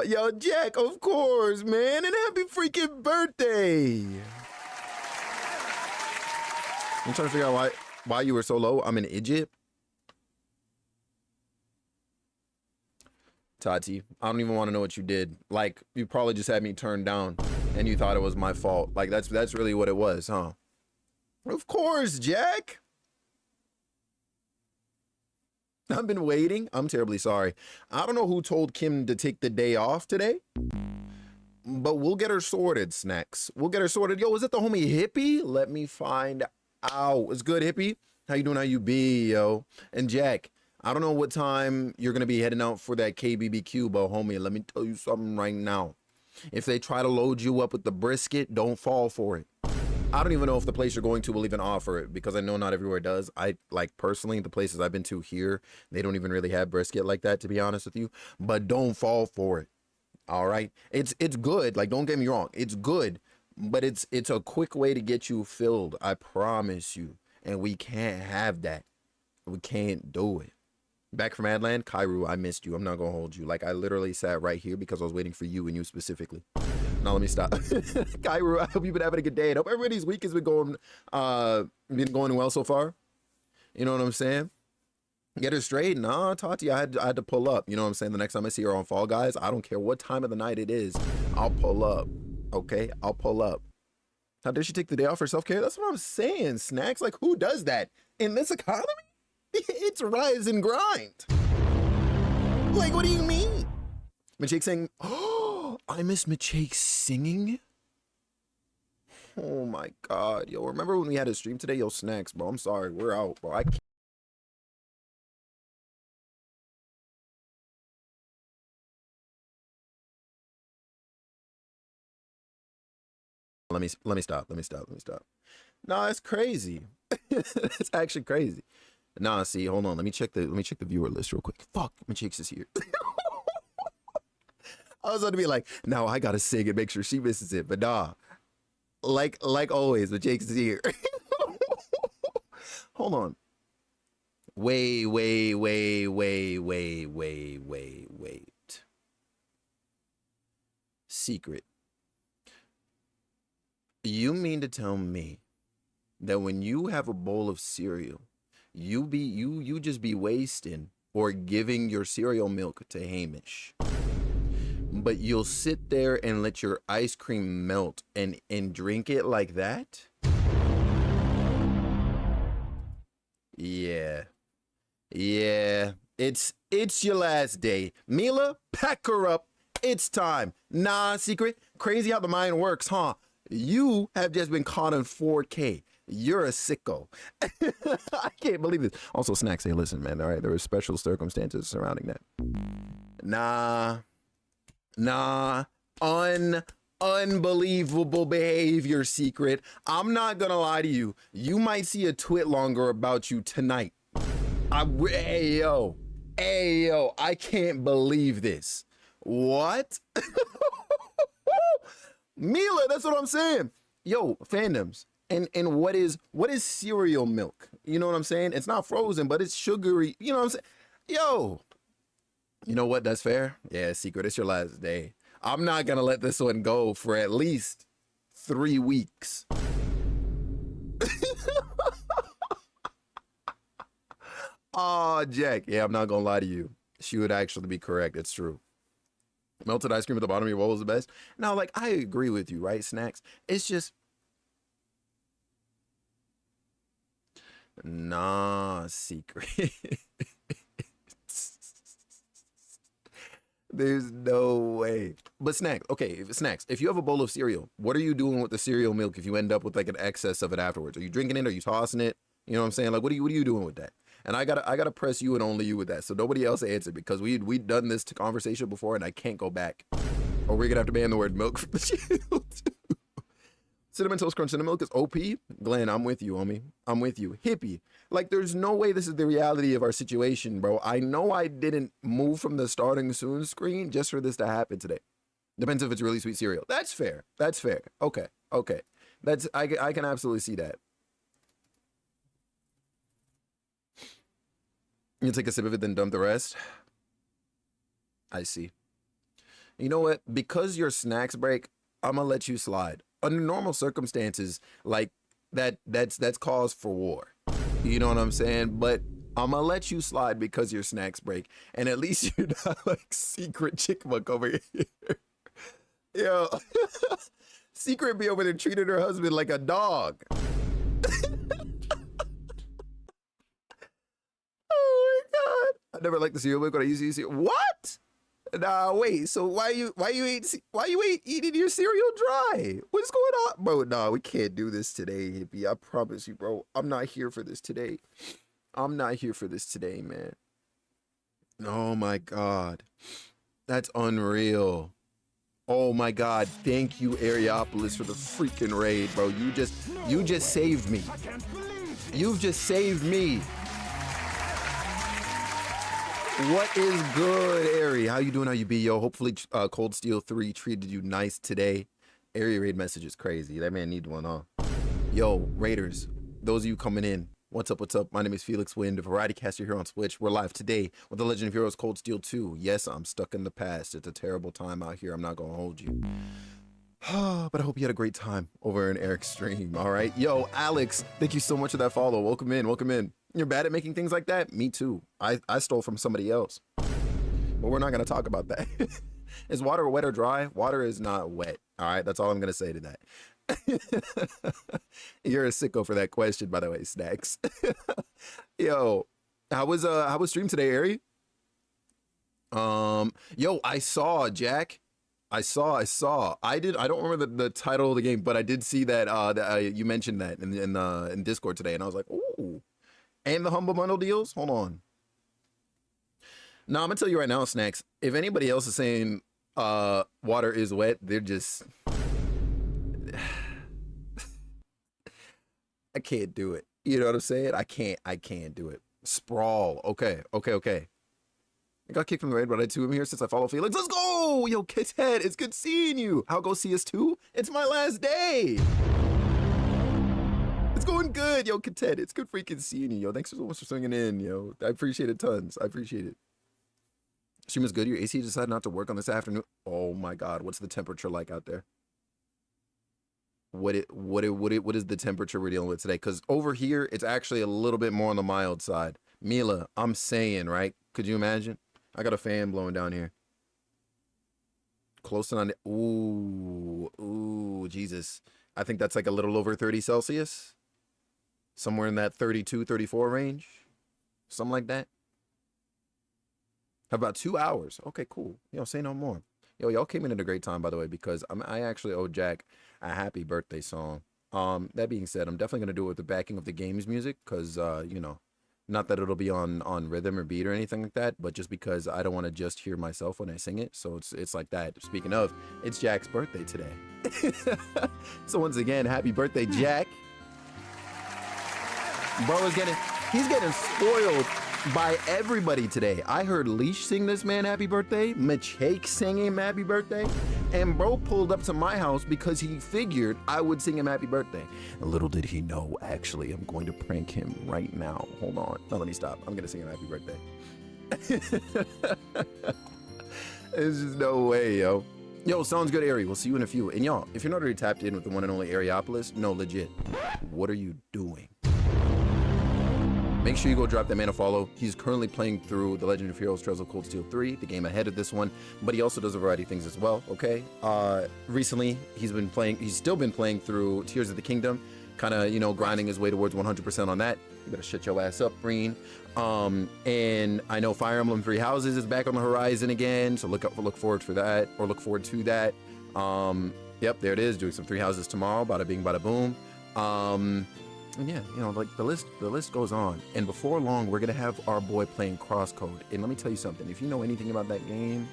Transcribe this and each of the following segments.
Yo, Jack, of course, man, and happy freaking birthday. I'm trying to figure out why you were so low. I'm an idiot. Tati, I don't even want to know what you did. Like, you probably just had me turned down and you thought it was my fault. Like, that's really what it was, huh? Of course, Jack. I've been waiting. I'm terribly sorry. I don't know who told Kim to take the day off today, but we'll get her sorted, Snacks. We'll get her sorted. Yo, is it the homie Hippie? Let me find out. It's good, Hippie. How you doing? How you be, yo? And Jack, I don't know what time you're going to be heading out for that KBBQ, but homie, let me tell you something right now. If they try to load you up with the brisket, don't fall for it. I don't even know if the place you're going to will even offer it, because I know not everywhere does. I, like, personally, the places I've been to here, they don't even really have brisket like that, to be honest with you. But don't fall for it. All right? It's good. Like, don't get me wrong. It's good, but it's a quick way to get you filled. I promise you. And we can't have that. We can't do it. Back from Adland, Kairu, I missed you. I'm not gonna hold you. Like, I literally sat right here because I was waiting for you and you specifically. Now let me stop. Kairu, I hope you've been having a good day. And hope everybody's week has been going well so far. You know what I'm saying? Get her straight. Nah, Tati, I had to pull up. You know what I'm saying? The next time I see her on Fall Guys, I don't care what time of the night it is. I'll pull up. Okay? I'll pull up. How dare she take the day off for self-care? That's what I'm saying, Snacks. Like, who does that? In this economy? It's rise and grind. Like, what do you mean? Machake saying, oh, I miss Machake singing. Oh my God, yo, remember when we had a stream today? Yo, Snacks, bro, I'm sorry, we're out, bro. I can't. Let me stop. No, it's crazy. It's actually crazy. Nah, see, hold on. Let me check the viewer list real quick. Fuck, Macheeks is here. I was going to be like, no, I gotta sing and make sure she misses it, but nah. Like always, Macheeks is here. Hold on. Wait. Secret. You mean to tell me that when you have a bowl of cereal, you just be wasting or giving your cereal milk to Hamish, but you'll sit there and let your ice cream melt and drink it like that? Yeah. It's your last day. Mila, pack her up. It's time. Nah, Secret. Crazy how the mind works, huh? You have just been caught in 4K. You're a sicko. I can't believe this. Also, Snacks, hey, listen, man. All right, there were special circumstances surrounding that. Nah. Unbelievable behavior, Secret. I'm not gonna lie to you. You might see a twit longer about you tonight. Hey, yo. I can't believe this. What? Mila, that's what I'm saying. Yo, fandoms. And what is cereal milk? You know what I'm saying? It's not frozen, but it's sugary. You know what I'm saying? Yo, you know what? That's fair. Yeah, Secret, it's your last day. I'm not gonna let this one go for at least 3 weeks. Oh, Jack. Yeah, I'm not gonna lie to you. She would actually be correct. It's true. Melted ice cream at the bottom of your bowl is the best. Now, like, I agree with you, right, Snacks? It's just, nah, Secret. There's no way. But Snacks, okay, Snacks, if you have a bowl of cereal, what are you doing with the cereal milk if you end up with like an excess of it afterwards? Are you drinking it? Are you tossing it? You know what I'm saying? Like, what are you doing with that? And I gotta press you and only you with that. So nobody else answered, because we'd done this conversation before and I can't go back. Or we're gonna have to ban the word milk from the shield. Cinnamon Toast Crunch Cinnamon Milk is OP. Glenn, I'm with you, homie. I'm with you. Hippie. Like, there's no way this is the reality of our situation, bro. I know I didn't move from the starting soon screen just for this to happen today. Depends if it's really sweet cereal. That's fair. Okay. I can absolutely see that. You take a sip of it, then dump the rest. I see. You know what? Because your snacks break, I'm gonna let you slide. Under normal circumstances, like that's cause for war. You know what I'm saying? But I'm gonna let you slide because your snacks break, and at least you're not like secret chickmuck over here. Yo, secret be over there treating her husband like a dog. Oh my god! I never liked the cereal milk when I used to use it. What? Nah, wait. So why you ain't eating your cereal dry? What's going on, bro? Nah, we can't do this today, hippie. I promise you, bro. I'm not here for this today. I'm not here for this today, man. Oh my god, that's unreal. Oh my god, thank you, Areopolis, for the freaking raid, bro. You just saved me. You've just saved me. What is good, Ari? How you doing? How you be, yo? Hopefully, Cold Steel 3 treated you nice today. Ari raid message is crazy. That man needs one, huh? Yo, Raiders, those of you coming in, what's up, what's up? My name is Felix Wind, a variety caster here on Twitch. We're live today with the Legend of Heroes Cold Steel 2. Yes, I'm stuck in the past. It's a terrible time out here. I'm not going to hold you. But I hope you had a great time over in Eric's stream, all right? Yo, Alex, thank you so much for that follow. Welcome in, welcome in. You're bad at making things like that? Me too. I stole from somebody else. But we're not going to talk about that. Is water wet or dry? Water is not wet, all right? That's all I'm going to say to that. You're a sicko for that question, by the way, Snacks. Yo, how was stream today, Ari? Yo, I saw Jack. I saw. I don't remember the title of the game, but I did see that you mentioned that in Discord today, and I was like, ooh. And the Humble Bundle deals? Hold on. No, I'm gonna tell you right now, Snacks. If anybody else is saying water is wet, they're just I can't do it. You know what I'm saying? I can't do it. Sprawl. Okay. I got kicked from the raid, but I too am here since I follow Felix. Let's go! Yo, Kithead, it's good seeing you. How go CS2? It's my last day. It's going good, yo, Kithead. It's good freaking seeing you, yo. Thanks so much for swinging in, yo. I appreciate it tons. I appreciate it. Stream is good. Your AC decided not to work on this afternoon. Oh my god, what's the temperature like out there? What is the temperature we're dealing with today? Because over here, it's actually a little bit more on the mild side. Mila, I'm saying, right? Could you imagine? I got a fan blowing down here. Close to on. Ooh, Jesus. I think that's like a little over 30 Celsius. Somewhere in that 32, 34 range. Something like that. How about 2 hours? Okay, cool. Yo, say no more. Yo, y'all came in at a great time, by the way, because I actually owe Jack a happy birthday song. That being said, I'm definitely going to do it with the backing of the game's music, because, you know, not that it'll be on rhythm or beat or anything like that, but just because I don't want to just hear myself when I sing it. So it's like that. Speaking of, it's Jack's birthday today. So once again, happy birthday, Jack. Bro is he's getting spoiled by everybody today. I heard Leash sing this man happy birthday, Machake sing him happy birthday, and bro pulled up to my house because he figured I would sing him happy birthday. And little did he know, actually, I'm going to prank him right now. Hold on. No, let me stop. I'm going to sing him happy birthday. There's just no way, yo. Yo, sounds good, Ari. We'll see you in a few. And y'all, if you're not already tapped in with the one and only Areopolis, no, legit, what are you doing? Make sure you go drop that man a follow. He's currently playing through The Legend of Heroes Trails of Cold Steel 3, the game ahead of this one, but he also does a variety of things as well, okay? Recently, he's still been playing through Tears of the Kingdom, kind of, you know, grinding his way towards 100% on that. You better shut your ass up, Breen. And I know Fire Emblem Three Houses is back on the horizon again, so look forward to that. Yep, there it is, doing some Three Houses tomorrow, bada bing, bada boom. And yeah, you know, like the list goes on. And before long, we're gonna have our boy playing Crosscode. And let me tell you something, if you know anything about that game,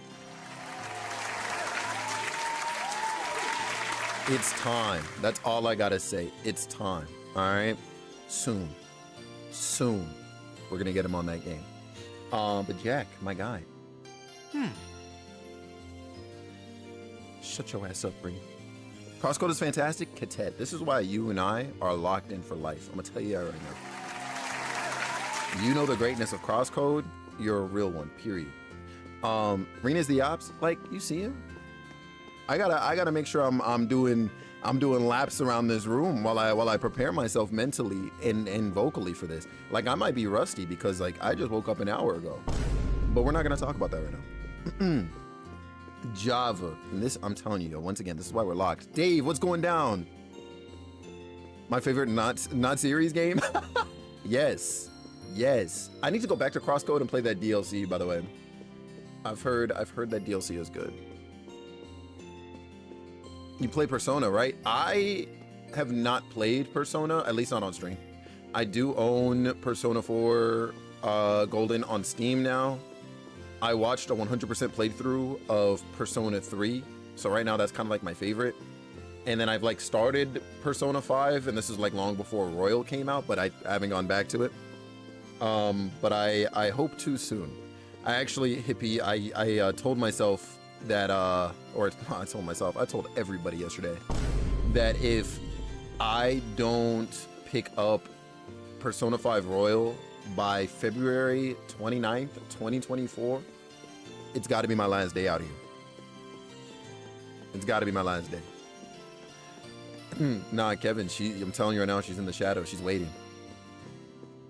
it's time. That's all I gotta say. It's time. All right? Soon. We're gonna get him on that game. But Jack, my guy. Shut your ass up, Bree. Crosscode is fantastic. Katet, this is why you and I are locked in for life. I'm gonna tell you that right now. You know the greatness of Crosscode, you're a real one, period. Rena's the ops, like, you see him? I gotta make sure I'm doing laps around this room while I prepare myself mentally and vocally for this. Like, I might be rusty because like I just woke up an hour ago, but we're not gonna talk about that right now. Java, and this, I'm telling you, once again, this is why we're locked. Dave, what's going down? My favorite not series game. Yes. I need to go back to Crosscode and play that DLC, by the way. I've heard that DLC is good. You play Persona, right? I have not played Persona, at least not on stream. I do own Persona 4 Golden on Steam now. I watched a 100% playthrough of Persona 3, so right now that's kind of like my favorite. And then I've like started Persona 5, and this is like long before Royal came out, but I haven't gone back to it. But I hope to soon. I actually, Hippie, I told myself that, I told everybody yesterday that if I don't pick up Persona 5 Royal by February 29th, 2024, it's got to be my last day out here. It's got to be my last day. Nah, Kevin, I'm telling you right now, she's in the shadow. She's waiting.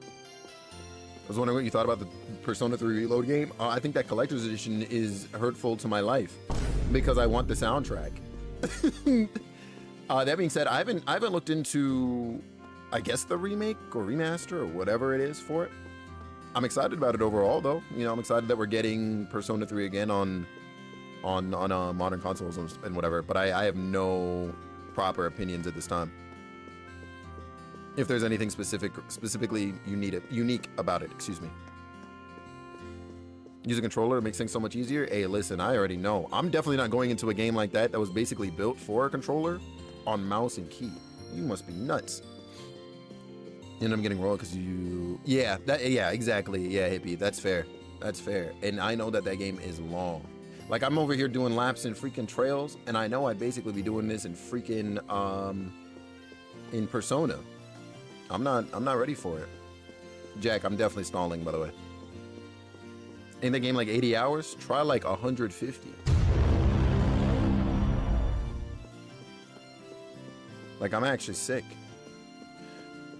I was wondering what you thought about the Persona 3 Reload game. I think that collector's edition is hurtful to my life because I want the soundtrack. That being said, I haven't looked into, I guess, the remake or remaster or whatever it is for it. I'm excited about it overall, though. You know, I'm excited that we're getting Persona 3 again on modern consoles and whatever. But I have no proper opinions at this time. If there's anything specifically unique about it, excuse me. Use a controller makes things so much easier. Hey, listen, I already know. I'm definitely not going into a game like that was basically built for a controller on mouse and key. You must be nuts. And I'm getting rolled because you... Yeah, exactly. Yeah, Hippie, that's fair. That's fair. And I know that game is long. Like, I'm over here doing laps in freaking Trails, and I know I'd basically be doing this in freaking, in Persona. I'm not ready for it. Jack, I'm definitely stalling, by the way. Ain't the game like 80 hours? Try like 150. Like, I'm actually sick.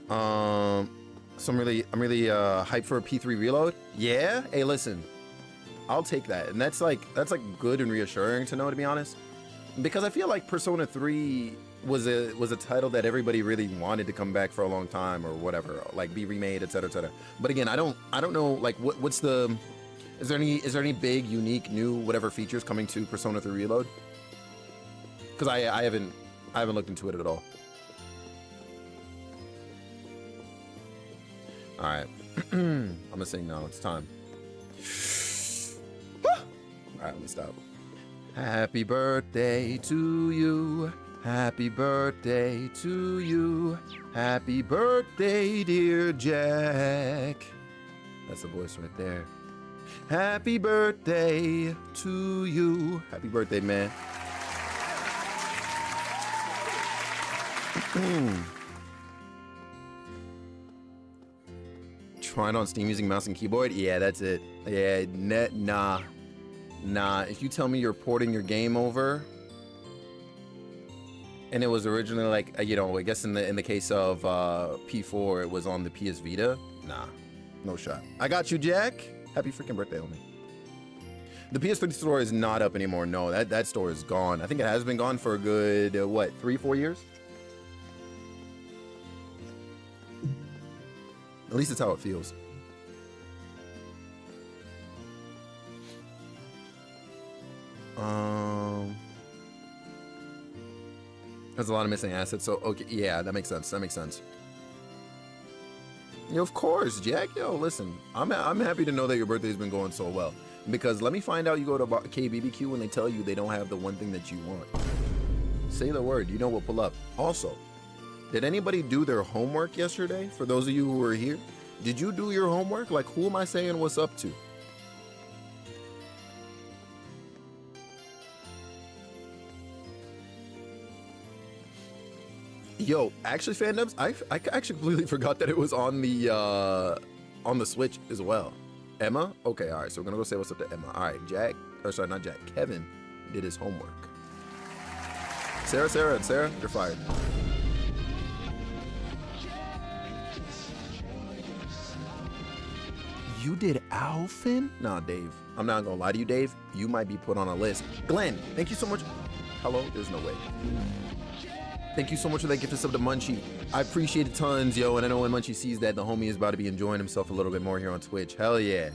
So I'm really hyped for a P3 Reload. Yeah? Hey, listen. I'll take that. And that's like good and reassuring to know, to be honest. Because I feel like Persona 3 was a title that everybody really wanted to come back for a long time or whatever, like be remade, etc., etc. But again, I don't know, like what's the, is there any big, unique, new whatever features coming to Persona 3 Reload? Because I haven't looked into it at all. All right, I'm gonna sing now. It's time. All right, let me stop. Happy birthday to you. Happy birthday to you. Happy birthday, dear Jack. That's the voice right there. Happy birthday to you. Happy birthday, man. Trying on Steam using mouse and keyboard? Yeah, that's it. Yeah, nah. If you tell me you're porting your game over, and it was originally like, you know, I guess in the case of P4, it was on the PS Vita. Nah, no shot. I got you, Jack. Happy freaking birthday, homie. The PS3 store is not up anymore. No, that store is gone. I think it has been gone for a good, what, 3-4 years? At least it's how it feels. There's a lot of missing assets, so okay, yeah, that makes sense. That makes sense. Yeah, of course, Jack. Yo, listen, I'm happy to know that your birthday's been going so well. Because let me find out you go to KBBQ and they tell you they don't have the one thing that you want. Say the word, you know we'll pull up. Also, did anybody do their homework yesterday? For those of you who were here, did you do your homework? Like, who am I saying what's up to? Yo, actually, fandoms, I actually completely forgot that it was on the Switch as well. Emma? Okay, all right, so we're gonna go say what's up to Emma. All right, Jack, or sorry, not Jack, Kevin did his homework. Sarah, you're fired. You did Alphin? Nah, Dave. I'm not gonna lie to you, Dave. You might be put on a list. Glenn, thank you so much. Hello? There's no way. Thank you so much for that gift sub to Munchie. I appreciate it tons, yo. And I know when Munchie sees that, the homie is about to be enjoying himself a little bit more here on Twitch. Hell yeah.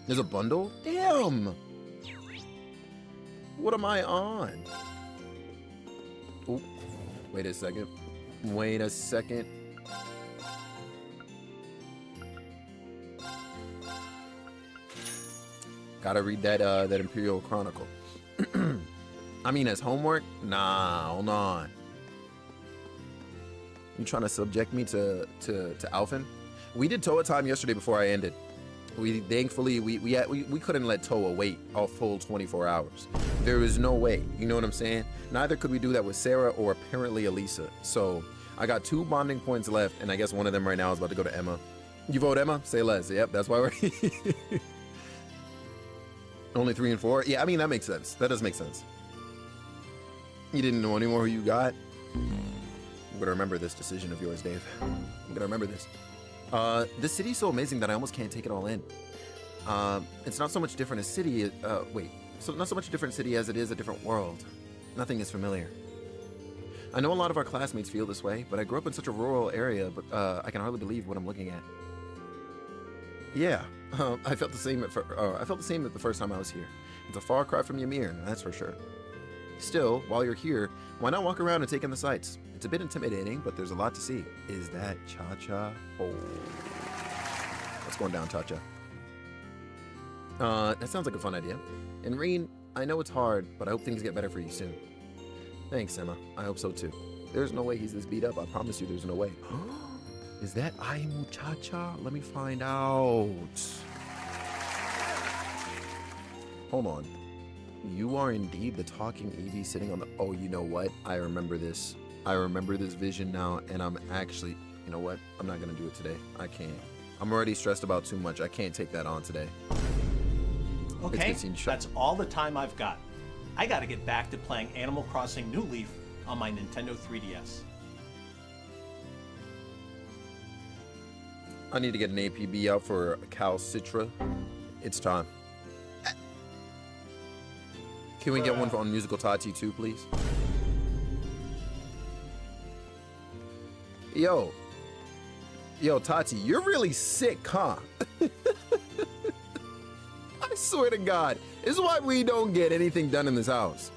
There's a bundle? Damn. What am I on? Oh, wait a second. Wait a second. Gotta read that that Imperial Chronicle. I mean, as homework? Nah, hold on. You trying to subject me to Alphin? We did Toa time yesterday before I ended. We thankfully we couldn't let Toa wait a full 24 hours. There was no way. You know what I'm saying? Neither could we do that with Sarah or apparently Elisa. So I got 2 bonding points left, and I guess one of them right now is about to go to Emma. You vote Emma? Say less. Yep, that's why we're only 3 and 4. Yeah, I mean that makes sense. That does make sense. You didn't know anymore who you got? I'm gonna remember this decision of yours, Dave. I'm gonna remember this. This city's so amazing that I almost can't take it all in. It's not so much different a city. So not so much a different city as it is a different world. Nothing is familiar. I know a lot of our classmates feel this way, but I grew up in such a rural area, but I can hardly believe what I'm looking at. Yeah, I felt the same at the first time I was here. It's a far cry from Ymir, that's for sure. Still, while you're here, why not walk around and take in the sights? It's a bit intimidating, but there's a lot to see. Is that Cha-Cha? Oh. What's going down, Cha-Cha? That sounds like a fun idea. And Reen, I know it's hard, but I hope things get better for you soon. Thanks, Emma. I hope so too. There's no way he's this beat up. I promise you there's no way. Is that Aimu Cha-Cha? Let me find out. Hold on. You are indeed the talking Eevee sitting on the... Oh, you know what? I remember this. I remember this vision now, and I'm actually... You know what? I'm not going to do it today. I can't. I'm already stressed about too much. I can't take that on today. Okay, that's all the time I've got. I got to get back to playing Animal Crossing New Leaf on my Nintendo 3DS. I need to get an APB out for Calcitra. It's time. Can we get one on Musical Tati too, please? Yo, Tati, you're really sick, huh? I swear to God, this is why we don't get anything done in this house.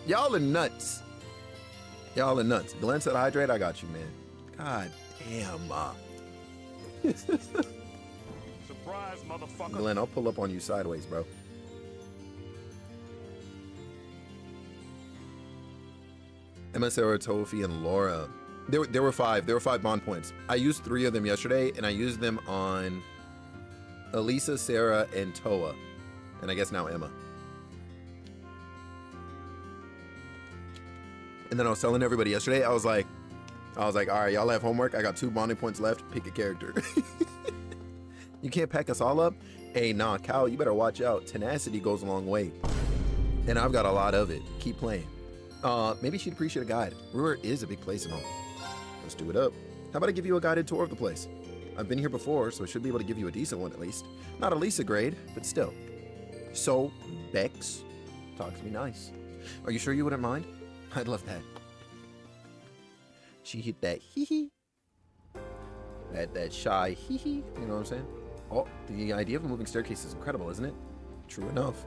Y'all are nuts. Y'all are nuts. Glenn said hydrate, I got you, man. God damn. Surprise, motherfucker. Glenn, I'll pull up on you sideways, bro. Emma, Sarah, Tofi, and Laura. There were 5. There were 5 bond points. I used 3 of them yesterday, and I used them on Elisa, Sarah, and Toa. And I guess now Emma. And then I was telling everybody yesterday, I was like, all right, y'all have homework. I got 2 bonding points left. Pick a character. You can't pack us all up? Hey, nah, Cal, you better watch out. Tenacity goes a long way. And I've got a lot of it. Keep playing. Maybe she'd appreciate a guide. Ruhr is a big place and all. Let's do it up. How about I give you a guided tour of the place? I've been here before, so I should be able to give you a decent one at least. Not a Lisa grade, but still. So, Bex, talk to me nice. Are you sure you wouldn't mind? I'd love that. She hit that hee-hee. That shy hee-hee. You know what I'm saying? Oh, the idea of a moving staircase is incredible, isn't it? True enough.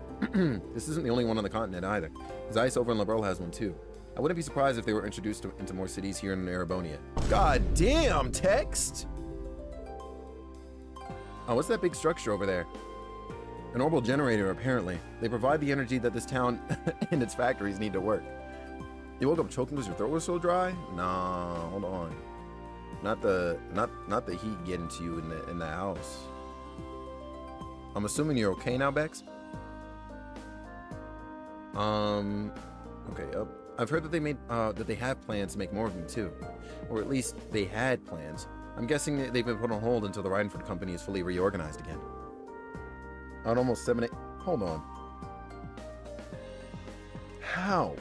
This isn't the only one on the continent either. Zeiss over in Labrel has one too. I wouldn't be surprised if they were introduced into more cities here in Erebonia. God damn, text! Oh, what's that big structure over there? An orbital generator, apparently. They provide the energy that this town and its factories need to work. You woke up choking because your throat was so dry? Nah, hold on. Not the heat getting to you in the house. I'm assuming you're okay now, Bex? Okay, I've heard that they have plans to make more of them too. Or at least they had plans. I'm guessing that they've been put on hold until the Rhineford company is fully reorganized again. On almost 7, 8, hold on. How?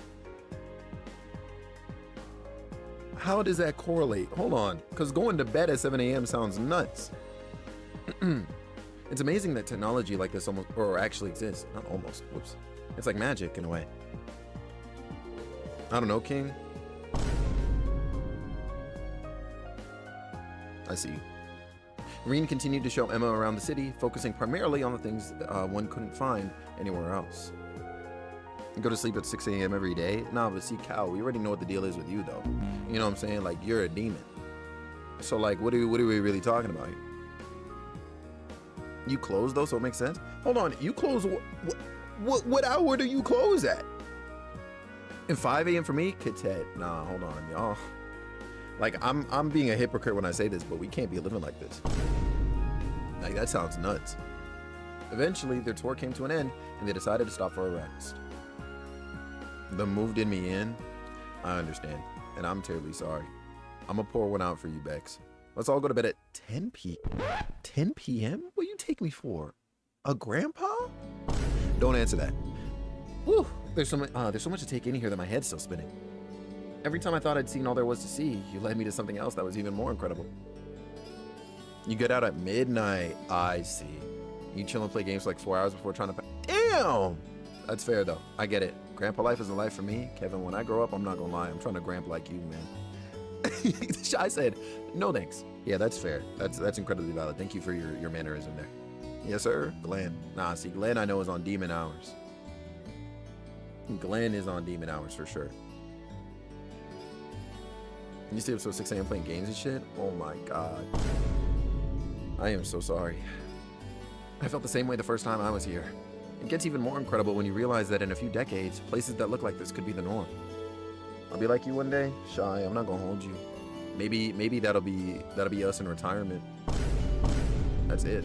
How does that correlate? Hold on, because going to bed at 7 a.m. sounds nuts. It's amazing that technology like this almost, or actually exists. Not almost, whoops. It's like magic in a way. I don't know, King. I see. Reen continued to show Emma around the city, focusing primarily on the things one couldn't find anywhere else. You go to sleep at 6 a.m. every day? Nah, but see, Cal, we already know what the deal is with you, though. You know what I'm saying? Like, you're a demon. So, like, what are we really talking about here? You close, though, so it makes sense? Hold on, you close... What hour do you close at? And 5 a.m. for me? Kitet. Nah, hold on, y'all. Like, I'm being a hypocrite when I say this, but we can't be living like this. Like, that sounds nuts. Eventually, their tour came to an end, and they decided to stop for a rest. The move did me in. I understand, and I'm terribly sorry. I'm gonna pour one out for you, Bex. Let's all go to bed at 10 p.m.? What do you take me for? A grandpa? Don't answer that. Whew, there's so much to take in here that my head's still spinning. Every time I thought I'd seen all there was to see, you led me to something else that was even more incredible. You get out at midnight. I see. You chill and play games for like 4 hours before trying to... Damn! That's fair, though. I get it. Grandpa life is a life for me. Kevin, when I grow up, I'm not gonna lie. I'm trying to grandpa like you, man. I said, no thanks. Yeah, that's fair. That's incredibly valid. Thank you for your mannerism there. Yes, sir. Glenn. Nah, see, Glenn I know is on demon hours. Glenn is on demon hours for sure. You stay up till 6 a.m. playing games and shit? Oh my god. I am so sorry. I felt the same way the first time I was here. It gets even more incredible when you realize that in a few decades, places that look like this could be the norm. I'll be like you one day. Shy, I'm not gonna hold you. Maybe that'll be us in retirement. That's it.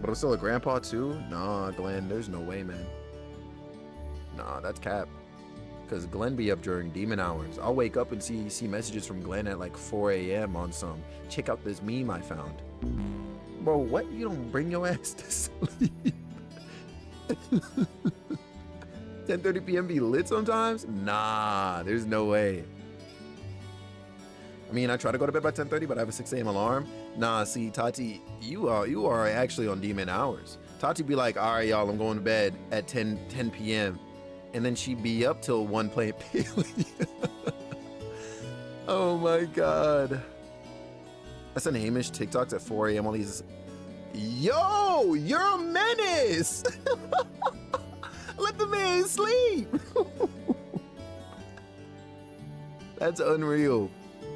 But I'm still a grandpa too? Nah, Glenn, there's no way, man. Nah, that's cap. Cause Glenn be up during demon hours. I'll wake up and see messages from Glenn at like 4 a.m. on some, check out this meme I found. Bro, what? You don't bring your ass to sleep? 10:30 p.m. be lit sometimes? Nah, there's no way. I mean, I try to go to bed by 10:30, but I have a 6 a.m. alarm. Nah, see, Tati, you are actually on demon hours. Tati be like, all right, y'all, I'm going to bed at 10 p.m. And then she'd be up till 1 playing Playin. Oh my god. I send Hamish TikToks at 4 a.m. while he's... Yo, you're a menace! Let the man sleep! That's unreal.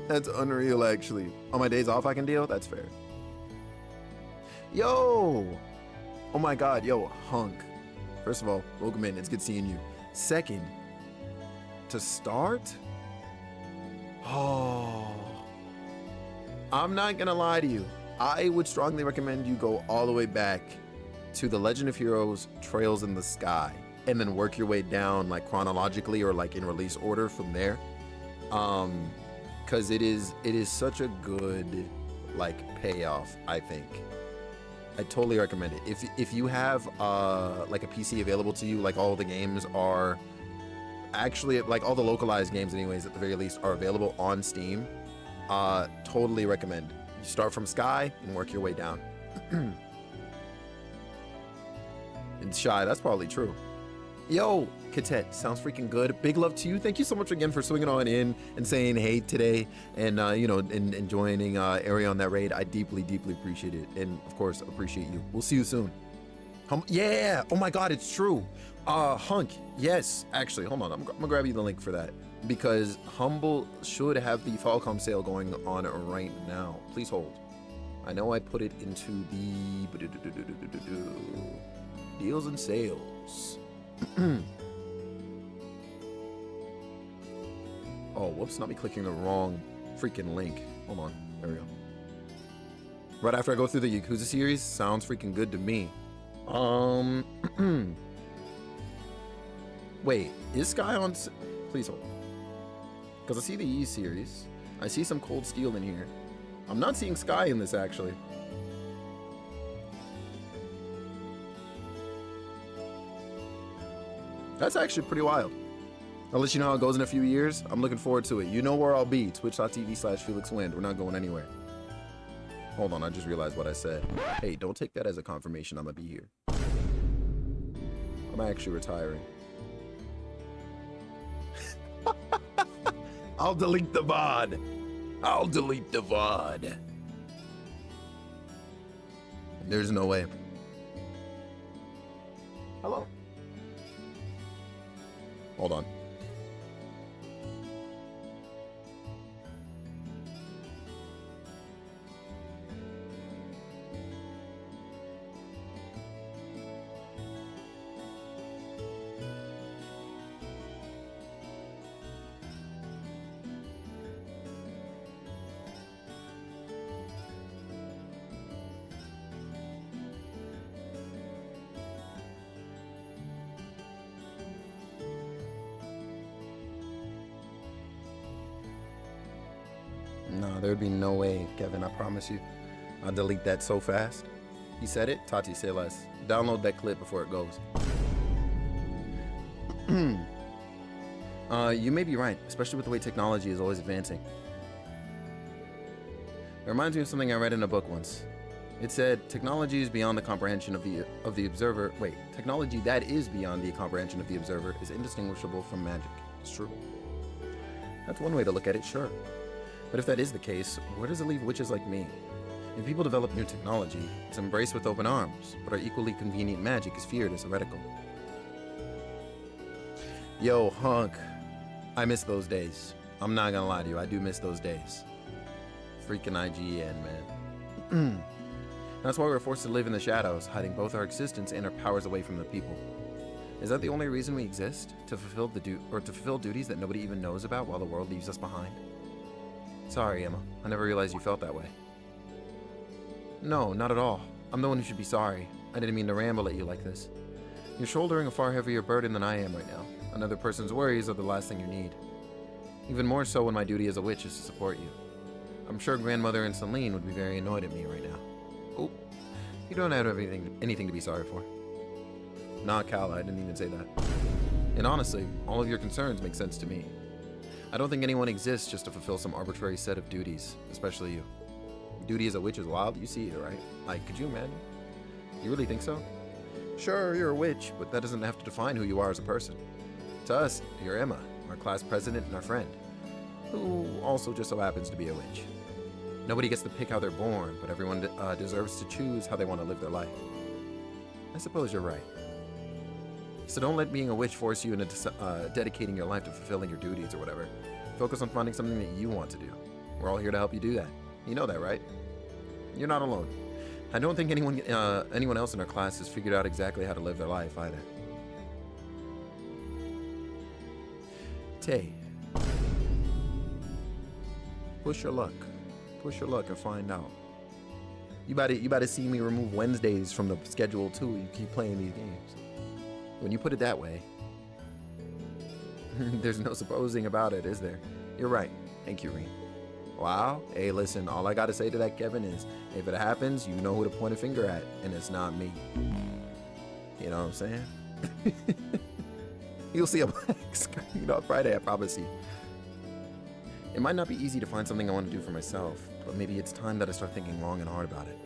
That's unreal, actually. On my days off, I can deal? That's fair. Yo! Oh my god, yo, Hunk. First of all, welcome in. It's good seeing you. Second, to start? Oh. I'm not gonna lie to you. I would strongly recommend you go all the way back to The Legend of Heroes Trails in the Sky and then work your way down like chronologically or like in release order from there. Because it is such a good like payoff, I think. I totally recommend it. If you have like a PC available to you, like all the games are actually, like all the localized games anyways at the very least are available on Steam, totally recommend. You start from Sky and work your way down. And Shy, that's probably true. Yo, Katet, sounds freaking good. Big love to you. Thank you so much again for swinging on in and saying hey today and, you know, and joining Ari on that raid. I deeply, deeply appreciate it. And, of course, appreciate you. We'll see you soon. Yeah. Oh, my God, it's true. Hunk. Yes. Actually, hold on. I'm going to grab you the link for that because Humble should have the Falcom sale going on right now. Please hold. I know I put it into the deals and sales. Oh, whoops, not me clicking the wrong freaking link. Hold on, there we go. Right after I go through the Yakuza series, sounds freaking good to me. Wait, is Sky on? Please hold. Because I see the E series. I see some Cold Steel in here. I'm not seeing Sky in this, actually. That's actually pretty wild. I'll let you know how it goes in a few years. I'm looking forward to it. You know where I'll be. Twitch.tv/FelixWind. We're not going anywhere. Hold on, I just realized what I said. Hey, don't take that as a confirmation I'm gonna be here. I'm actually retiring. I'll delete the VOD. I'll delete the VOD. There's no way. Hello. Hold on. No, there'd be no way, Kevin, I promise you. I'll delete that so fast. He said it, Tati, say less. Download that clip before it goes. You may be right, especially with the way technology is always advancing. It reminds me of something I read in a book once. It said, technology is beyond the comprehension of the observer. Wait, technology that is beyond the comprehension of the observer is indistinguishable from magic. It's true. That's one way to look at it, sure. But if that is the case, where does it leave witches like me? If people develop new technology, it's embraced with open arms, but our equally convenient magic is feared as heretical. Yo, Hunk, I miss those days. I'm not gonna lie to you, I do miss those days. Freaking IGN, man. That's why we're forced to live in the shadows, hiding both our existence and our powers away from the people. Is that the only reason we exist? To fulfill duties that nobody even knows about while the world leaves us behind? Sorry, Emma. I never realized you felt that way. No, not at all. I'm the one who should be sorry. I didn't mean to ramble at you like this. You're shouldering a far heavier burden than I am right now. Another person's worries are the last thing you need. Even more so when my duty as a witch is to support you. I'm sure Grandmother and Celine would be very annoyed at me right now. Oh, you don't have anything to be sorry for. Nah, Cal, I didn't even say that. And honestly, all of your concerns make sense to me. I don't think anyone exists just to fulfill some arbitrary set of duties, especially you. Duty as a witch is wild, you see it, right? Like, could you imagine? You really think so? Sure, you're a witch, but that doesn't have to define who you are as a person. To us, you're Emma, our class president and our friend, who also just so happens to be a witch. Nobody gets to pick how they're born, but everyone deserves to choose how they want to live their life. I suppose you're right. So don't let being a witch force you into dedicating your life to fulfilling your duties or whatever. Focus on finding something that you want to do. We're all here to help you do that. You know that, right? You're not alone. I don't think anyone else in our class has figured out exactly how to live their life either. Tay. Push your luck. Push your luck and find out. You about to see me remove Wednesdays from the schedule too. You keep playing these games. When you put it that way, there's no supposing about it, is there? You're right. Thank you, Reen. Wow. Hey, listen, all I gotta say to that, Kevin, is if it happens, you know who to point a finger at, and it's not me. You know what I'm saying? You'll see a black screen on Friday, I promise you. It might not be easy to find something I want to do for myself, but maybe it's time that I start thinking long and hard about it.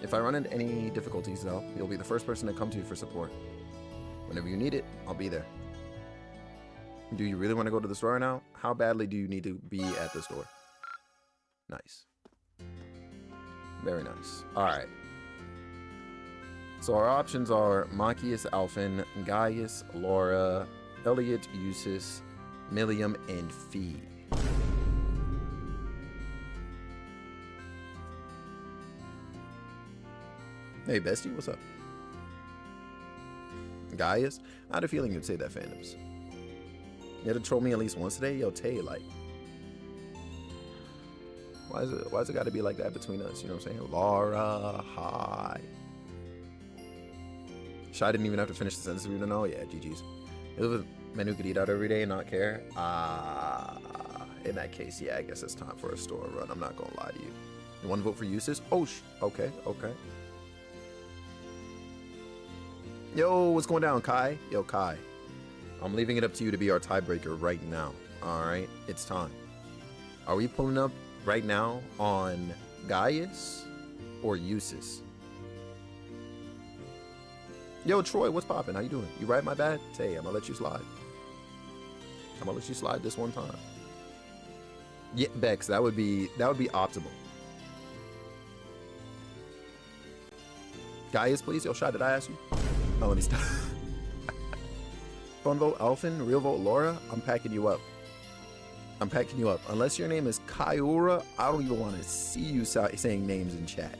If I run into any difficulties, though, you'll be the first person to come to for support. Whenever you need it, I'll be there. Do you really want to go to the store now? How badly do you need to be at the store? Nice. Very nice. All right. So our options are Machias Alphen, Gaius, Laura, Elliot, Eustace, Milliam, and Fee. Hey, bestie, what's up? Gaius? I had a feeling you'd say that, Phantoms. You had to troll me at least once today? Yo, Tay, like... Why's it gotta be like that between us? You know what I'm saying? Laura, hi. Shy didn't even have to finish the sentence for you to know? Yeah, GG's. It was men who could eat out every day and not care. In that case, yeah, I guess it's time for a store run. I'm not gonna lie to you. You want to vote for Eustace? Oh, okay, okay. Yo, what's going down, Kai? Yo, Kai. I'm leaving it up to you to be our tiebreaker right now. All right, it's time. Are we pulling up right now on Gaius or Eustace? Yo, Troy, what's poppin'? How you doing? You right, my bad? Hey, I'm gonna let you slide. I'm gonna let you slide this one time. Yeah, Bex, that would be optimal. Gaius, please. Yo, shot, did I ask you? Oh, let me stop. Fun vote, Elfin. Real vote, Laura. I'm packing you up. I'm packing you up. Unless your name is Kyura, I don't even want to see you saying names in chat.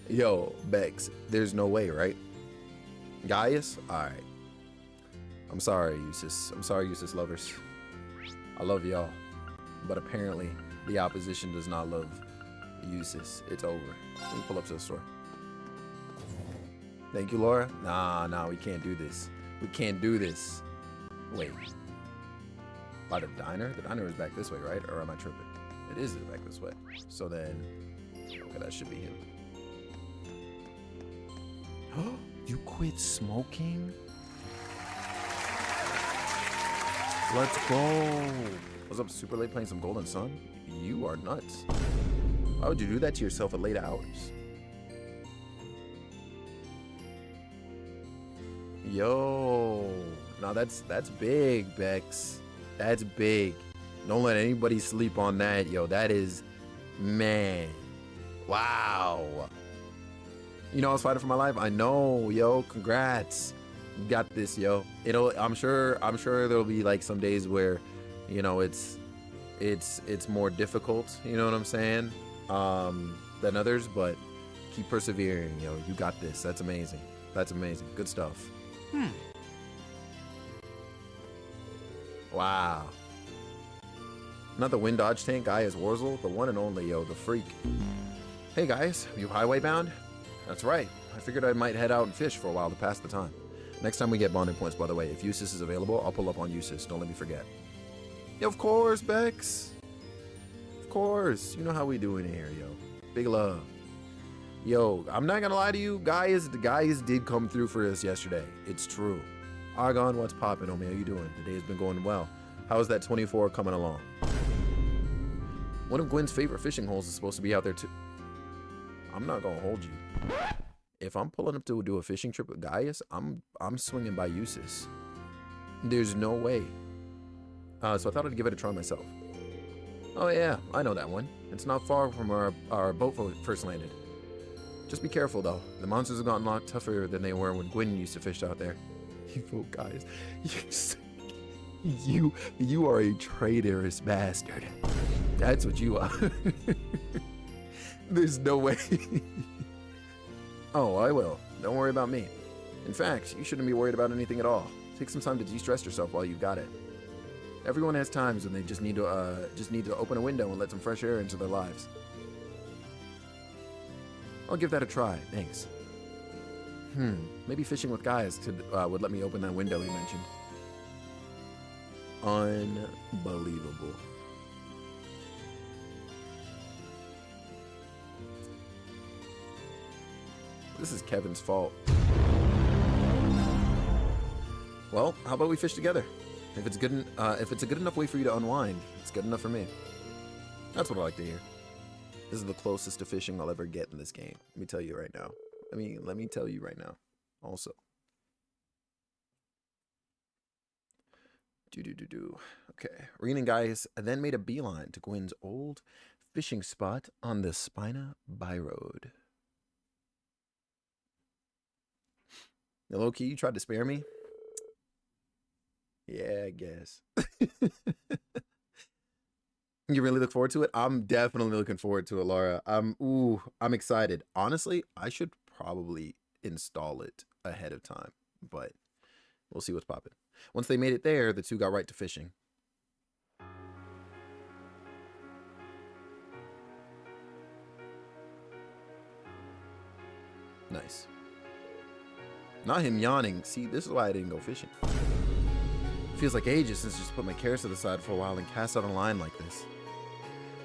Yo, Bex, there's no way, right? Gaius? Alright. I'm sorry, Eustace. I'm sorry, Eustace lovers. I love y'all. But apparently, the opposition does not love Eustace. It's over. Let me pull up to the store. Thank you, Laura. Nah, we can't do this. We can't do this. Wait. By the diner? The diner is back this way, right? Or am I tripping? It is back this way. So then, okay, that should be him. You quit smoking? Let's go. Was up super late playing some Golden Sun? You are nuts. Why would you do that to yourself at late hours? Yo, now that's big, Bex. That's big. Don't let anybody sleep on that, yo. That is, man. Wow. You know, I was fighting for my life. I know, yo. Congrats. You got this, yo. I'm sure there'll be like some days where, you know, it's more difficult, you know what I'm saying? Than others, but keep persevering, yo. You got this. That's amazing. That's amazing. Good stuff. Wow. Not the wind dodge tank guy is Warzel, the one and only, yo, the freak. Hey guys, you highway bound? That's right. I figured I might head out and fish for a while to pass the time. Next time we get bonding points, by the way, if Eustace is available, I'll pull up on Eustace. Don't let me forget. Yeah, of course, Bex. Of course. You know how we do in here, yo. Big love. Yo, I'm not gonna lie to you, the guys did come through for us yesterday. It's true. Argon, what's poppin', homie? How you doing? The day's been going well. How's that 24 coming along? One of Gwen's favorite fishing holes is supposed to be out there too. I'm not gonna hold you. If I'm pulling up to do a fishing trip with Gaius, I'm swinging by Eustace. There's no way. So I thought I'd give it a try myself. Oh yeah, I know that one. It's not far from where our boat first landed. Just be careful though. The monsters have gotten a lot tougher than they were when Gwen used to fish out there. You vote, guys. You are a traitorous bastard. That's what you are. There's no way. Oh, I will. Don't worry about me. In fact, you shouldn't be worried about anything at all. Take some time to de-stress yourself while you've got it. Everyone has times when they just need to open a window and let some fresh air into their lives. I'll give that a try. Thanks. Maybe fishing with guys would let me open that window he mentioned. Unbelievable. This is Kevin's fault. Well, how about we fish together? If it's a good enough way for you to unwind, it's good enough for me. That's what I like to hear. This is the closest to fishing I'll ever get in this game. Let me tell you right now. Let me tell you right now. Also. Okay. Reen and Gaius then made a beeline to Gwen's old fishing spot on the Spina Byroad. Now, low-key, you tried to spare me? Yeah, I guess. You really look forward to it? I'm definitely looking forward to it, Laura. I'm excited. Honestly, I should probably install it ahead of time, but we'll see what's popping. Once they made it there, the two got right to fishing. Nice. Not him yawning. See, this is why I didn't go fishing. It feels like ages since I just put my cares to the side for a while and cast out a line like this.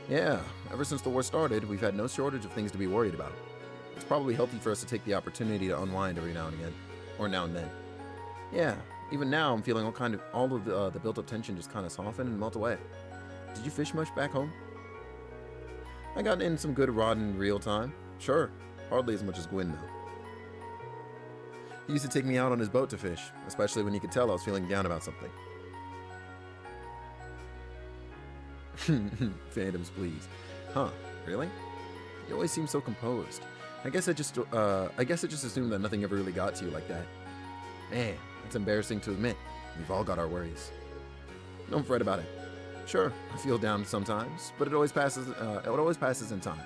Yeah, ever since the war started, we've had no shortage of things to be worried about. It's probably healthy for us to take the opportunity to unwind every now and again. Or now and then. Yeah, even now I'm feeling all of the built-up tension just kind of soften and melt away. Did you fish much back home? I got in some good rod in real time. Sure, hardly as much as Gwyn though. He used to take me out on his boat to fish, especially when he could tell I was feeling down about something. Phantoms, please. Huh? Really? You always seem so composed. I guess I just assumed that nothing ever really got to you like that. Man, it's embarrassing to admit. We've all got our worries. Don't fret about it. Sure, I feel down sometimes, but it always passes. It always passes in time.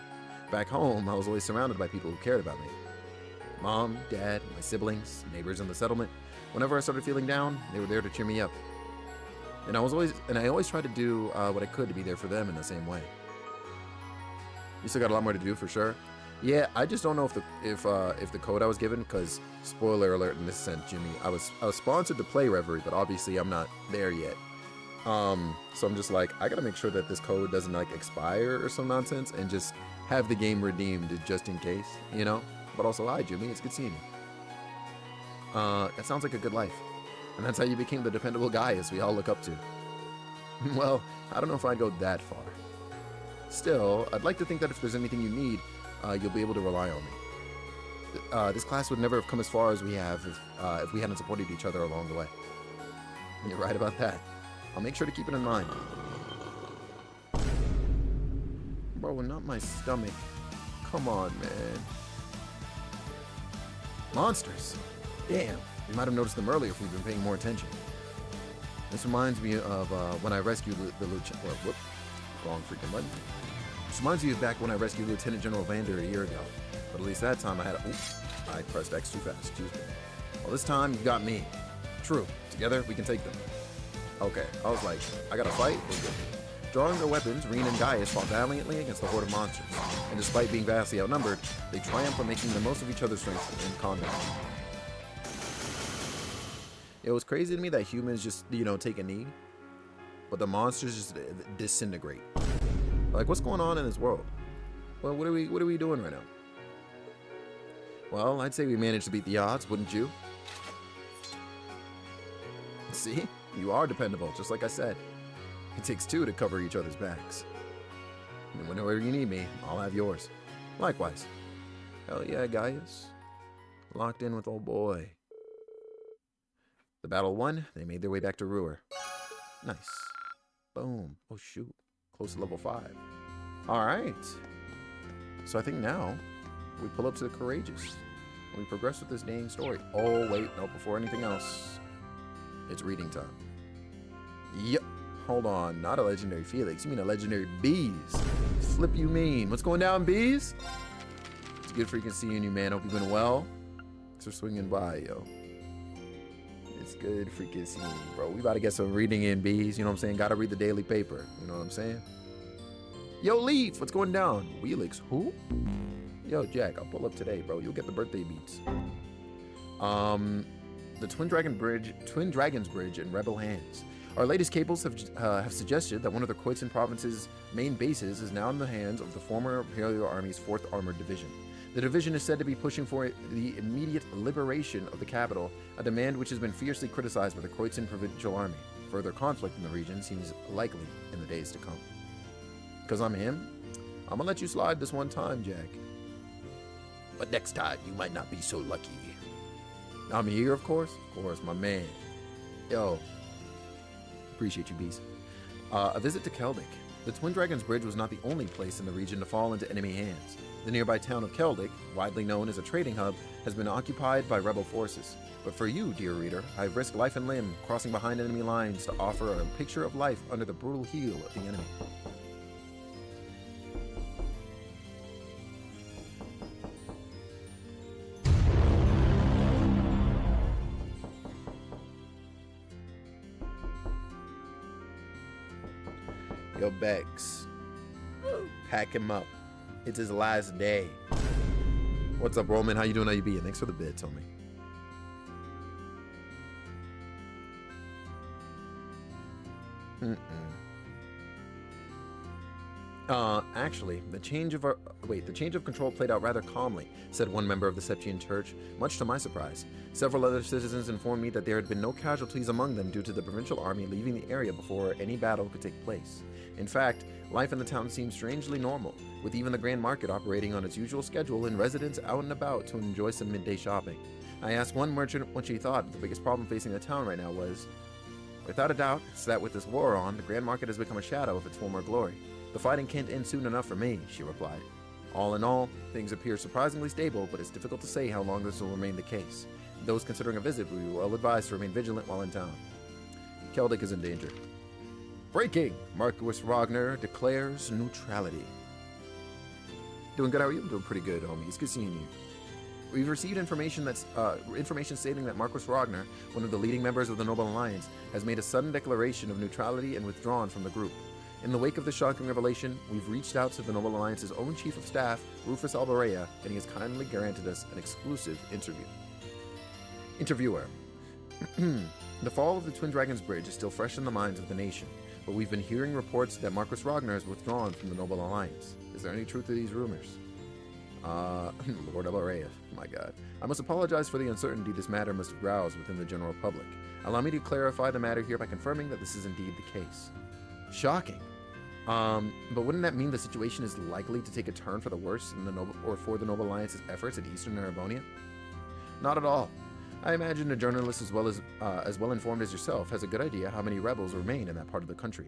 Back home, I was always surrounded by people who cared about me. Mom, Dad, my siblings, neighbors in the settlement. Whenever I started feeling down, they were there to cheer me up. And I always tried to do what I could to be there for them in the same way. You still got a lot more to do for sure. Yeah, I just don't know if the code I was given, because spoiler alert in this sense, Jimmy, I was sponsored to play Reverie, but obviously I'm not there yet. So I'm just like, I gotta make sure that this code doesn't like expire or some nonsense, and just have the game redeemed just in case, you know. But also, hi Jimmy, it's good seeing you. That sounds like a good life, and that's how you became the dependable guy as we all look up to. Well, I don't know if I'd go that far. Still, I'd like to think that if there's anything you need, you'll be able to rely on me. This class would never have come as far as we have if we hadn't supported each other along the way. And you're right about that. I'll make sure to keep it in mind. Bro, not my stomach. Come on, man. Monsters. Damn, we might have noticed them earlier if we've been paying more attention. This reminds me of when I rescued the lieutenant. Whoop, wrong freaking button. This reminds me of back when I rescued Lieutenant General Vander a year ago. But at least that time I had a... Oops, I pressed X too fast, excuse me. Well, this time you've got me. True, together we can take them. Okay, I was like, I gotta fight? We're good. Drawing their weapons, Reen and Gaius fought valiantly against the horde of monsters. And despite being vastly outnumbered, they triumphed by making the most of each other's strength in combat. It was crazy to me that humans just, take a knee, but the monsters just disintegrate. Like, what's going on in this world? Well, what are we doing right now? Well, I'd say we managed to beat the odds, wouldn't you? See? You are dependable, just like I said. It takes two to cover each other's backs. And whenever you need me, I'll have yours. Likewise. Hell yeah, Gaius. Locked in with old boy. The battle won, they made their way back to Ruhr. Nice. Boom. Oh shoot. Close to level 5. Alright. So I think now we pull up to the Courageous. And we progress with this dang story. Oh wait, no, before anything else. It's reading time. Yep. Hold on. Not a legendary Felix. You mean a legendary Bees. Flip you mean. What's going down, Bees? It's good freaking seeing you, man. Hope you've been well. Thanks for swinging by, yo. It's good freaking seeing you, bro. We about to get some reading in, Bees. You know what I'm saying? Gotta read the daily paper. You know what I'm saying? Yo, Leaf. What's going down? Wheelix. Who? Yo, Jack. I'll pull up today, bro. You'll get the birthday beats. The Twin Dragons Bridge in rebel hands. Our latest cables have suggested that one of the Khoisan province's main bases is now in the hands of the former Imperial Army's 4th Armored Division. The division is said to be pushing for the immediate liberation of the capital, a demand which has been fiercely criticized by the Khoisan Provincial Army. Further conflict in the region seems likely in the days to come. Because I'm him, I'm gonna let you slide this one time, Jack. But next time, you might not be so lucky. I'm here, of course, my man. Yo. Appreciate you, Beast. A visit to Keldic. The Twin Dragons Bridge was not the only place in the region to fall into enemy hands. The nearby town of Keldic, widely known as a trading hub, has been occupied by rebel forces. But for you, dear reader, I've risked life and limb crossing behind enemy lines to offer a picture of life under the brutal heel of the enemy. Yo, Bex. Pack him up. It's his last day. What's up, Roman? How you doing? How you being? Thanks for the bid, Tommy. Actually, the change of control played out rather calmly, said one member of the Septian Church, much to my surprise. Several other citizens informed me that there had been no casualties among them due to the provincial army leaving the area before any battle could take place. In fact, life in the town seemed strangely normal, with even the Grand Market operating on its usual schedule and residents out and about to enjoy some midday shopping. I asked one merchant what she thought the biggest problem facing the town right now was. Without a doubt, it's that with this war on, the Grand Market has become a shadow of its former glory. The fighting can't end soon enough for me, she replied. All in all, things appear surprisingly stable, but it's difficult to say how long this will remain the case. Those considering a visit will be well advised to remain vigilant while in town. Keldic is in danger. Breaking! Marquis Ragnar declares neutrality. Doing good, how are you? I'm doing pretty good, homie. It's good seeing you. We've received information stating that Marquis Ragnar, one of the leading members of the Noble Alliance, has made a sudden declaration of neutrality and withdrawn from the group. In the wake of the shocking revelation, we've reached out to the Noble Alliance's own Chief of Staff, Rufus Albarea, and he has kindly granted us an exclusive interview. Interviewer. The fall of the Twin Dragons Bridge is still fresh in the minds of the nation, but we've been hearing reports that Marquis Ragnar has withdrawn from the Noble Alliance. Is there any truth to these rumors? Lord Albarea, my god. I must apologize for the uncertainty this matter must have roused within the general public. Allow me to clarify the matter here by confirming that this is indeed the case. Shocking. But wouldn't that mean the situation is likely to take a turn for the worse in the for the Noble Alliance's efforts in Eastern Erebonia? Not at all. I imagine a journalist as well informed as yourself has a good idea how many rebels remain in that part of the country.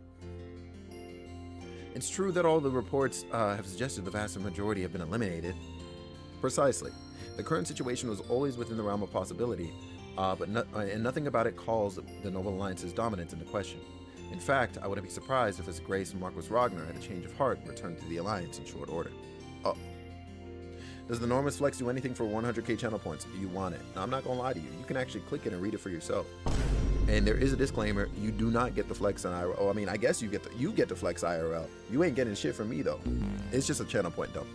It's true that all the reports have suggested the vast majority have been eliminated. Precisely. The current situation was always within the realm of possibility, and nothing about it calls the Noble Alliance's dominance into question. In fact, I wouldn't be surprised if His Grace Marquis Ragnar had a change of heart and returned to the Alliance in short order. Oh. Does the Enormous Flex do anything for 100k channel points? Do you want it? Now, I'm not gonna lie to you. You can actually click it and read it for yourself. And there is a disclaimer: you do not get the flex on IRL. Oh, I mean, I guess you get the flex IRL. You ain't getting shit from me though. It's just a channel point dump.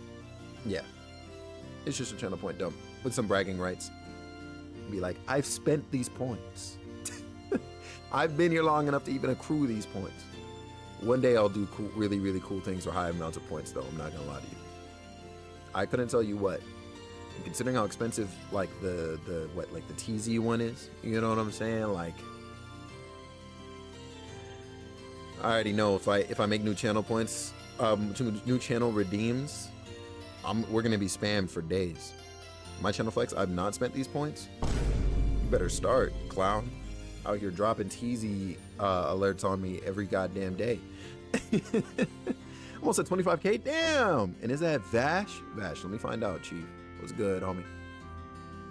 Yeah, it's just a channel point dump with some bragging rights. Be like, I've spent these points. I've been here long enough to even accrue these points. One day I'll do cool, really, really cool things for high amounts of points, though. I'm not gonna lie to you. I couldn't tell you what. And considering how expensive, like the TZ one is, you know what I'm saying? Like, I already know if I make new channel points, new channel redeems, we're gonna be spammed for days. My channel flex, I've not spent these points. You better start, clown. Out here dropping TZ alerts on me every goddamn day. Almost at 25k, damn! And is that Vash? Vash, let me find out, Chief. What's good, homie?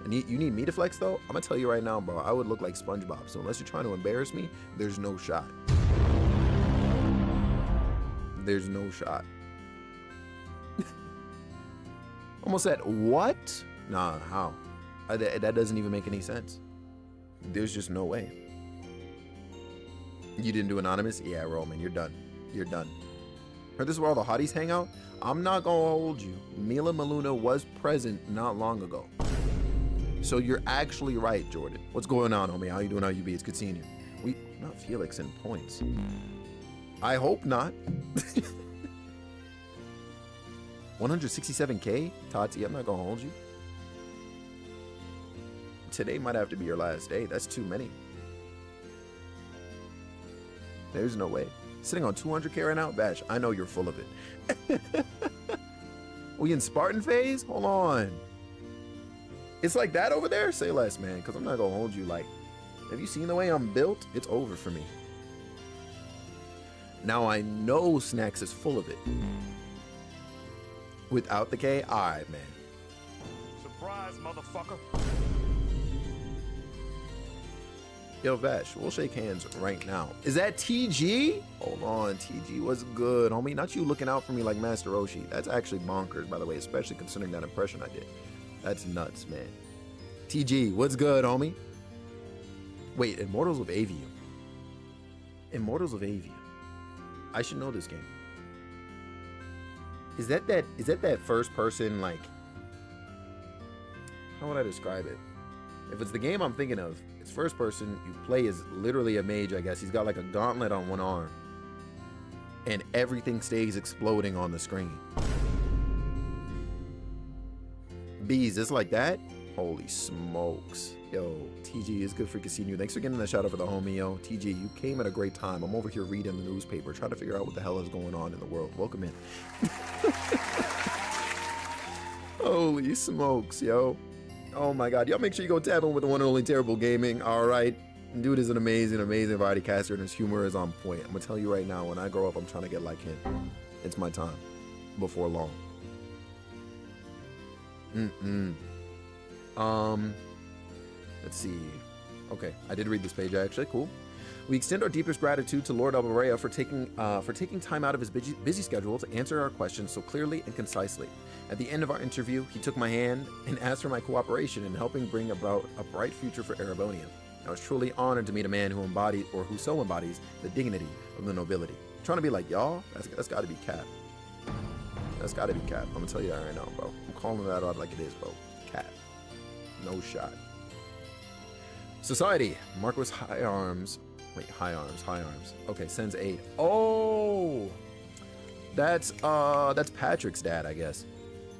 And you need me to flex, though? I'm gonna tell you right now, bro, I would look like SpongeBob, so unless you're trying to embarrass me, there's no shot. There's no shot. Almost at what? Nah, how? That doesn't even make any sense. There's just no way. You didn't do anonymous? Yeah, Roman, you're done. You're done. Heard this is where all the hotties hang out? I'm not gonna hold you. Mila Maluna was present not long ago. So you're actually right, Jordan. What's going on, homie? How you doing? How you be? It's good seeing you. Not Felix in points. I hope not. 167k? Tati, I'm not gonna hold you. Today might have to be your last day. That's too many. There's no way. Sitting on 200k right now? Bash, I know you're full of it. We in Spartan phase? Hold on. It's like that over there? Say less, man, because I'm not going to hold you. Like, have you seen the way I'm built? It's over for me. Now I know Snacks is full of it. Without the K? All right, man. Surprise, motherfucker. Yo, Vash, we'll shake hands right now. Is that TG? Hold on, TG, what's good, homie? Not you looking out for me like Master Roshi. That's actually bonkers, by the way, especially considering that impression I did. That's nuts, man. TG, what's good, homie? Wait, Immortals of Avium. Immortals of Avium. I should know this game. Is that first person, like, how would I describe it? If it's the game I'm thinking of, it's first person, you play as literally a mage, I guess. He's got like a gauntlet on one arm. and everything stays exploding on the screen. Bees, it's like that? Holy smokes. Yo, TG, it's good freaking seeing you. Thanks for getting that shout out for the homie, yo. TG, you came at a great time. I'm over here reading the newspaper, trying to figure out what the hell is going on in the world. Welcome in. Holy smokes, yo. Oh my god. Y'all make sure you go tap in with the one and only Terrible Gaming. Alright. Dude is an amazing variety caster, and his humor is on point. I'm gonna tell you right now, when I grow up, I'm trying to get like him. It's my time. Before long. Let's see. Okay, I did read this page actually. Cool. We extend our deepest gratitude to Lord Alborea for taking time out of his busy schedule to answer our questions so clearly and concisely. At the end of our interview, he took my hand and asked for my cooperation in helping bring about a bright future for Erebonian. I was truly honored to meet a man who so embodies the dignity of the nobility. Trying to be like y'all, that's got to be cap. That's got to be cap. I'm gonna tell you that right now, bro. I'm calling that out like it is, bro. Cap. No shot. Society. Marquis High Arms. Wait, High Arms. Okay, sends aid. Oh, that's Patrick's dad, I guess.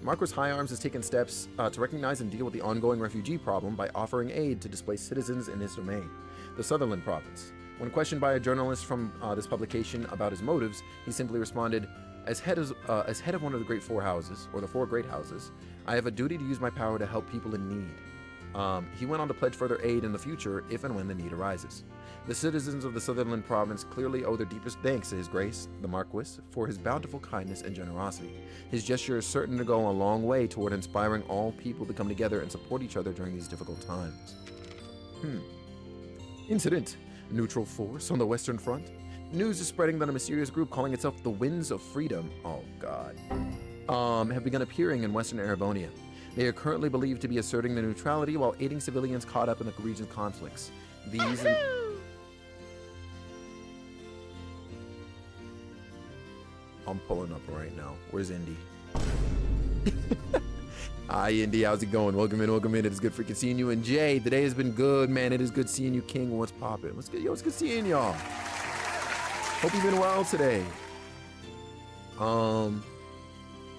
Marquis High Arms has taken steps to recognize and deal with the ongoing refugee problem by offering aid to displaced citizens in his domain, the Sutherland province. When questioned by a journalist from this publication about his motives, he simply responded, as head of one of the great four houses, or the four great houses, I have a duty to use my power to help people in need. He went on to pledge further aid in the future if and when the need arises. The citizens of the Sutherland province clearly owe their deepest thanks to His Grace, the Marquis, for his bountiful kindness and generosity. His gesture is certain to go a long way toward inspiring all people to come together and support each other during these difficult times. Incident. Neutral force on the Western Front. News is spreading that a mysterious group calling itself the Winds of Freedom, oh god, have begun appearing in Western Erebonia. They are currently believed to be asserting their neutrality while aiding civilians caught up in the region's conflicts. I'm pulling up right now. Where's Indy? Hi, Indy. How's it going? Welcome in. It is good freaking seeing you. And Jay, today has been good, man. It is good seeing you, King. What's poppin'? What's good? Yo, it's good seeing y'all. Hope you've been well today.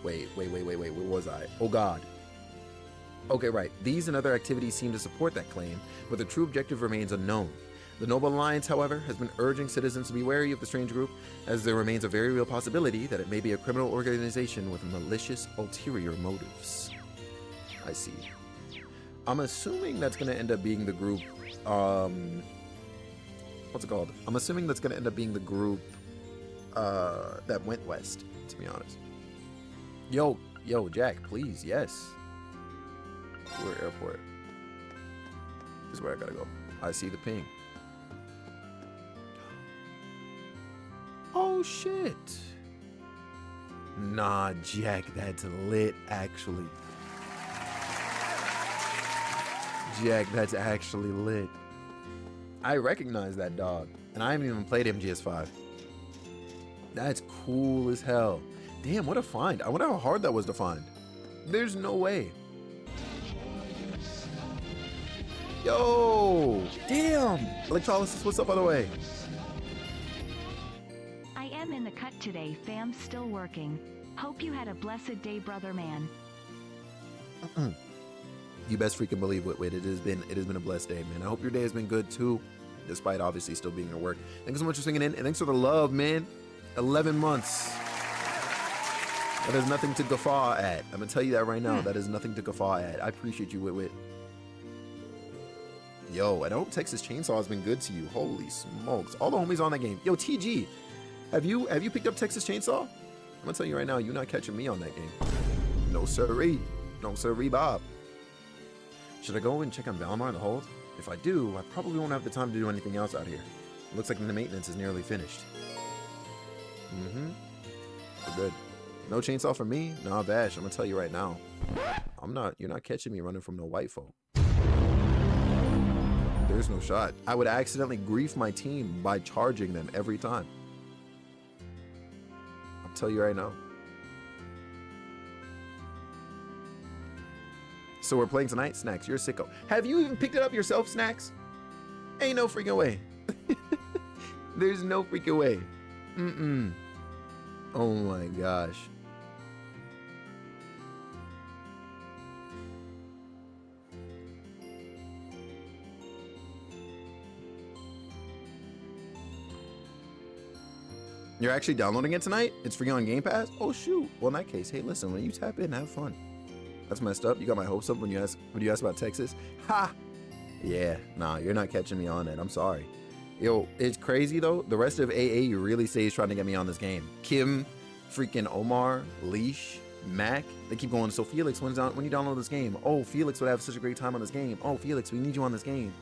Wait. Where was I? Oh, God. Okay, right. These and other activities seem to support that claim, but the true objective remains unknown. The Noble Alliance, however, has been urging citizens to be wary of the strange group, as there remains a very real possibility that it may be a criminal organization with malicious ulterior motives. I see. I'm assuming that's going to end up being the group, what's it called? I'm assuming that's going to end up being the group that went west, to be honest. Yo, Jack, please, yes. We're airport. This is where I gotta go. I see the ping. Oh shit. Nah, Jack, that's lit actually. Jack, that's actually lit. I recognize that dog, and I haven't even played MGS5. That's cool as hell. Damn, what a find. I wonder how hard that was to find. There's no way. Yo! Damn! Electrolysis, what's up, by the way? I am in the cut today, fam, still working. Hope you had a blessed day, brother man. You best freaking believe it has been a blessed day, man. I hope your day has been good too, despite obviously still being at work. Thanks so much for swinging in, and thanks for the love, man. 11 months. That is nothing to guffaw at. I'm gonna tell you that right now. That is nothing to guffaw at. I appreciate you, Wit. Yo, and I hope Texas Chainsaw has been good to you. Holy smokes. All the homies on that game. Yo, TG, have you picked up Texas Chainsaw? I'm gonna tell you right now, you're not catching me on that game. No sirree. No sirree, Bob. Should I go and check on Valmar and the hold? If I do, I probably won't have the time to do anything else out here. It looks like the maintenance is nearly finished. We're good. No chainsaw for me? Nah, Bash, I'm gonna tell you right now. You're not catching me running from no white folk. There's no shot. I would accidentally grief my team by charging them every time. I'll tell you right now. So we're playing tonight? Snacks, you're a sicko. Have you even picked it up yourself, Snacks? Ain't no freaking way. There's no freaking way. Oh my gosh. You're actually downloading it tonight? It's free on Game Pass? Oh shoot. Well, in that case, hey, listen, when you tap in, have fun. That's messed up. You got my hopes up when you asked about Texas. Ha! Yeah, nah, you're not catching me on it. I'm sorry. Yo, it's crazy though. The rest of AA, you really say is trying to get me on this game. Kim, freaking Omar, Leash, Mac, they keep going. So Felix, when you download this game? Oh, Felix would have such a great time on this game. Oh, Felix, we need you on this game.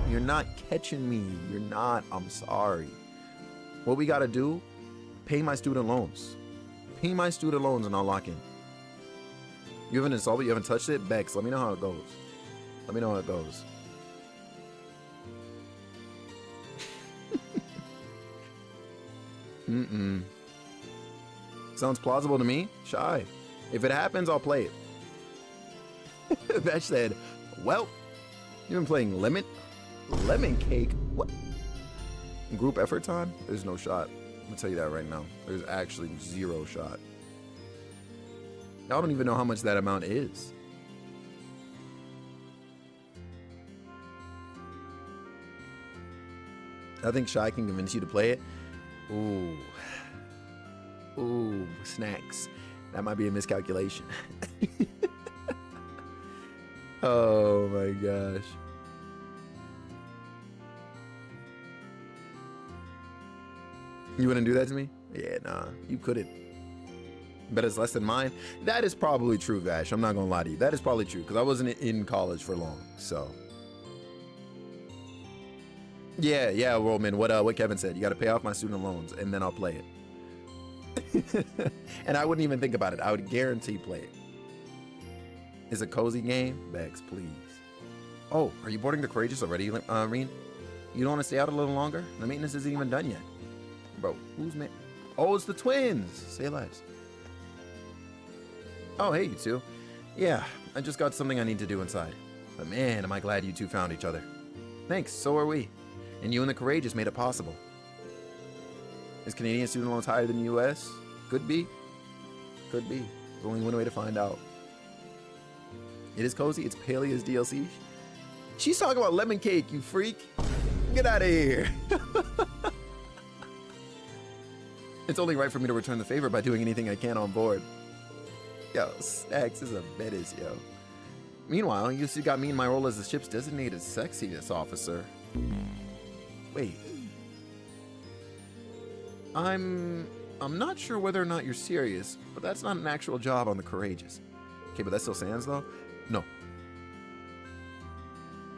You're not catching me. You're not. I'm sorry. What we gotta do? Pay my student loans. Pay my student loans and I'll lock in. You haven't installed it? You haven't touched it? Bex, let me know how it goes. Let me know how it goes. Sounds plausible to me. Shy. If it happens, I'll play it. Vetch said, well, you've been playing Lemon Cake? What? Group effort time? There's no shot. I'm gonna tell you that right now. There's actually zero shot. I don't even know how much that amount is. I think Shy can convince you to play it. Ooh. Ooh, snacks. That might be a miscalculation. Oh my gosh. You wouldn't do that to me? Yeah, nah, you couldn't. But it's less than mine. That is probably true, Vash. I'm not gonna lie to you. That is probably true because I wasn't in college for long. So. Yeah, Roman. What Kevin said. You got to pay off my student loans and then I'll play it. And I wouldn't even think about it. I would guarantee play it. It's a cozy game, Bex, please. Oh, are you boarding the Courageous already, Reen? You don't want to stay out a little longer? The maintenance isn't even done yet. Bro, who's man? Oh, it's the twins. Say lives. Oh, hey, you two. Yeah, I just got something I need to do inside. But man, am I glad you two found each other. Thanks, so are we. And you and the Courageous made it possible. Is Canadian student loans higher than US? Could be. Could be. There's only one way to find out. It is cozy. It's Palea's DLC. She's talking about lemon cake, you freak. Get out of here. It's only right for me to return the favor by doing anything I can on board. Yo, Stacks is a menace, yo. Meanwhile, you still got me in my role as the ship's designated sexiness officer. Wait. I'm not sure whether or not you're serious, but that's not an actual job on the Courageous. Okay, but that still stands though? No.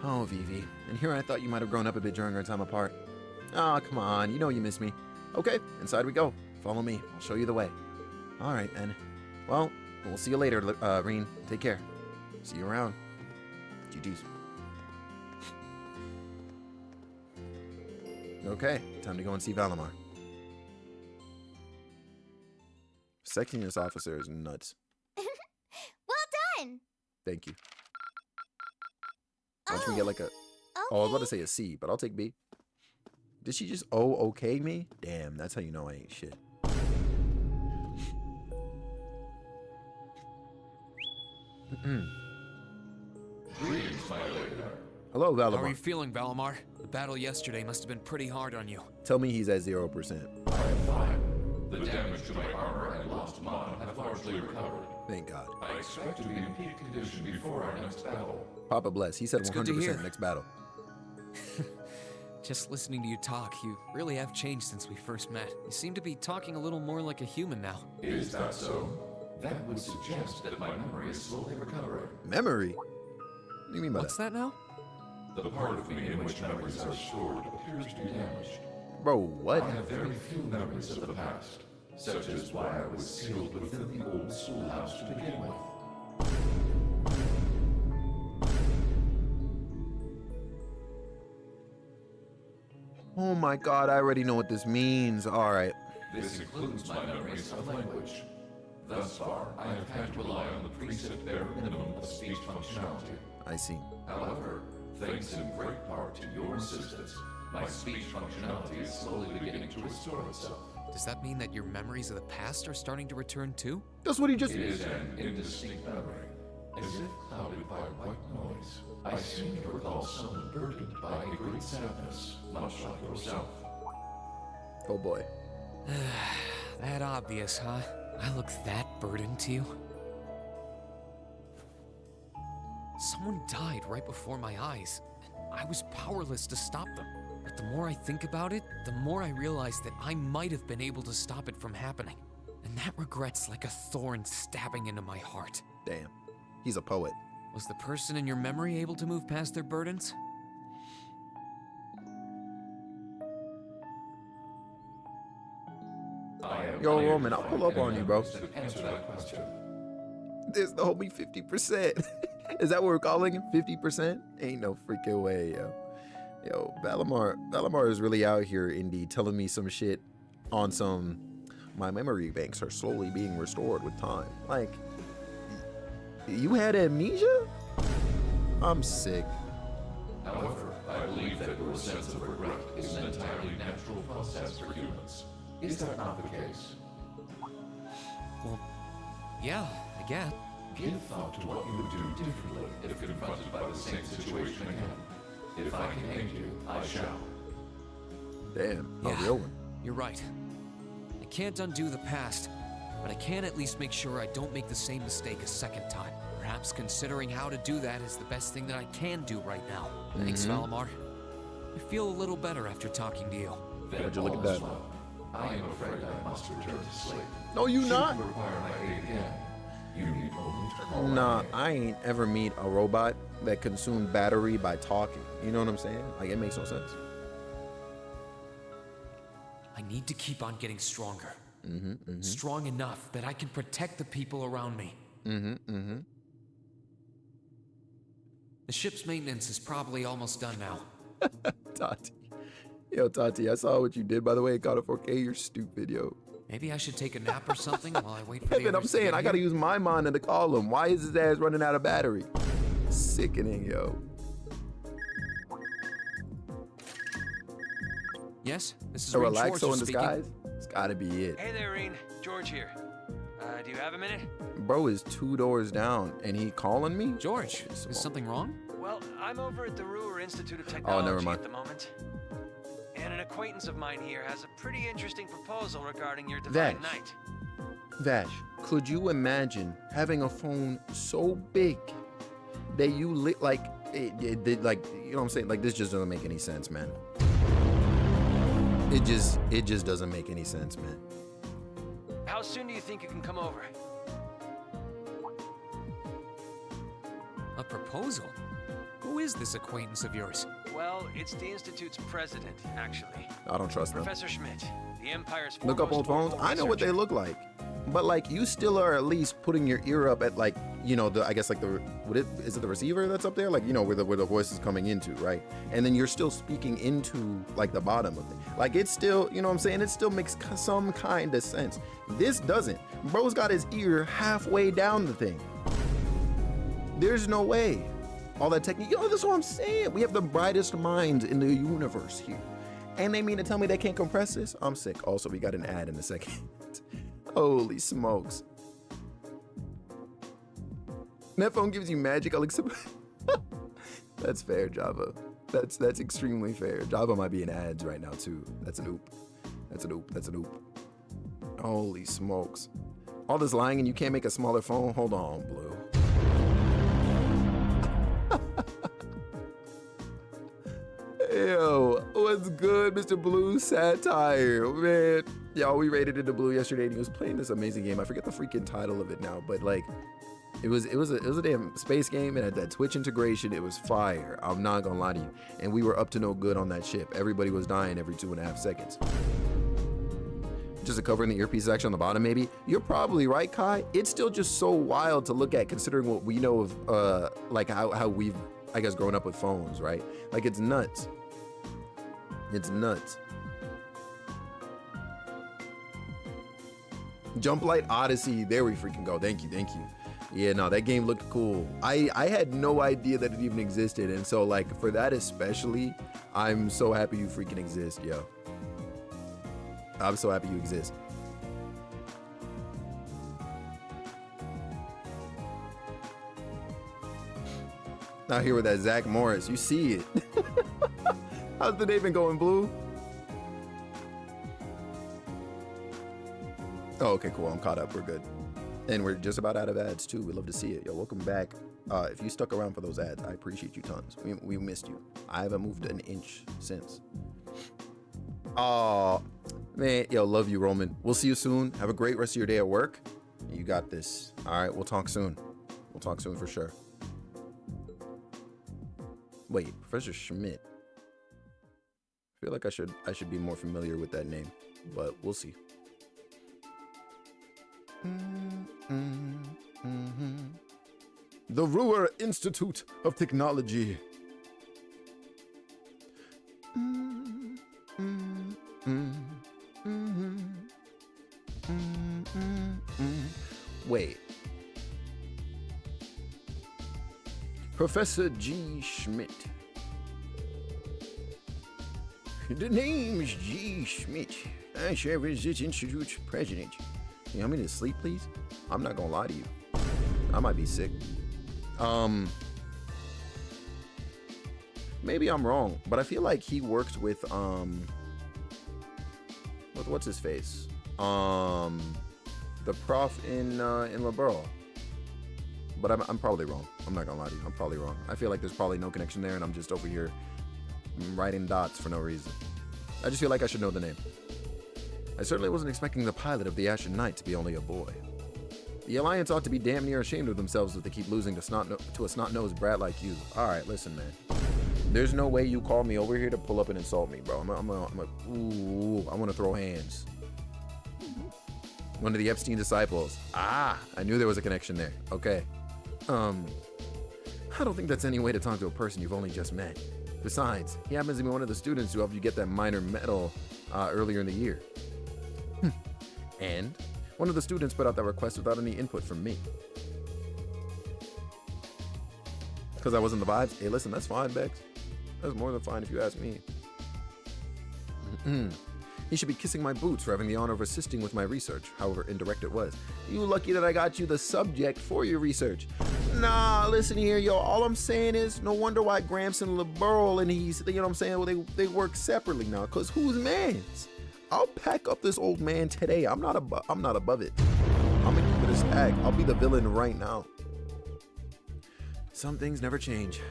Oh, Vivi. And here I thought you might have grown up a bit during our time apart. Oh, come on. You know you miss me. Okay, inside we go. Follow me. I'll show you the way. All right, then. Well, we'll see you later, Reen. Take care. See you around. GG's. Okay, time to go and see Valimar. Sexiness officer is nuts. Well done! Thank you. Why don't we get like a... Okay. Oh, I was about to say a C, but I'll take B. Did she just okay me? Damn, that's how you know I ain't shit. Hello, Valimar. How are you feeling, Valimar? The battle yesterday must have been pretty hard on you. Tell me he's at 0%. I am fine. The damage to my armor and lost mana have largely recovered. Thank God. I expect to be in peak condition before our next battle. Papa bless. He said It's good to hear. 100% next battle. Just listening to you talk, you really have changed since we first met. You seem to be talking a little more like a human now. Is that so? That would suggest that my memory is slowly recovering. Memory? What do you mean by What's that now? The part of me in which memories are stored appears to be damaged. Bro, what? I have very few memories of the past, such as why I was sealed within the old schoolhouse to begin with. Oh my God, I already know what this means. All right. This includes my memories of language. Thus far, I have had to rely on the preset bare minimum of speech functionality. I see. However, thanks in great part to your assistance, My speech functionality is slowly beginning to restore itself. Does that mean that your memories of the past are starting to return too? That's what he just. It is an indistinct memory, as if clouded by white noise. I seem to recall someone burdened by a great sadness, much like yourself. Oh boy. That obvious, huh? I look that burdened to you? Someone died right before my eyes, and I was powerless to stop them. But the more I think about it, the more I realize that I might have been able to stop it from happening. And that regret's like a thorn stabbing into my heart. Damn. He's a poet. Was the person in your memory able to move past their burdens? Yo, Roman, I'll pull up on you, bro. Answer that question. There's the homie 50%. Is that what we're calling him? 50%? Ain't no freaking way, yo. Yo, Valimar is really out here, indeed, telling me some shit on some. My memory banks are slowly being restored with time. Like, you had amnesia? I'm sick. However, I believe that your sense of regret is an entirely natural process for humans. Is that not the case? Well, yeah, I guess. Give thought to what you would do differently if confronted by the same situation again. If I can aid you, I shall. Damn, a Yeah. real one. You're right. I can't undo the past, but I can at least make sure I don't make the same mistake a second time. Perhaps considering how to do that is the best thing that I can do right now. Thanks, Valimar. I feel a little better after talking to you. Then Would you look at all that? is well. I am afraid I must return to sleep. No, you Should not. you require my aid again, you need only to call Nah, my name. I ain't ever meet a robot that consumed battery by talking. You know what I'm saying? Like, it makes no sense. I need to keep on getting stronger. Strong enough that I can protect the people around me. The ship's maintenance is probably almost done now. Tati. Yo, Tati, I saw what you did, by the way. It caught a 4K. You're stupid, yo. Maybe I should take a nap or something while I wait for the Evan, I'm others to saying get I gotta here. use my mind to call him. Why is his ass running out of battery? Sickening, yo. Yes, this is A Ring relaxo Schwarzer in speaking. disguise? It's gotta be it. Hey there, Reen. George here. Do you have a minute? Bro is 2 doors down and he calling me? George, Jeez, is something wrong? Well, I'm over at the Ruhr Institute of Technology never mind. at the moment. And an acquaintance of mine here has a pretty interesting proposal regarding your Divine Vash. Knight. Vash, could you imagine having a phone so big that you like it did, like, you know what I'm saying? Like, this just doesn't make any sense, man. It just doesn't make any sense, man. How soon do you think you can come over? A proposal? Who is this acquaintance of yours? Well, it's the Institute's president, actually. I don't trust them. Professor Schmidt, the Empire's Look up foremost old phones. orbital I know what they researcher. look like, but like, you still are at least putting your ear up at, like, you know, the, I guess like the, is it the receiver that's up there? Like, you know, where the voice is coming into, right? And then you're still speaking into like the bottom of it. Like, it's still, you know what I'm saying? It still makes some kind of sense. This doesn't. Bro's got his ear halfway down the thing. There's no way. All that technique, yo, that's what I'm saying. We have the brightest minds in the universe here. And they mean to tell me they can't compress this? I'm sick. Also, we got an ad in a second. Holy smokes. That phone gives you magic. That's fair, Java. That's extremely fair. Java might be in ads right now too. That's an oop. That's an oop. That's an oop. Holy smokes. All this lying and you can't make a smaller phone? Hold on, Blue. Yo, what's good, Mr. Blue Satire? Man, y'all, we rated into Blue yesterday and he was playing this amazing game. I forget the freaking title of it now, but like, it was a damn space game and had that Twitch integration. It was fire. I'm not gonna lie to you. And we were up to no good on that ship. Everybody was dying every 2.5 seconds. Just a cover in the earpiece section on the bottom, maybe. You're probably right, Kai. It's still just so wild to look at, considering what we know of, like how we've, I guess, grown up with phones, right? Like, it's nuts. It's nuts. Jump Light Odyssey. There we freaking go. Thank you. Thank you. Yeah, no, that game looked cool. I had no idea that it even existed, and so like for that especially, I'm so happy you freaking exist, yo. I'm so happy you exist. Out here with that Zach Morris, you see it. How's the day been going, Blue? Oh, okay, cool. I'm caught up. We're good. And we're just about out of ads too. We love to see it. Yo, welcome back. If you stuck around for those ads, I appreciate you tons. We missed you. I haven't moved an inch since. Oh, man. Yo, love you, Roman. We'll see you soon. Have a great rest of your day at work. You got this. All right, we'll talk soon. We'll talk soon for sure. Wait, Professor Schmidt. I feel like I should be more familiar with that name, but we'll see. The Ruhr Institute of Technology. Wait. Professor G. Schmidt. The name's G. Schmidt. I serve as this institute's president. You want me to sleep, please? I'm not gonna lie to you. I might be sick. Maybe I'm wrong, but I feel like he works with what's his face? The prof in LaBeouf. But I'm probably wrong. I'm not gonna lie to you. I'm probably wrong. I feel like there's probably no connection there, and I'm just over here writing dots for no reason. I just feel like I should know the name. I certainly wasn't expecting the pilot of the Ashen Knight to be only a boy. The Alliance ought to be damn near ashamed of themselves if they keep losing to a snot-nosed brat like you. All right, listen, man. There's no way you called me over here to pull up and insult me, bro. I want to throw hands. One of the Epstein disciples. Ah, I knew there was a connection there. Okay. I don't think that's any way to talk to a person you've only just met. Besides, he happens to be one of the students who helped you get that minor medal earlier in the year. And one of the students put out that request without any input from me. Because I wasn't the vibes? Hey, listen, that's fine, Bex. That's more than fine if you ask me. He should be kissing my boots for having the honor of assisting with my research, however indirect it was. You lucky that I got you the subject for your research. Nah, listen here, yo. All I'm saying is, no wonder why Gramps and LeBurl and he's, you know what I'm saying? Well, they work separately now, because who's mans? I'll pack up this old man today. I'm not above it. I'm gonna keep it a stack. I'll be the villain right now. Some things never change.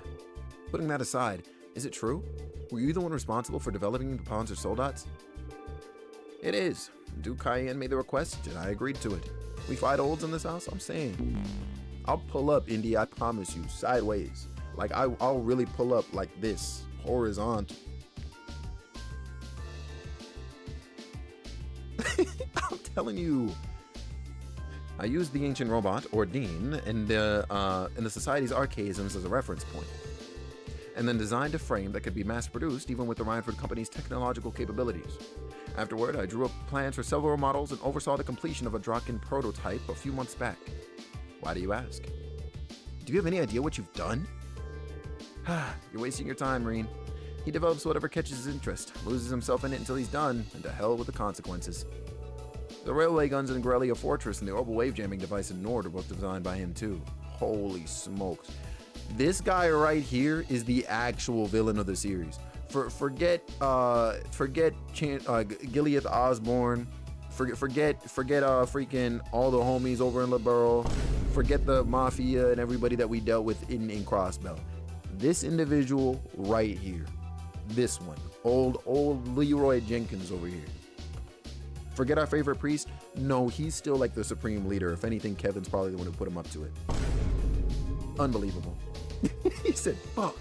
Putting that aside, is it true? Were you the one responsible for developing the Panzer Soldats? It is. Duke Cayenne made the request, and I agreed to it. We fight olds in this house? I'm saying. I'll pull up, Indy, I promise you, sideways. Like, I'll really pull up like this, horizontal. I'm telling you. I used the ancient robot, or Dean, in the Society's archaisms as a reference point, and then designed a frame that could be mass-produced even with the Rhineford Company's technological capabilities. Afterward, I drew up plans for several models and oversaw the completion of a Draken prototype a few months back. Why do you ask? Do you have any idea what you've done? You're wasting your time, Reen. He develops whatever catches his interest, loses himself in it until he's done, and to hell with the consequences. The railway guns in Grellia Fortress and the orbital wave jamming device in Nord are both designed by him too. Holy smokes. This guy right here is the actual villain of the series. Forget Gilead Osborne. Forget freaking all the homies over in LeBurl. Forget the Mafia and everybody that we dealt with in Crossbell. This individual right here. This one. Old Leroy Jenkins over here. Forget our favorite priest? No, he's still like the supreme leader. If anything, Kevin's probably the one who put him up to it. Unbelievable. He said, fuck.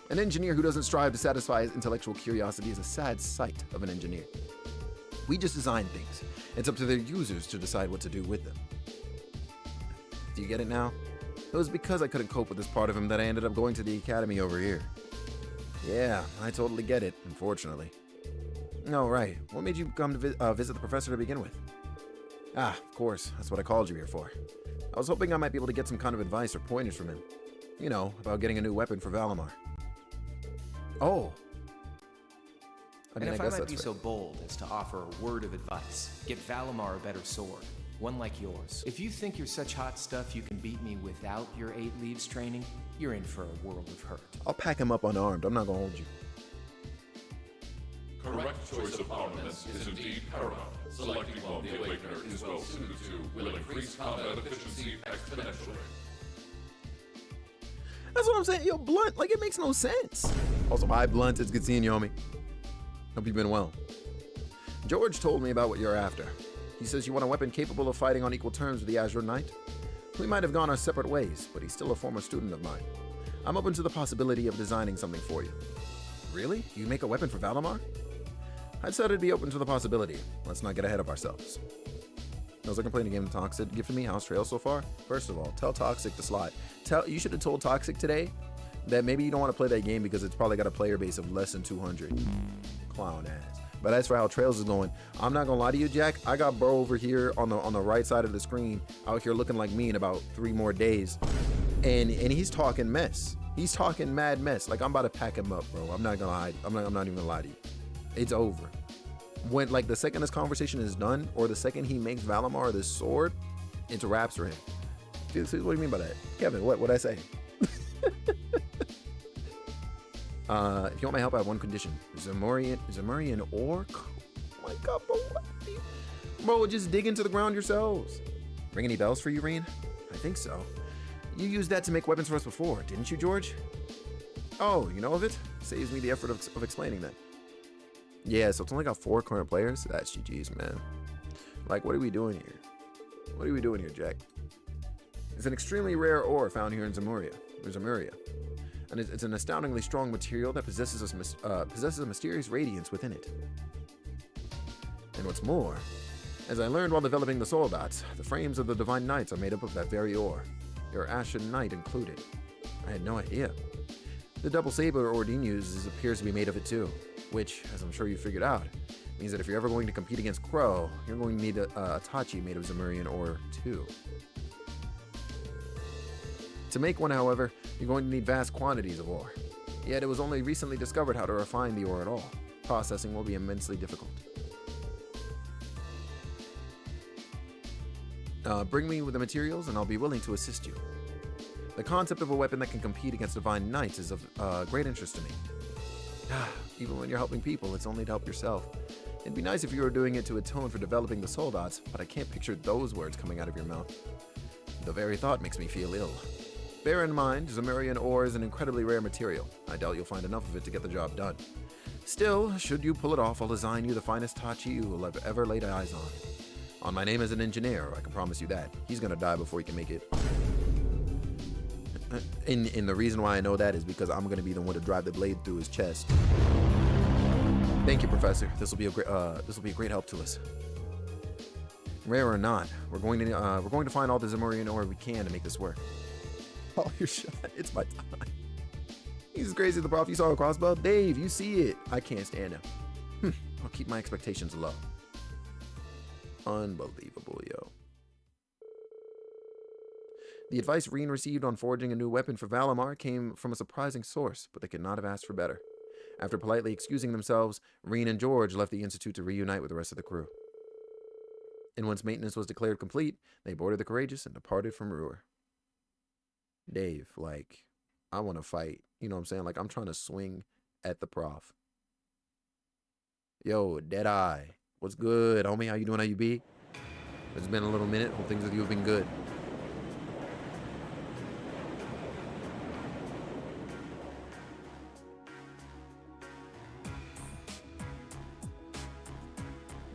An engineer who doesn't strive to satisfy his intellectual curiosity is a sad sight of an engineer. We just design things. It's up to their users to decide what to do with them. Do you get it now? It was because I couldn't cope with this part of him that I ended up going to the academy over here. Yeah, I totally get it, unfortunately. No, right. What made you come to visit the professor to begin with? Ah, of course. That's what I called you here for. I was hoping I might be able to get some kind of advice or pointers from him. You know, about getting a new weapon for Valimar. Oh. And if I might be fair. so bold as to offer a word of advice, get Valimar a better sword. One like yours. If you think you're such hot stuff you can beat me without your 8 leaves training, you're in for a world of hurt. I'll pack him up unarmed. I'm not gonna hold you. Correct choice of armaments is indeed paramount. Selecting one the Awakener is well suited to will increase combat efficiency exponentially. That's what I'm saying. Yo, Blunt, like, it makes no sense. Also, hi, Blunt. It's good seeing you, homie. Hope you've been well. George told me about what you're after. He says you want a weapon capable of fighting on equal terms with the Azure Knight. We might have gone our separate ways, but he's still a former student of mine. I'm open to the possibility of designing something for you. Really? You make a weapon for Valimar? I'd said I'd be open to the possibility. Let's not get ahead of ourselves. Those are complaining game Toxic gifted me House Trail so far. First of all, tell Toxic to slide. You should have told Toxic today that maybe you don't want to play that game because it's probably got a player base of less than 200. Clown ass. But as for how Trails is going, I'm not gonna lie to you, Jack. I got Bro over here on the right side of the screen, out here looking like me in about 3 more days, and he's talking mess. He's talking mad mess. Like, I'm about to pack him up, bro. I'm not gonna hide. I'm not even gonna lie to you. It's over. When, like, the second this conversation is done, or the second he makes Valimar this sword, it's wraps for him. Dude, what do you mean by that, Kevin? What'd I say? If you want my help, I have one condition. Zemurian orc? Oh my god, bro. Bro, just dig into the ground yourselves. Ring any bells for you, Reen? I think so. You used that to make weapons for us before, didn't you, George? Oh, you know of it? Saves me the effort of explaining that. Yeah, so it's only got 4 current players? That's GG's, man. Like, what are we doing here? What are we doing here, Jack? It's an extremely rare ore found here in Zemuria. And it's an astoundingly strong material that possesses a mysterious radiance within it. And what's more, as I learned while developing the soul dots, the frames of the Divine Knights are made up of that very ore, your Ashen Knight included. I had no idea. The double saber Ordine uses appears to be made of it too, which, as I'm sure you figured out, means that if you're ever going to compete against Crow, you're going to need a Tachi made of Zemurian ore too. To make one, however, you're going to need vast quantities of ore. Yet it was only recently discovered how to refine the ore at all. Processing will be immensely difficult. Bring me with the materials and I'll be willing to assist you. The concept of a weapon that can compete against Divine Knights is of great interest to me. Even when you're helping people, it's only to help yourself. It'd be nice if you were doing it to atone for developing the soul dots, but I can't picture those words coming out of your mouth. The very thought makes me feel ill. Bear in mind, Zemurian ore is an incredibly rare material. I doubt you'll find enough of it to get the job done. Still, should you pull it off, I'll design you the finest Tachi you will have ever laid eyes on. On my name as an engineer, I can promise you that. He's gonna die before he can make it. And the reason why I know that is because I'm gonna be the one to drive the blade through his chest. Thank you, Professor. This will be a great help to us. Rare or not, we're going to find all the Zemurian ore we can to make this work. Oh, you're shot. It's my time. He's as crazy as the prof you saw a crossbow. Dave, you see it. I can't stand him. I'll keep my expectations low. Unbelievable, yo. The advice Reen received on forging a new weapon for Valimar came from a surprising source, but they could not have asked for better. After politely excusing themselves, Reen and George left the Institute to reunite with the rest of the crew. And once maintenance was declared complete, they boarded the Courageous and departed from Ruhr. Dave, like, I want to fight. You know what I'm saying? Like, I'm trying to swing at the prof. Yo, Deadeye. What's good, homie? How you doing? How you be? It's been a little minute. Hope things with you have been good.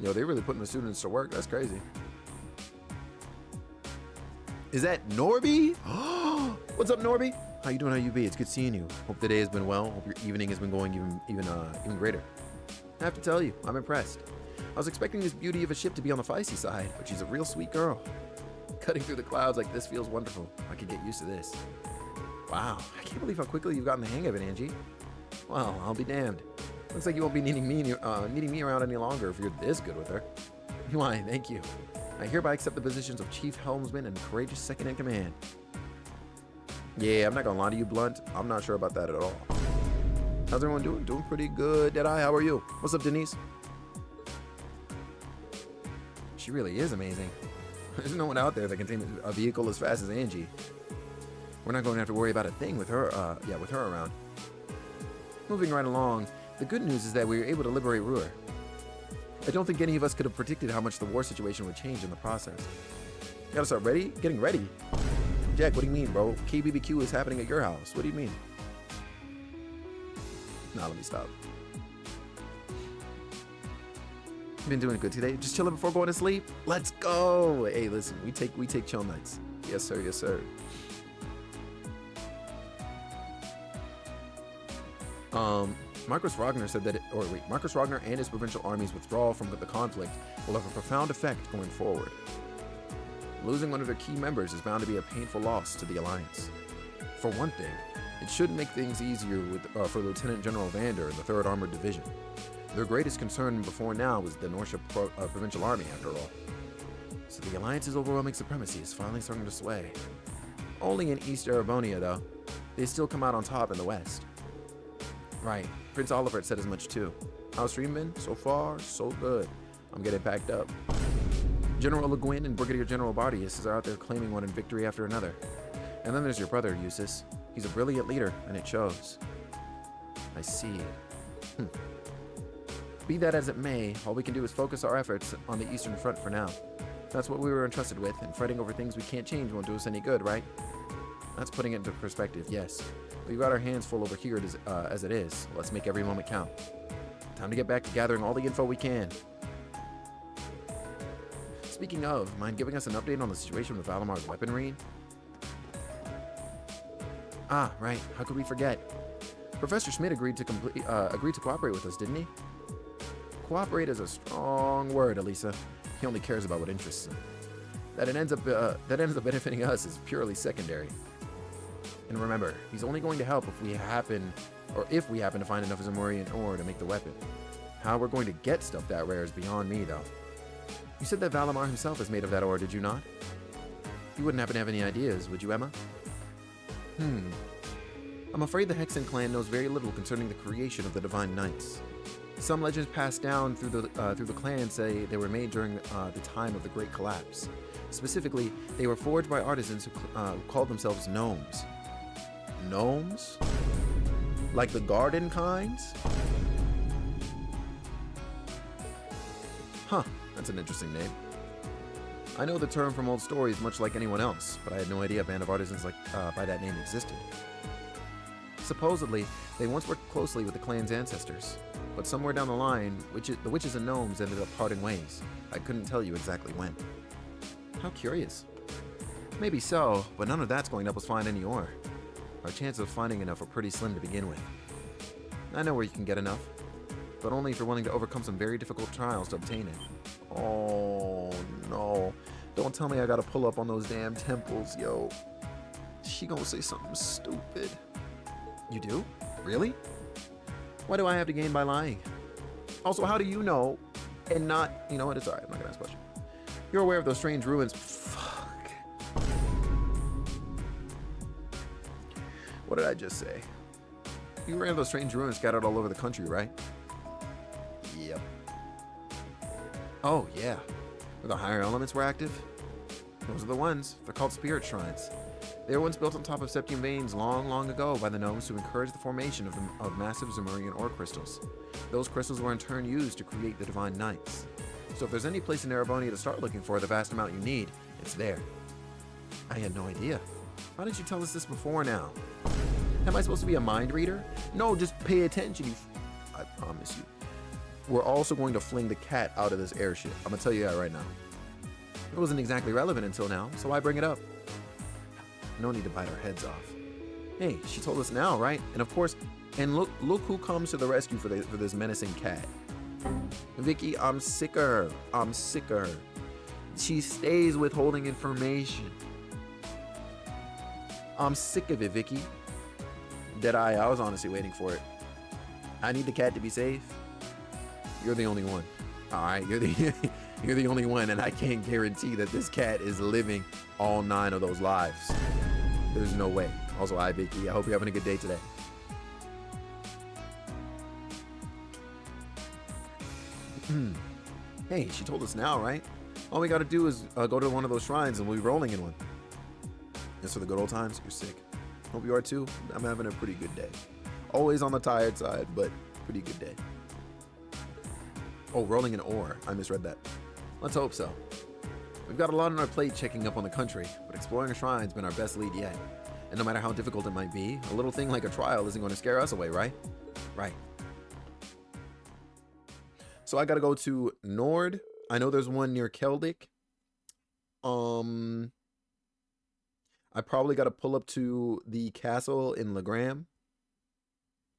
Yo, they really putting the students to work. That's crazy. Is that Norby? What's up, Norby? How you doing? How you be? It's good seeing you. Hope the day has been well. Hope your evening has been going even greater. I have to tell you, I'm impressed. I was expecting this beauty of a ship to be on the feisty side, but she's a real sweet girl. Cutting through the clouds like this feels wonderful. I could get used to this. Wow, I can't believe how quickly you've gotten the hang of it, Angie. Well, I'll be damned. Looks like you won't be needing me around any longer if you're this good with her. Why, thank you. I hereby accept the positions of Chief Helmsman and Courageous Second in Command. Yeah, I'm not gonna lie to you, Blunt. I'm not sure about that at all. How's everyone doing? Doing pretty good. Deadeye, how are you? What's up, Denise? She really is amazing. There's no one out there that can take a vehicle as fast as Angie. We're not going to have to worry about a thing with her, with her around. Moving right along, the good news is that we were able to liberate Ruhr. I don't think any of us could have predicted how much the war situation would change in the process. Gotta start getting ready. Jack, what do you mean, bro? KBBQ is happening at your house. What do you mean? Nah, let me stop. Been doing good today. Just chilling before going to sleep. Let's go. Hey, listen, we take chill nights. Yes, sir. Yes, sir. Marcus Ragnar said that, Marcus Ragnar and his provincial army's withdrawal from the conflict will have a profound effect going forward. Losing one of their key members is bound to be a painful loss to the Alliance. For one thing, it should make things easier for Lieutenant General Vander and the 3rd Armored Division. Their greatest concern before now was the Norcia Provincial Army, after all. So the Alliance's overwhelming supremacy is finally starting to sway. Only in East Erebonia, though. They still come out on top in the West. Right, Prince Oliver said as much too. How's stream been? So far, so good. I'm getting packed up. General Le Guin and Brigadier General Bardius are out there claiming one victory after another. And then there's your brother, Eustace. He's a brilliant leader, and it shows. I see. Be that as it may, all we can do is focus our efforts on the Eastern Front for now. That's what we were entrusted with, and fretting over things we can't change won't do us any good, right? That's putting it into perspective, yes. We've got our hands full over here as it is. Let's make every moment count. Time to get back to gathering all the info we can. Speaking of, mind giving us an update on the situation with Valamar's weaponry? Ah, right. How could we forget? Professor Schmidt agreed to cooperate with us, didn't he? Cooperate is a strong word, Elisa. He only cares about what interests him. That ends up benefiting us is purely secondary. And remember, he's only going to help if we happen to find enough Zamorian ore to make the weapon. How we're going to get stuff that rare is beyond me, though. You said that Valamar himself is made of that ore, did you not? You wouldn't happen to have any ideas, would you, Emma? I'm afraid the Hexen clan knows very little concerning the creation of the Divine Knights. Some legends passed down through the clan say they were made during the time of the Great Collapse. Specifically, they were forged by artisans who called themselves gnomes. Gnomes? Like the garden kinds? Huh, that's an interesting name. I know the term from old stories much like anyone else, but I had no idea a band of artisans by that name existed. Supposedly, they once worked closely with the clan's ancestors, but somewhere down the line, the witches and gnomes ended up parting ways. I couldn't tell you exactly when. How curious. Maybe so, but none of that's going to help us find any ore. Our chances of finding enough are pretty slim to begin with. I know where you can get enough, but only if you're willing to overcome some very difficult trials to obtain it. Oh no, don't tell me I gotta pull up on those damn temples, yo. She gonna say something stupid. You do? Really? What do I have to gain by lying? Also, how do you know and not, you know what, it's alright, I'm not gonna ask a question. You're aware of those strange ruins. Fuck. What did I just say? You were aware of those strange ruins scattered all over the country, right? Yep. Oh, yeah. Where the higher elements were active? Those are the ones. They're called spirit shrines. They were once built on top of septium veins long, long ago by the gnomes to encourage the formation of massive Zamurian ore crystals. Those crystals were in turn used to create the Divine Knights. So if there's any place in Erebonia to start looking for the vast amount you need, it's there. I had no idea. Why didn't you tell us this before now? Am I supposed to be a mind reader? No, just pay attention. I promise you. We're also going to fling the cat out of this airship. I'm gonna tell you that right now. It wasn't exactly relevant until now, so why bring it up? No need to bite our heads off. Hey, she told us now, right? And of course, and look who comes to the rescue for this menacing cat. Vicky, I'm sick of her. I'm sick of her. She stays withholding information. I'm sick of it, Vicky. Deadeye, I was honestly waiting for it. I need the cat to be safe. You're the only one. All right, You're the only one, and I can't guarantee that this cat is living all 9 of those lives. There's no way. Also, hi, Vicky. I hope you're having a good day today. Hey, she told us now, right? All we gotta do is go to one of those shrines and we'll be rolling in one. Just for the good old times. You're sick. Hope you are too. I'm having a pretty good day. Always on the tired side, but pretty good day. Oh, rolling in ore. I misread that. Let's hope so. We've got a lot on our plate checking up on the country, but exploring a shrine's been our best lead yet. And no matter how difficult it might be, a little thing like a trial isn't going to scare us away, right? Right. So I gotta go to Nord. I know there's one near Keldic. I probably gotta pull up to the castle in Legram.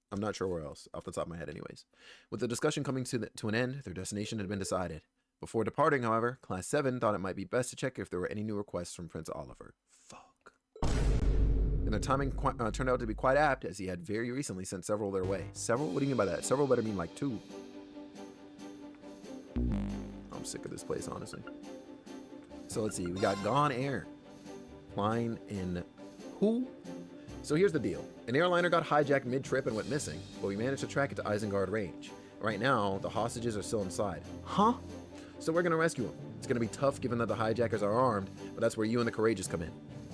I'm not sure where else, off the top of my head anyways. With the discussion coming to an end, their destination had been decided. Before departing, however, Class 7 thought it might be best to check if there were any new requests from Prince Oliver. Fuck. And their timing turned out to be quite apt, as he had very recently sent several their way. Several? What do you mean by that? Several better mean like 2. I'm sick of this place, honestly. So let's see. We got Gone Air, Playin, and who? So here's the deal. An airliner got hijacked mid-trip and went missing, but we managed to track it to Isengard Range. Right now, the hostages are still inside. Huh? So we're gonna rescue them. It's gonna be tough given that the hijackers are armed, but that's where you and the Courageous come in.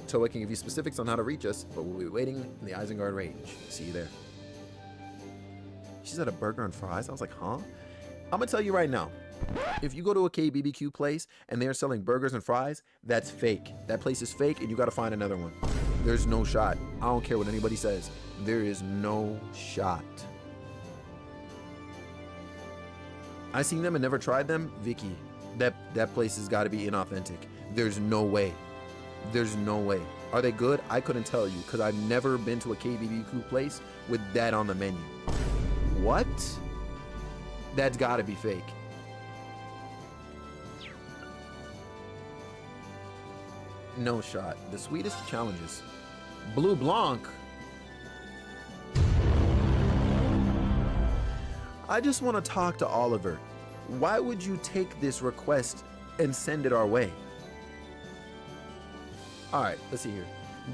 Toa can give you specifics on how to reach us, but we'll be waiting in the Isengard Range. See you there. She said a burger and fries. I was like, huh? I'm gonna tell you right now. If you go to a KBBQ place and they're selling burgers and fries, that's fake. That place is fake and you gotta find another one. There's no shot. I don't care what anybody says. There is no shot. I seen them and never tried them. Vicky, that place has gotta be inauthentic. There's no way. There's no way. Are they good? I couldn't tell you because I've never been to a KBBQ place with that on the menu. What? That's gotta be fake. No shot. The sweetest challenges. Blue Blanc. I just want to talk to Oliver. Why would you take this request and send it our way? All right, let's see here.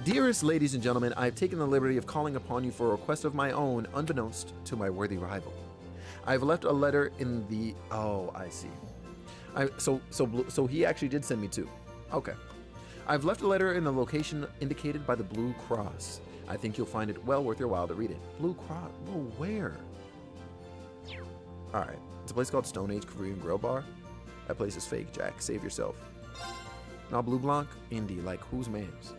Dearest ladies and gentlemen, I have taken the liberty of calling upon you for a request of my own, unbeknownst to my worthy rival. I have left a letter in the... Oh, I see. So he actually did send me 2. Okay. I've left a letter in the location indicated by the Blue Cross. I think you'll find it well worth your while to read it. Blue Cross? Whoa, where? Alright. It's a place called Stone Age Korean Grill Bar. That place is fake, Jack. Save yourself. Now, Blue Blanc? Indie. Like, whose man's?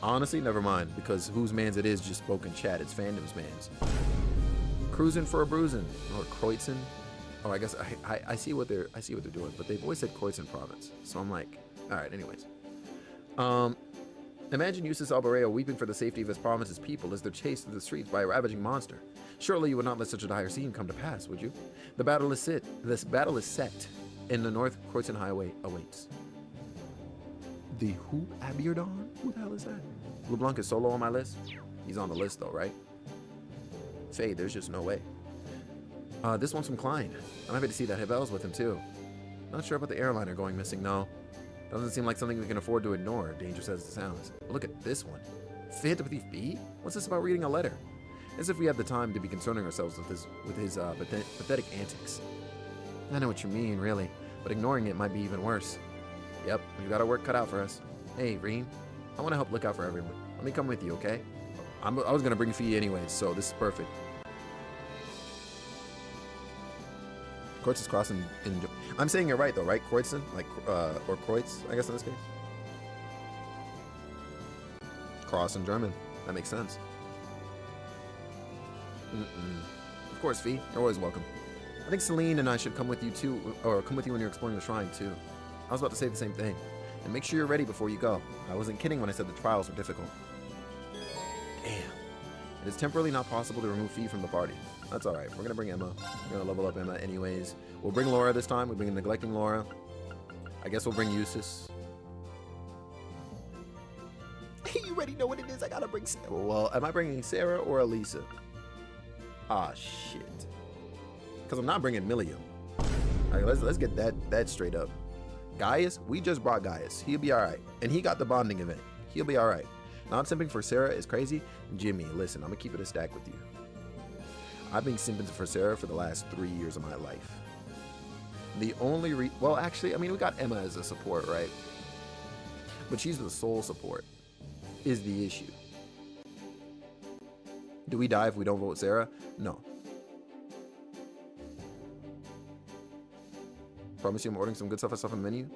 Honestly, never mind. Because whose man's it is just spoken chat. It's fandom's man's. Cruising for a bruising. Or Kreutzen. Oh, I guess I see what they're doing. But they've always said Kreutzen province. So I'm like... Alright, anyways. Imagine Eustace Albareo weeping for the safety of his province's people as they're chased through the streets by a ravaging monster. Surely you would not let such a dire scene come to pass, would you? This battle is set, and the North Kreutzen Highway awaits. The who? Abierdon? Who the hell is that? Blue Blanc is solo on my list? He's on the list though, right? Faye, there's just no way. This one's from Klein. I'm happy to see that Hebel's with him too. Not sure about the airliner going missing, no. Doesn't seem like something we can afford to ignore, dangerous as it sounds. But look at this one. Fit with B? What's this about reading a letter? As if we had the time to be concerning ourselves with his pathetic antics. I know what you mean, really, but ignoring it might be even worse. Yep, we've got our work cut out for us. Hey, Reem, I want to help look out for everyone. Let me come with you, okay? I was going to bring Fee anyways, so this is perfect. Kreutzen Cross in I'm saying it right though, right? Kreutzen? Like, or Kreutz, I guess in this case. Cross in German. That makes sense. Of course, Fee. You're always welcome. I think Celine and I should come with you too, or come with you when you're exploring the shrine too. I was about to say the same thing. And make sure you're ready before you go. I wasn't kidding when I said the trials were difficult. Damn. It is temporarily not possible to remove Fee from the party. That's alright. We're going to bring Emma. We're going to level up Emma anyways. We'll bring Laura this time. We'll bring neglecting Laura. I guess we'll bring Eustace. You already know what it is. I got to bring Sarah. Well, am I bringing Sarah or Elisa? Ah, shit. Because I'm not bringing Milliam. All right, let's get that straight up. Gaius, we just brought Gaius. He'll be all right. And he got the bonding event. He'll be all right. Not simping for Sarah is crazy. Jimmy, listen, I'm gonna keep it a stack with you. I've been simping for Sarah for the last 3 years of my life. The only well, actually, I mean, we got Emma as a support, right? But she's the sole support, is the issue. Do we die if we don't vote Sarah? No. Promise you I'm ordering some good stuff on the menu.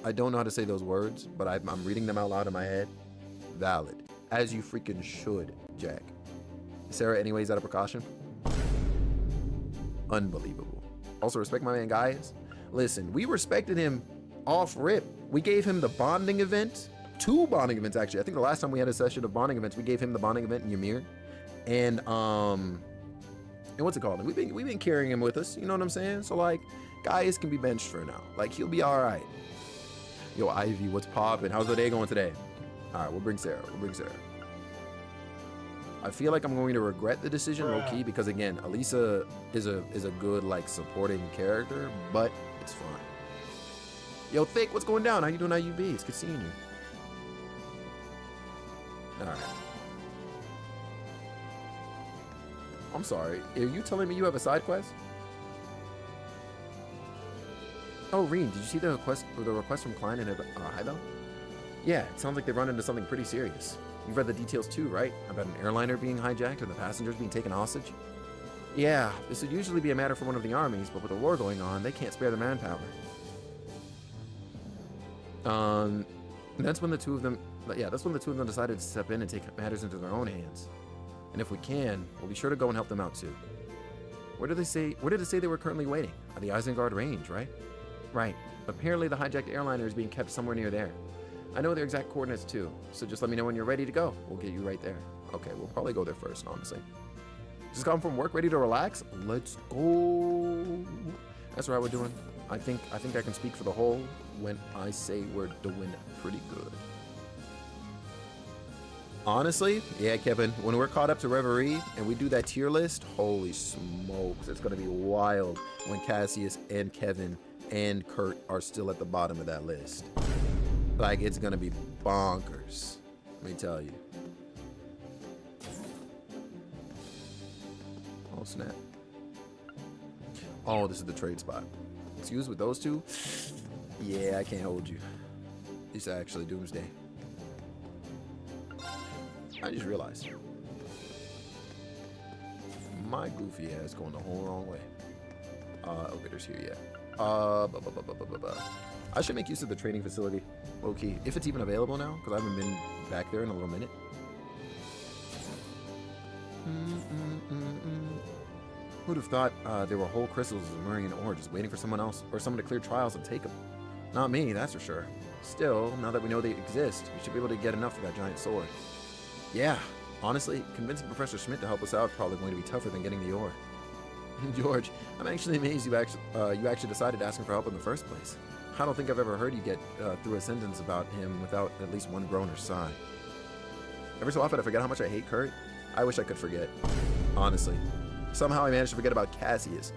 I don't know how to say those words, but I'm reading them out loud in my head. Valid. As you freaking should, Jack. Sarah, anyways, out of precaution. Unbelievable. Also, respect my man, guys. Listen, we respected him off rip. We gave him the bonding event. 2 bonding events, actually. I think the last time we had a session of bonding events, we gave him the bonding event in Ymir. And what's it called? We've been carrying him with us. You know what I'm saying? So, like, Gaius can be benched for now. Like, he'll be all right. Yo, Ivy, what's poppin'? How's the day going today? All right, we'll bring Sarah. I feel like I'm going to regret the decision, low-key, because, again, Elisa is a good, like, supporting character, but it's fine. Yo, Thick, what's going down? How you doing, IUB? It's good seeing you. All right. I'm sorry. Are you telling me you have a side quest? Oh, Reen, did you see the request from Klein and Hybo? Yeah, it sounds like they run into something pretty serious. You've read the details too, right? About an airliner being hijacked and the passengers being taken hostage? Yeah, this would usually be a matter for one of the armies, but with the war going on, they can't spare the manpower. That's when the two of them decided to step in and take matters into their own hands. And if we can, we'll be sure to go and help them out too. Where did it say they were currently waiting? At the Isengard range, right? Right. Apparently the hijacked airliner is being kept somewhere near there. I know their exact coordinates too, so just let me know when you're ready to go. We'll get you right there. Okay, we'll probably go there first, honestly. Just come from work, ready to relax? Let's go. That's right, we're doing. I think I can speak for the whole when I say we're doing pretty good. Honestly, yeah, Kevin, when we're caught up to Reverie and we do that tier list, holy smokes, it's gonna be wild when Cassius and Kevin and Kurt are still at the bottom of that list. Like, it's gonna be bonkers, let me tell you. Oh, snap. Oh, this is the trade spot. Excuse with those two? Yeah, I can't hold you. It's actually Doomsday. I just realized. My goofy ass going the whole wrong way. Elevator's here, yeah. I should make use of the training facility, low-key, if it's even available now, because I haven't been back there in a little minute. Who'd have thought there were whole crystals of Murian ore just waiting for someone else or someone to clear trials and take them? Not me, that's for sure. Still, now that we know they exist, we should be able to get enough for that giant sword. Yeah, honestly, convincing Professor Schmidt to help us out is probably going to be tougher than getting the ore. George, I'm actually amazed you actually decided to ask him for help in the first place. I don't think I've ever heard you get through a sentence about him without at least one groan or sigh. Every so often I forget how much I hate Kurt. I wish I could forget. Honestly. Somehow I managed to forget about Cassius.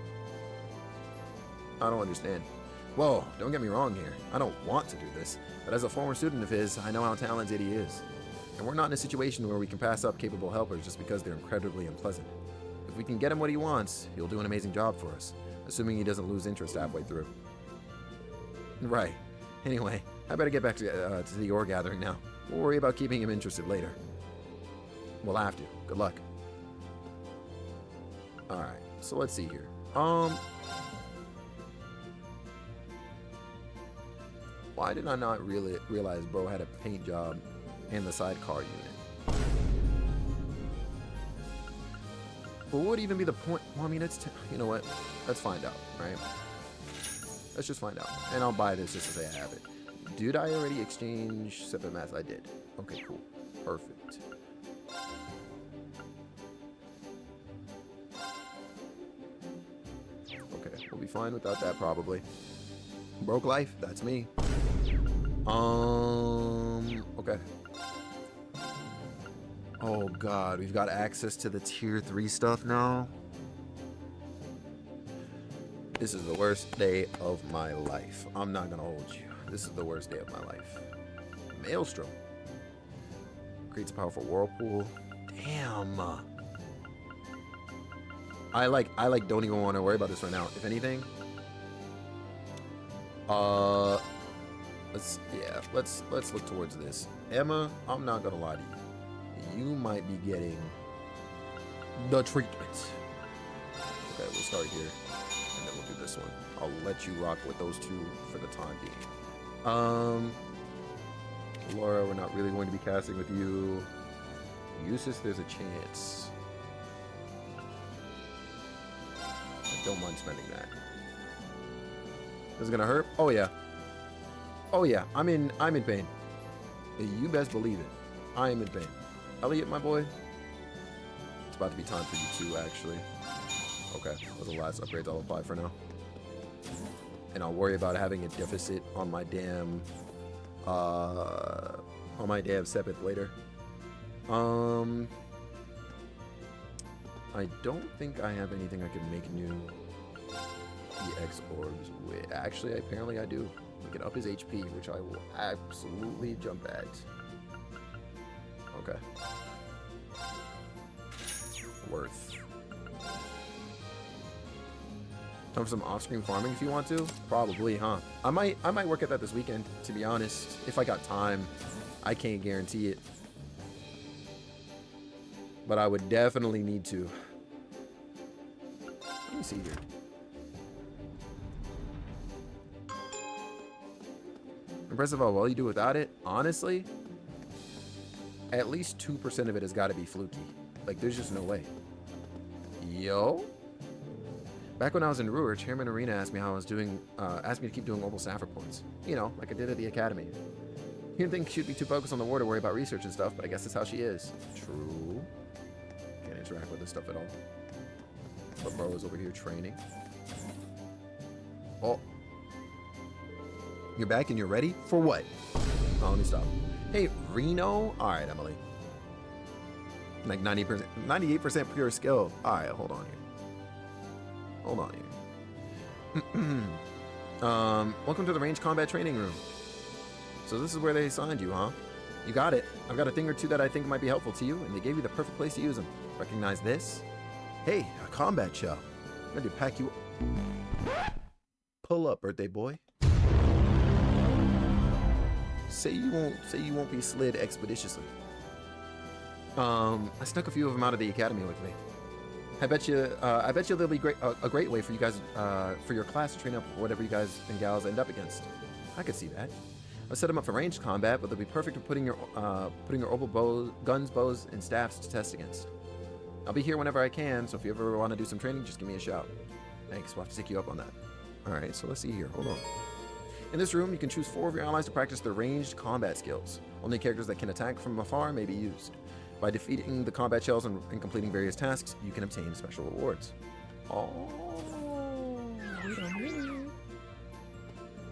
I don't understand. Whoa, don't get me wrong here. I don't want to do this, but as a former student of his, I know how talented he is. And we're not in a situation where we can pass up capable helpers just because they're incredibly unpleasant. If we can get him what he wants, he'll do an amazing job for us, assuming he doesn't lose interest halfway through. Right. Anyway, I better get back to the ore gathering now. We'll worry about keeping him interested later. We'll have to. Good luck. Alright, so let's see here. Why did I not really realize bro had a paint job and the sidecar unit? What would even be the point? Well, I mean, you know what? Let's find out, right? Let's just find out. And I'll buy this just to say I have it. Did I already exchange separate math? I did. Okay, cool. Perfect. Okay, we'll be fine without that probably. Broke life? That's me. Okay. Oh god, we've got access to the tier 3 stuff now. This is the worst day of my life. I'm not gonna hold you. This is the worst day of my life. Maelstrom. Creates a powerful whirlpool. Damn. I don't even want to worry about this right now. If anything, let's look towards this. Emma, I'm not gonna lie to you. You might be getting the treatment. Okay, we'll start here, and then we'll do this one. I'll let you rock with those two for the time being. Laura, we're not really going to be casting with you. Eustace, there's a chance. I don't mind spending that. Is it gonna hurt? Oh yeah. Oh yeah. I'm in pain. You best believe it. I am in pain. Elliot, my boy. It's about to be time for you too, actually. Okay, those are the last upgrades I'll apply for now. And I'll worry about having a deficit on my damn Sepith later. I don't think I have anything I can make new EX orbs with. Actually, apparently I do. We can up his HP, which I will absolutely jump at. Okay. Worth. Time for some off-screen farming if you want to. Probably, huh? I might work at that this weekend, to be honest. If I got time. I can't guarantee it. But I would definitely need to. Let me see here. Impressive how well you do without it. Honestly, at least 2% of it has got to be fluky. Like, there's just no way. Yo. Back when I was in Ruhr, Chairman Arena asked me how I was doing, asked me to keep doing global staff reports. You know, like I did at the academy. He didn't think she'd be too focused on the war to worry about research and stuff, but I guess that's how she is. True. Can't interact with this stuff at all. But bro is over here training. Oh. You're back and you're ready? For what? Oh, let me stop. Hey, Reno? Alright, Emily. Like 90%, 98% pure skill. Alright, hold on here. Hold on here. Welcome to the range combat training room. So this is where they assigned you, huh? You got it. I've got a thing or two that I think might be helpful to you, and they gave you the perfect place to use them. Recognize this? Hey, a combat shell. I'm ready to pack you. Pull up, birthday boy. Say you won't be slid expeditiously. I snuck a few of them out of the academy with me. I bet you there'll be a great way for you guys, for your class to train up whatever you guys and gals end up against. I could see that. I set them up for ranged combat, but they'll be perfect for putting your opal guns, bows, and staffs to test against. I'll be here whenever I can, so if you ever want to do some training, just give me a shout. Thanks, we'll have to take you up on that. Alright, so let's see here, hold on. In this room, you can choose 4 of your allies to practice their ranged combat skills. Only characters that can attack from afar may be used. By defeating the combat shells and completing various tasks, you can obtain special rewards. Oh,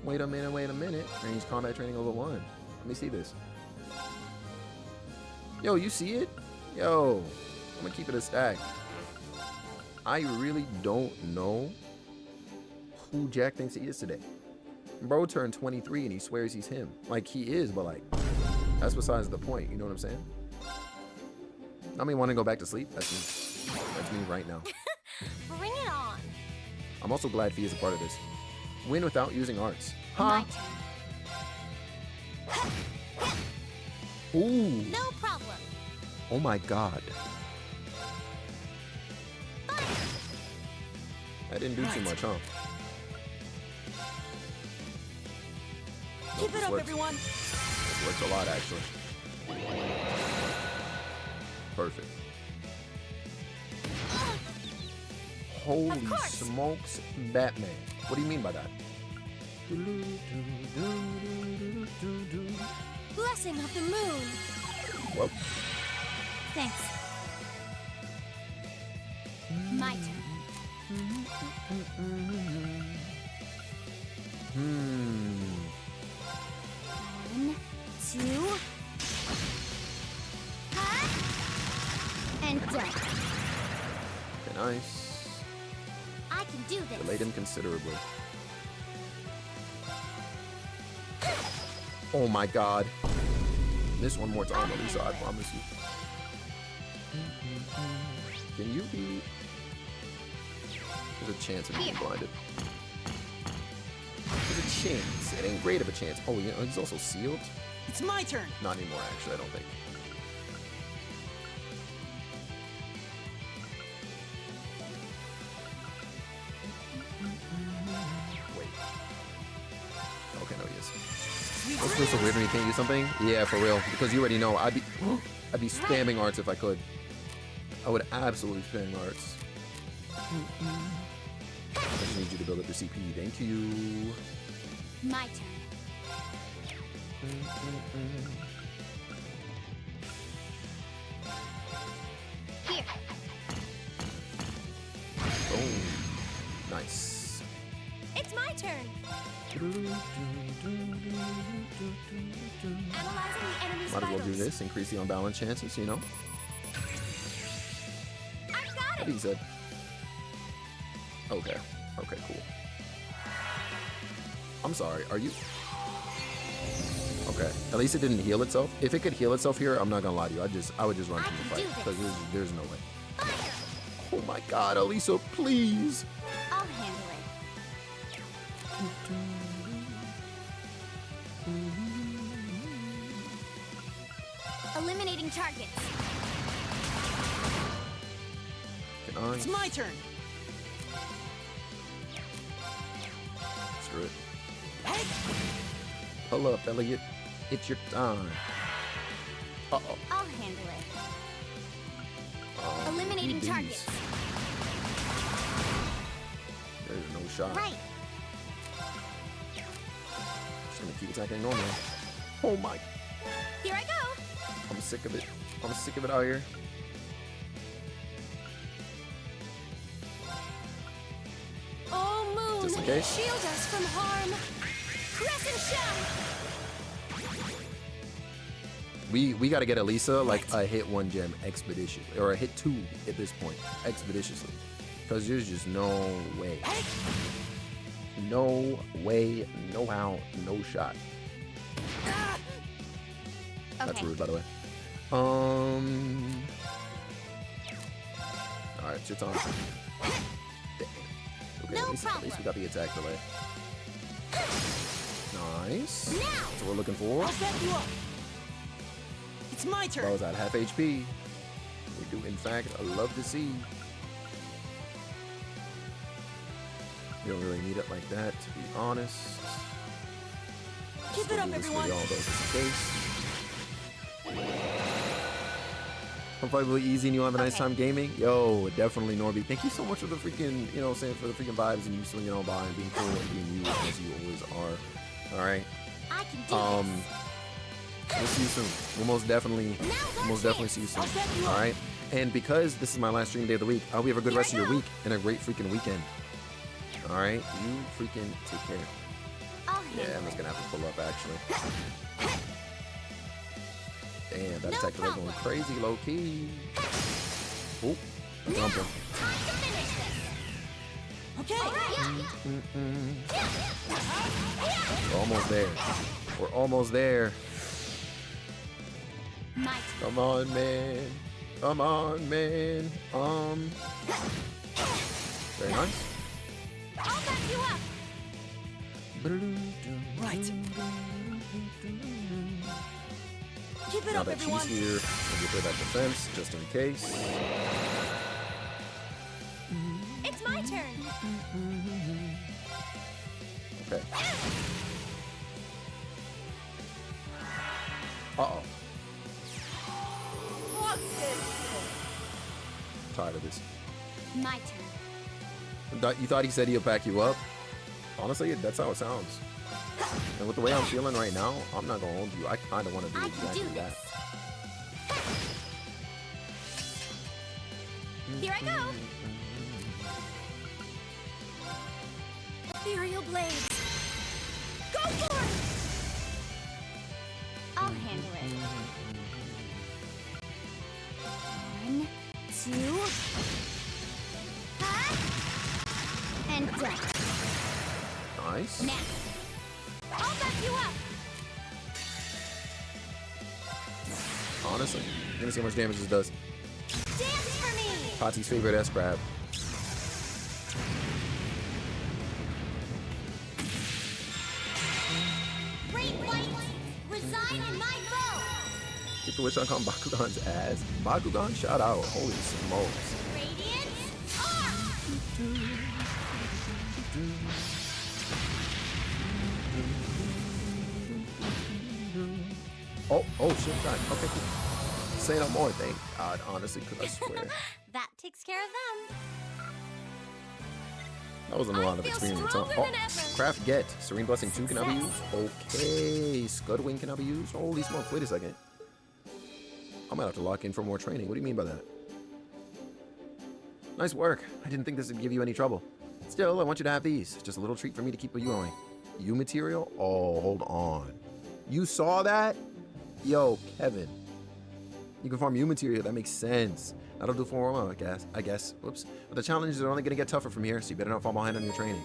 wait a minute. Ranged combat training level 1. Let me see this. Yo, you see it? Yo, I'm gonna keep it a stack. I really don't know who Jack thinks he is today. Bro turned 23 and he swears he's him. Like, he is, but like, that's besides the point. You know what I'm saying? I mean, want to go back to sleep? That's me. That's me right now. Bring it on. I'm also glad Fee is a part of this. Win without using arts. Huh? Ooh. No problem. Oh my god. That didn't do too much, huh? Keep it up, everyone. This works a lot, actually. Perfect. Holy smokes, Batman. What do you mean by that? Blessing of the moon. Whoa. Thanks. My turn. 1, 2. And done. Okay, nice. I can do this. Delayed him considerably. Oh my god. This one more time, Elisa, I promise you. Can you be... There's a chance of being blinded. There's a chance. It ain't great of a chance. Oh, yeah, he's also sealed? It's my turn. Not anymore, actually, I don't think. Wait. Okay, no, he is. What's this so weird when you can't use something? Yeah, for real. Because you already know, I'd be spamming arts if I could. I would absolutely spam arts. I just need you to build up your CP. Thank you. My turn. Here. Boom. Nice. It's my turn. Analyzing the enemy's Might as well do vitals. this. Increase the unbalanced chances, you know? I've got That it. being said. Okay. Okay, cool. I'm sorry. Are you... Okay. At least it didn't heal itself. If it could heal itself here, I'm not gonna lie to you. I would just run from the I fight. can do Because this. there's no way. Fire. Oh my god, Elisa, please! I'll handle it. Eliminating targets. Can I? It's my turn. Screw it. Pull up, Elliot. It's your time. Uh-oh. I'll handle it. Oh, Eliminating these. targets. There's no shot. Right. Just gonna keep attacking normally. Oh my. Here I go. I'm sick of it. I'm sick of it out here. Oh, Moon. Just in case. Shield us from harm. Crescent shell. We gotta get Elisa like a hit 1 gem expedition, or a hit 2 at this point, expeditiously. Because there's just no way. No way, no how, no shot. That's Okay. rude, by the way. Alright, it's your turn. Damn. Okay, No at least we got the attack delay. Nice. Now. That's what we're looking for. I'll back you up. It's my turn. I was at half HP. We do, in fact, love to see. You don't really need it like that, to be honest. Keep Still it up, do this for everyone. y'all, though, just in case. Hopefully easy and you have a nice Okay. time gaming. Yo, definitely, Norby. Thank you so much for the freaking, you know, saying for the freaking vibes and you swinging on by and being cool and being you as you always are. All right. I can do this. We'll see you soon. We'll most definitely see you soon. I'll back you All up. right. And because this is my last stream day of the week, I hope you have a good Here rest I of your go. week and a great freaking weekend. All right. You freaking take care. I'll handle Yeah, I'm just it. gonna have to pull up actually. Damn, that No attack delay going problem. crazy, low key. Oh, I'm Now, jumping. time to finish this. Okay. All right. Yeah. We're almost there. We're almost there. My turn. Come on, man. Come on, man. Very nice. I'll back you up. Right. Keep it Now up, that everyone. she's here, we'll get rid of that defense just in case. It's my turn. Okay. Uh-oh. Tired of this. My turn. You thought he said he'll back you up? Honestly, that's how it sounds. And with the way I'm feeling right now, I'm not gonna hold you. I kind of want to do I can exactly do that. this. Here I go. Ethereal blades. Go for it. I'll handle it. 1, 2. and done. Nice. Now, I'll back you up. Honestly, you're gonna see how much damage this does. Dance for me. Patsy's favorite S grab. Great white, reside in my bow. Keep the wish on calling Bakugan's ass. Bakugan, shout out. Holy smokes. Radiance, arc. Oh, shit, God. Okay, cool. Say no more, thank God, honestly, because I swear. That takes care of them. That wasn't a lot of feel experience, huh? stronger Oh, than ever. Craft Get. Serene Blessing 2 can now be used. Okay, Scudwing can now be used. Holy smokes, wait a second. I might have to lock in for more training. What do you mean by that? Nice work. I didn't think this would give you any trouble. Still, I want you to have these. Just a little treat for me to keep you going. You material? Oh, hold on. You saw that? Yo, Kevin. You can farm you material. That makes sense. That'll do for a while, I guess. Whoops. But the challenges are only going to get tougher from here, so you better not fall behind on your training.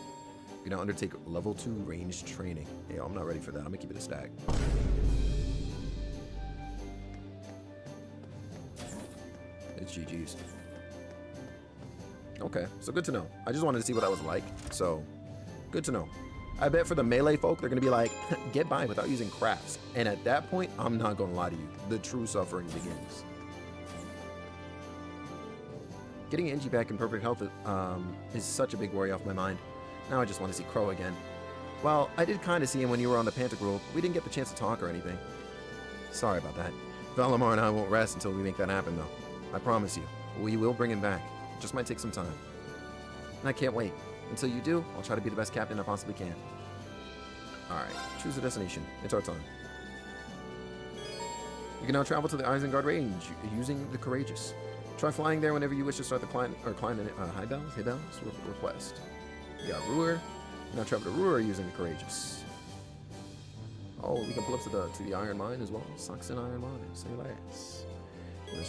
You're going to undertake level 2 ranged training. Hey, I'm not ready for that. I'm going to keep it a stack. It's GG's. Okay, so good to know. I just wanted to see what that was like, so good to know. I bet for the melee folk, they're going to be like, get by without using crafts. And at that point, I'm not going to lie to you. The true suffering begins. Getting Angie back in perfect health is such a big worry off my mind. Now I just want to see Crow again. Well, I did kind of see him when you were on the Pantagruel. We didn't get the chance to talk or anything. Sorry about that. Valimar and I won't rest until we make that happen, though. I promise you, we will bring him back. It just might take some time. And I can't wait. Until you do, I'll try to be the best captain I possibly can. Alright, choose a destination. It's our time. You can now travel to the Isengard range using the Courageous. Try flying there whenever you wish to start the climb high bells request. You got Ruhr. You can now travel to Ruhr using the Courageous. Oh, we can pull up to the Iron Mine as well. Saxon Iron Mine. Say less. The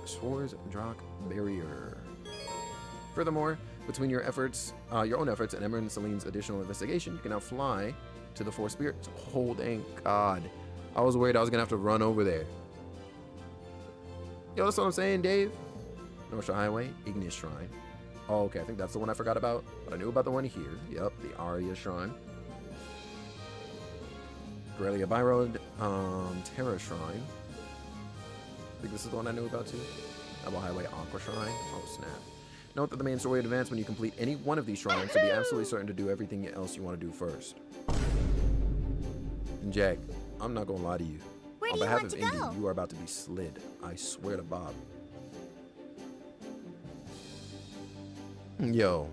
Swords Drak Barrier. Furthermore, between your own efforts, and Emmer and Celine's additional investigation, you can now fly to the Four Spirits. Oh, thank God. I was worried I was going to have to run over there. Yo, that's what I'm saying, Dave. North Shore Highway, Ignis Shrine. Oh, okay, I think that's the one I forgot about. But I knew about the one here. Yep, the Arya Shrine. Corellia Byroad, Terra Shrine. I think this is the one I knew about too. Double Highway Aqua Shrine. Oh, snap. Note that the main story advances when you complete any one of these shrines, so be absolutely certain to do everything else you want to do first. And Jack, I'm not gonna lie to you. Where On do you behalf want of to Indy, go? you are about to be slid. I swear to Bob. Yo,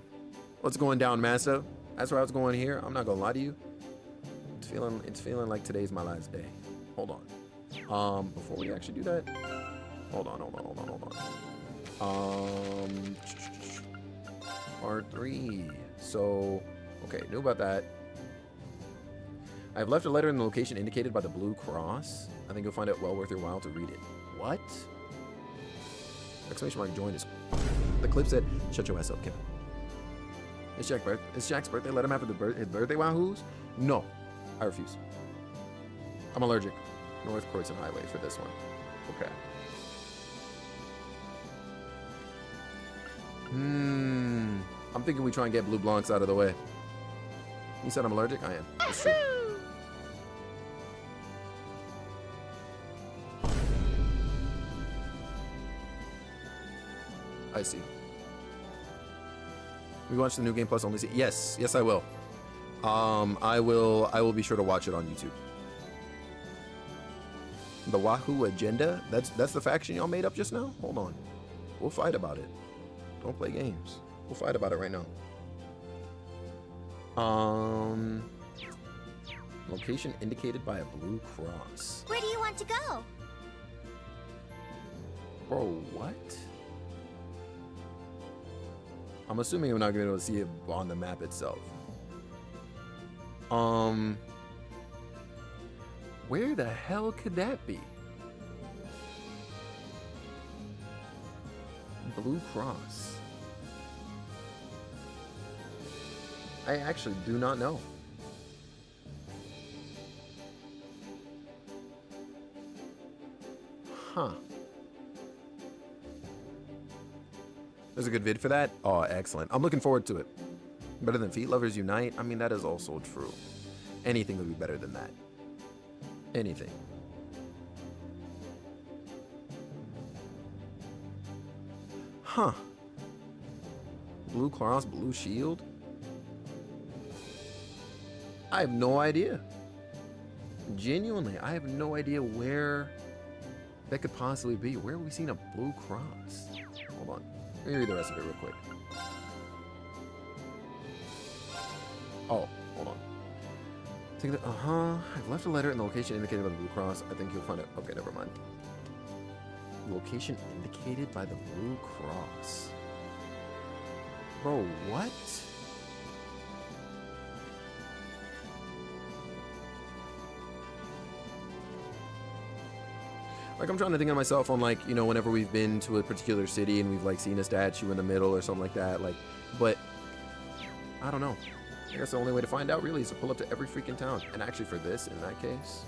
what's going down, Master? That's where I was going here. I'm not gonna lie to you. It's feeling like today's my last day. Hold on. Before we actually do that, hold on. Part 3. So, okay, knew about that. I have left a letter in the location indicated by the blue cross. I think you'll find it well worth your while to read it. What? Exclamation mark join is. The clip said, shut your ass up, Kevin. Is Jack's birthday? Let him have his birthday wahoos? No, I refuse. I'm allergic. North Croydon Highway for this one. Okay. I'm thinking we try and get Blue Blancs out of the way. You said I'm allergic? I am. That's true. I see. We watch the new Game Plus only. Yes, I will. I will be sure to watch it on YouTube. The Wahoo Agenda? That's the faction y'all made up just now? Hold on. We'll fight about it. Don't play games. We'll fight about it right now. Location indicated by a blue cross. Where do you want to go? Bro, what? I'm assuming I'm not gonna be able to see it on the map itself. Where the hell could that be? Blue Cross. I actually do not know. Huh. There's a good vid for that? Oh, excellent. I'm looking forward to it. Better than Feet Lovers Unite? I mean, that is also true. Anything would be better than that. Anything. Huh. Blue Cross, Blue Shield? I have no idea. Genuinely, I have no idea where that could possibly be. Where have we seen a Blue Cross? Hold on. Let me read the rest of it real quick. Oh, hold on. Take the, I've left a letter in the location indicated by the Blue Cross. I think you'll find it. Okay, never mind. Location indicated by the Blue Cross. Bro, what? Like, I'm trying to think of myself on, like, you know, whenever we've been to a particular city and we've, like, seen a statue in the middle or something like that, like, but I don't know. I guess the only way to find out, really, is to pull up to every freaking town. And actually, for this, in that case,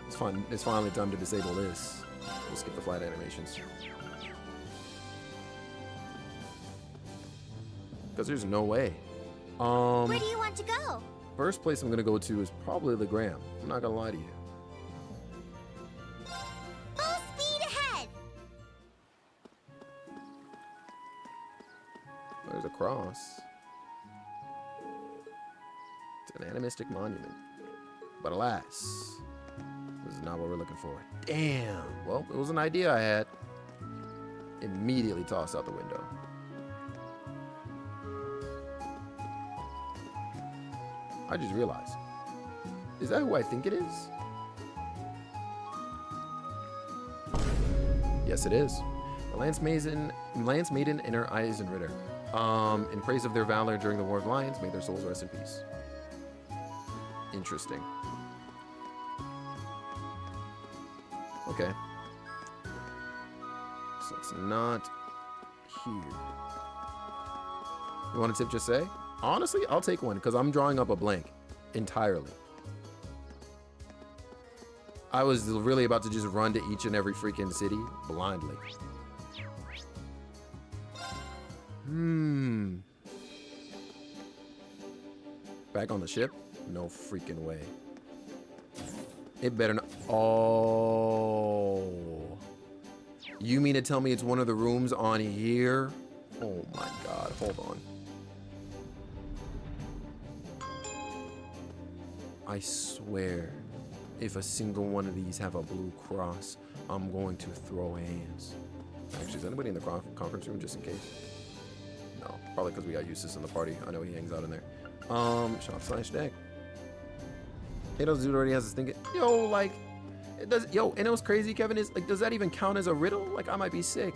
it's fun. It's finally time to disable this. We'll skip the flight animations. Because there's no way. Where do you want to go? First place I'm going to go to is probably the Gram. I'm not going to lie to you. Full speed ahead! There's a cross. It's an animistic monument. But alas, this is not what we're looking for. Damn. Well, it was an idea I had. Immediately tossed out the window. I just realized. Is that who I think it is? Yes, it is. The Lance Maiden and her Eisenritter. In praise of their valor during the War of Lions, may their souls rest in peace. Interesting. Okay. So it's not here. You want a tip, just say? Honestly, I'll take one because I'm drawing up a blank entirely. I was really about to just run to each and every freaking city blindly. Back on the ship? No freaking way. It better not. Oh. You mean to tell me it's one of the rooms on here? Oh my god, hold on. I swear, if a single one of these have a blue cross, I'm going to throw hands. Actually, is anybody in the conference room just in case? No, probably because we got Eustace in the party. I know he hangs out in there. Shop/deck. Hey, those dude already has this thing. Yo, like, it does. Yo, and it was crazy, Kevin, is like, does that even count as a riddle? Like, I might be sick.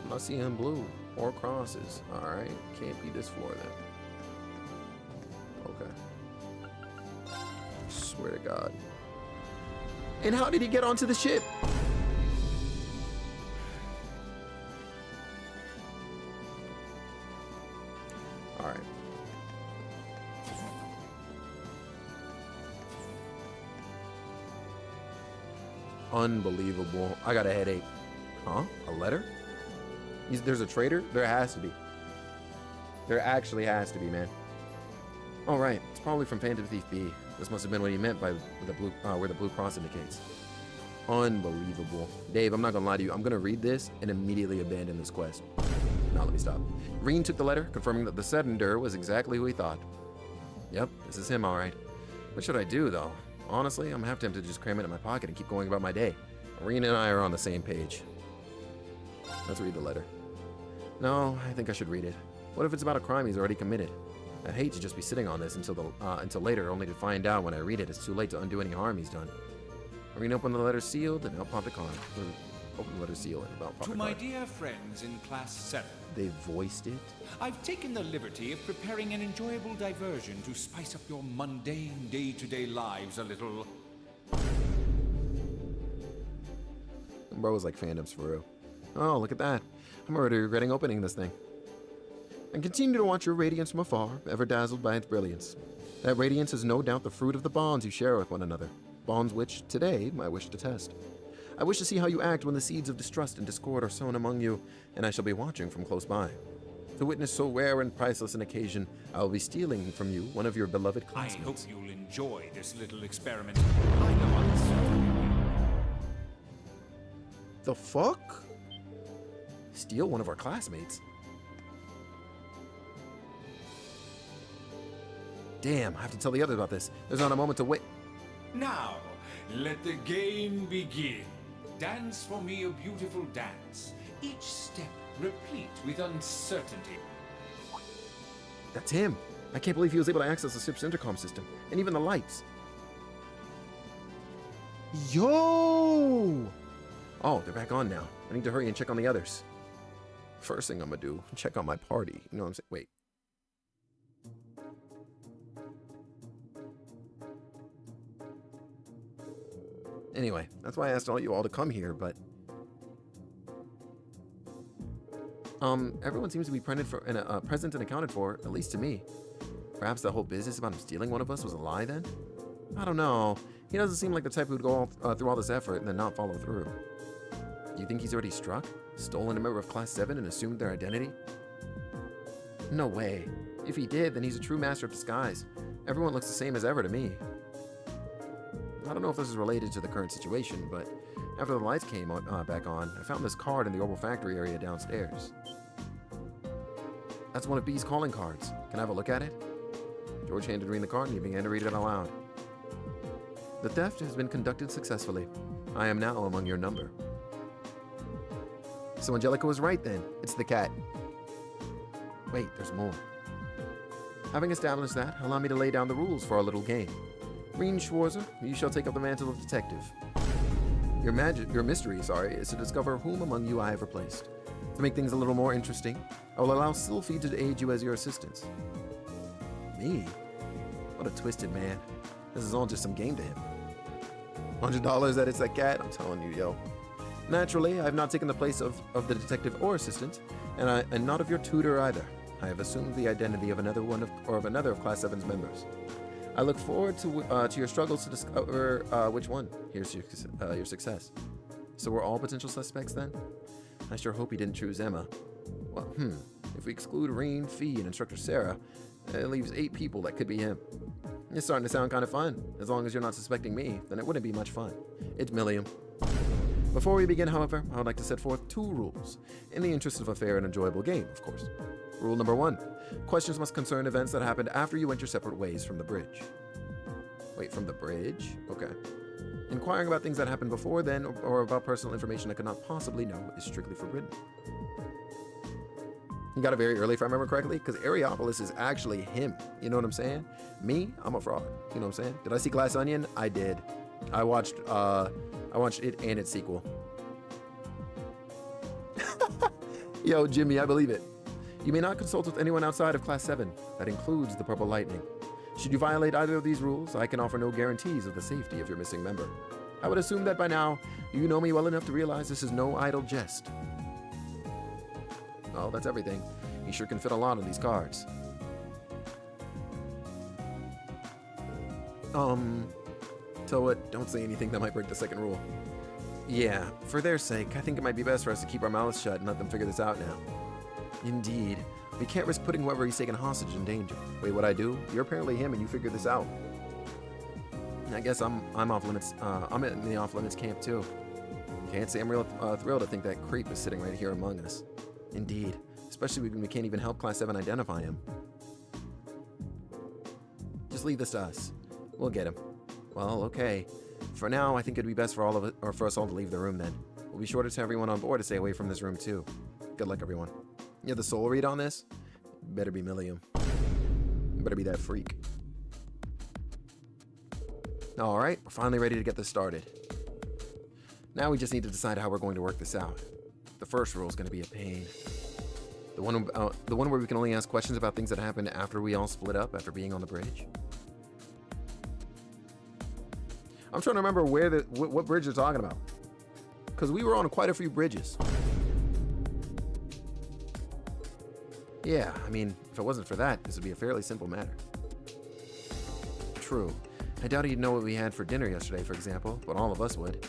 I'm not seeing blue or crosses. All right, can't be this floor then. Okay. Swear to God. And how did he get onto the ship? All right. Unbelievable. I got a headache. Huh? A letter? There's a traitor? There has to be. There actually has to be, man. Oh, right. It's probably from Phantom Thief B. This must have been what he meant by the blue, where the blue cross indicates. Unbelievable. Dave, I'm not gonna lie to you. I'm gonna read this and immediately abandon this quest. Now let me stop. Reen took the letter, confirming that the sender was exactly who he thought. Yep, this is him, all right. What should I do, though? Honestly, I'm half tempted to just cram it in my pocket and keep going about my day. Reen and I are on the same page. Let's read the letter. No, I think I should read it. What if it's about a crime he's already committed? I'd hate to just be sitting on this until later, only to find out when I read it it's too late to undo any harm he's done. Reen opened the letter sealed and out popped a card. Open the letter sealed and out popped a card. To my dear friends in Class 7. They voiced it? I've taken the liberty of preparing an enjoyable diversion to spice up your mundane day-to-day lives a little. Bro was like fandoms for real. Oh, look at that. I'm already regretting opening this thing. and continue to watch your radiance from afar, ever dazzled by its brilliance. That radiance is no doubt the fruit of the bonds you share with one another, bonds which, today, I wish to test. I wish to see how you act when the seeds of distrust and discord are sown among you, and I shall be watching from close by. To witness so rare and priceless an occasion, I will be stealing from you one of your beloved I hope classmates. you'll enjoy this little experiment. I know I'm certain. The fuck? Steal one of our classmates? Damn, I have to tell the others about this. There's not a moment to wait. Now, let the game begin. Dance for me a beautiful dance. Each step replete with uncertainty. That's him. I can't believe he was able to access the ship's intercom system, and even the lights. Yo! Oh, they're back on now. I need to hurry and check on the others. First thing I'm gonna do, check on my party. You know what I'm saying? Wait. Anyway, that's why I asked all you all to come here, but everyone seems to be present and accounted for, at least to me. Perhaps the whole business about him stealing one of us was a lie then? I don't know. He doesn't seem like the type who would go through all this effort and then not follow through. Do you think he's already struck, stolen a member of Class 7 and assumed their identity? No way. If he did, then he's a true master of disguise. Everyone looks the same as ever to me. I don't know if this is related to the current situation, but after the lights came back on, I found this card in the Orbital Factory area downstairs. That's one of B's calling cards. Can I have a look at it? George handed me the card and he began to read it aloud. The theft has been conducted successfully. I am now among your number. So Angelica was right then. It's the cat. Wait, there's more. Having established that, allow me to lay down the rules for our little game. Reen Schwarzer, you shall take up the mantle of detective. Your mystery, is to discover whom among you I have replaced. To make things a little more interesting, I will allow Sylphie to aid you as your assistant. Me? What a twisted man. This is all just some game to him. $100 that it's that cat? I'm telling you, yo. Naturally, I have not taken the place of the detective or assistant, and not of your tutor either. I have assumed the identity of another of Class 7's members. I look forward to your struggles to discover which one. Here's your success. So we're all potential suspects then? I sure hope he didn't choose Emma. Well, if we exclude Reen, Fee, and Instructor Sarah, it leaves 8 people that could be him. It's starting to sound kind of fun. As long as you're not suspecting me, then it wouldn't be much fun. It's Milliam. Before we begin, however, I would like to set forth 2 rules, in the interest of a fair and enjoyable game, of course. Rule number 1, questions must concern events that happened after you went your separate ways from the bridge. Wait, from the bridge? Okay. Inquiring about things that happened before then, or about personal information I could not possibly know, is strictly forbidden. You got it very early, if I remember correctly, because Areopolis is actually him. You know what I'm saying? Me, I'm a fraud. You know what I'm saying? Did I see Glass Onion? I did. I watched it and its sequel. Yo, Jimmy, I believe it. You may not consult with anyone outside of Class 7. That includes the Purple Lightning. Should you violate either of these rules, I can offer no guarantees of the safety of your missing member. I would assume that by now, you know me well enough to realize this is no idle jest. Oh, that's everything. You sure can fit a lot on these cards. So what? Don't say anything that might break the second rule. Yeah, for their sake, I think it might be best for us to keep our mouths shut and let them figure this out now. Indeed. We can't risk putting whoever he's taken hostage in danger. Wait, what I do? You're apparently him and you figured this out. I guess I'm off limits. I'm in the off limits camp too. Can't say I'm real thrilled to think that creep is sitting right here among us. Indeed. Especially when we can't even help Class 7 identify him. Just leave this to us. We'll get him. Well, okay. For now, I think it'd be best for all of it, or for us all to leave the room then. We'll be sure to tell everyone on board to stay away from this room too. Good luck, everyone. You have the soul read on this? Better be Milliam. Better be that freak. Alright, we're finally ready to get this started. Now we just need to decide how we're going to work this out. The first rule is going to be a pain. The one where we can only ask questions about things that happened after we all split up after being on the bridge. I'm trying to remember what bridge you're talking about. Because we were on quite a few bridges. Yeah, I mean, if it wasn't for that, this would be a fairly simple matter. True. I doubt he'd know what we had for dinner yesterday, for example, but all of us would.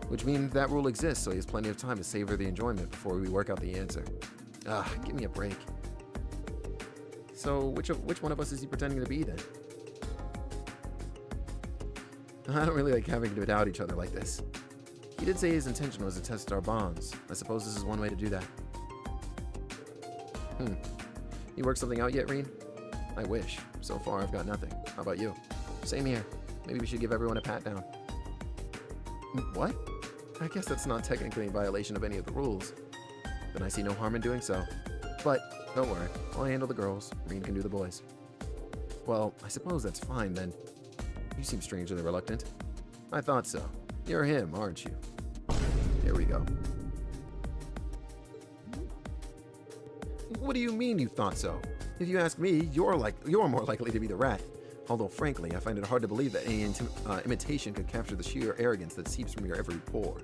Which means that rule exists, so he has plenty of time to savor the enjoyment before we work out the answer. Give me a break. So, which one of us is he pretending to be, then? I don't really like having to doubt each other like this. He did say his intention was to test our bonds. I suppose this is one way to do that. You worked something out yet, Reen? I wish. So far, I've got nothing. How about you? Same here. Maybe we should give everyone a pat down. What? I guess that's not technically a violation of any of the rules. Then I see no harm in doing so. But, don't worry. I'll handle the girls. Reen can do the boys. Well, I suppose that's fine, then. You seem strangely reluctant. I thought so. You're him, aren't you? Here we go. What do you mean you thought so? If you ask me, you're more likely to be the rat. Although, frankly, I find it hard to believe that any imitation could capture the sheer arrogance that seeps from your every pore.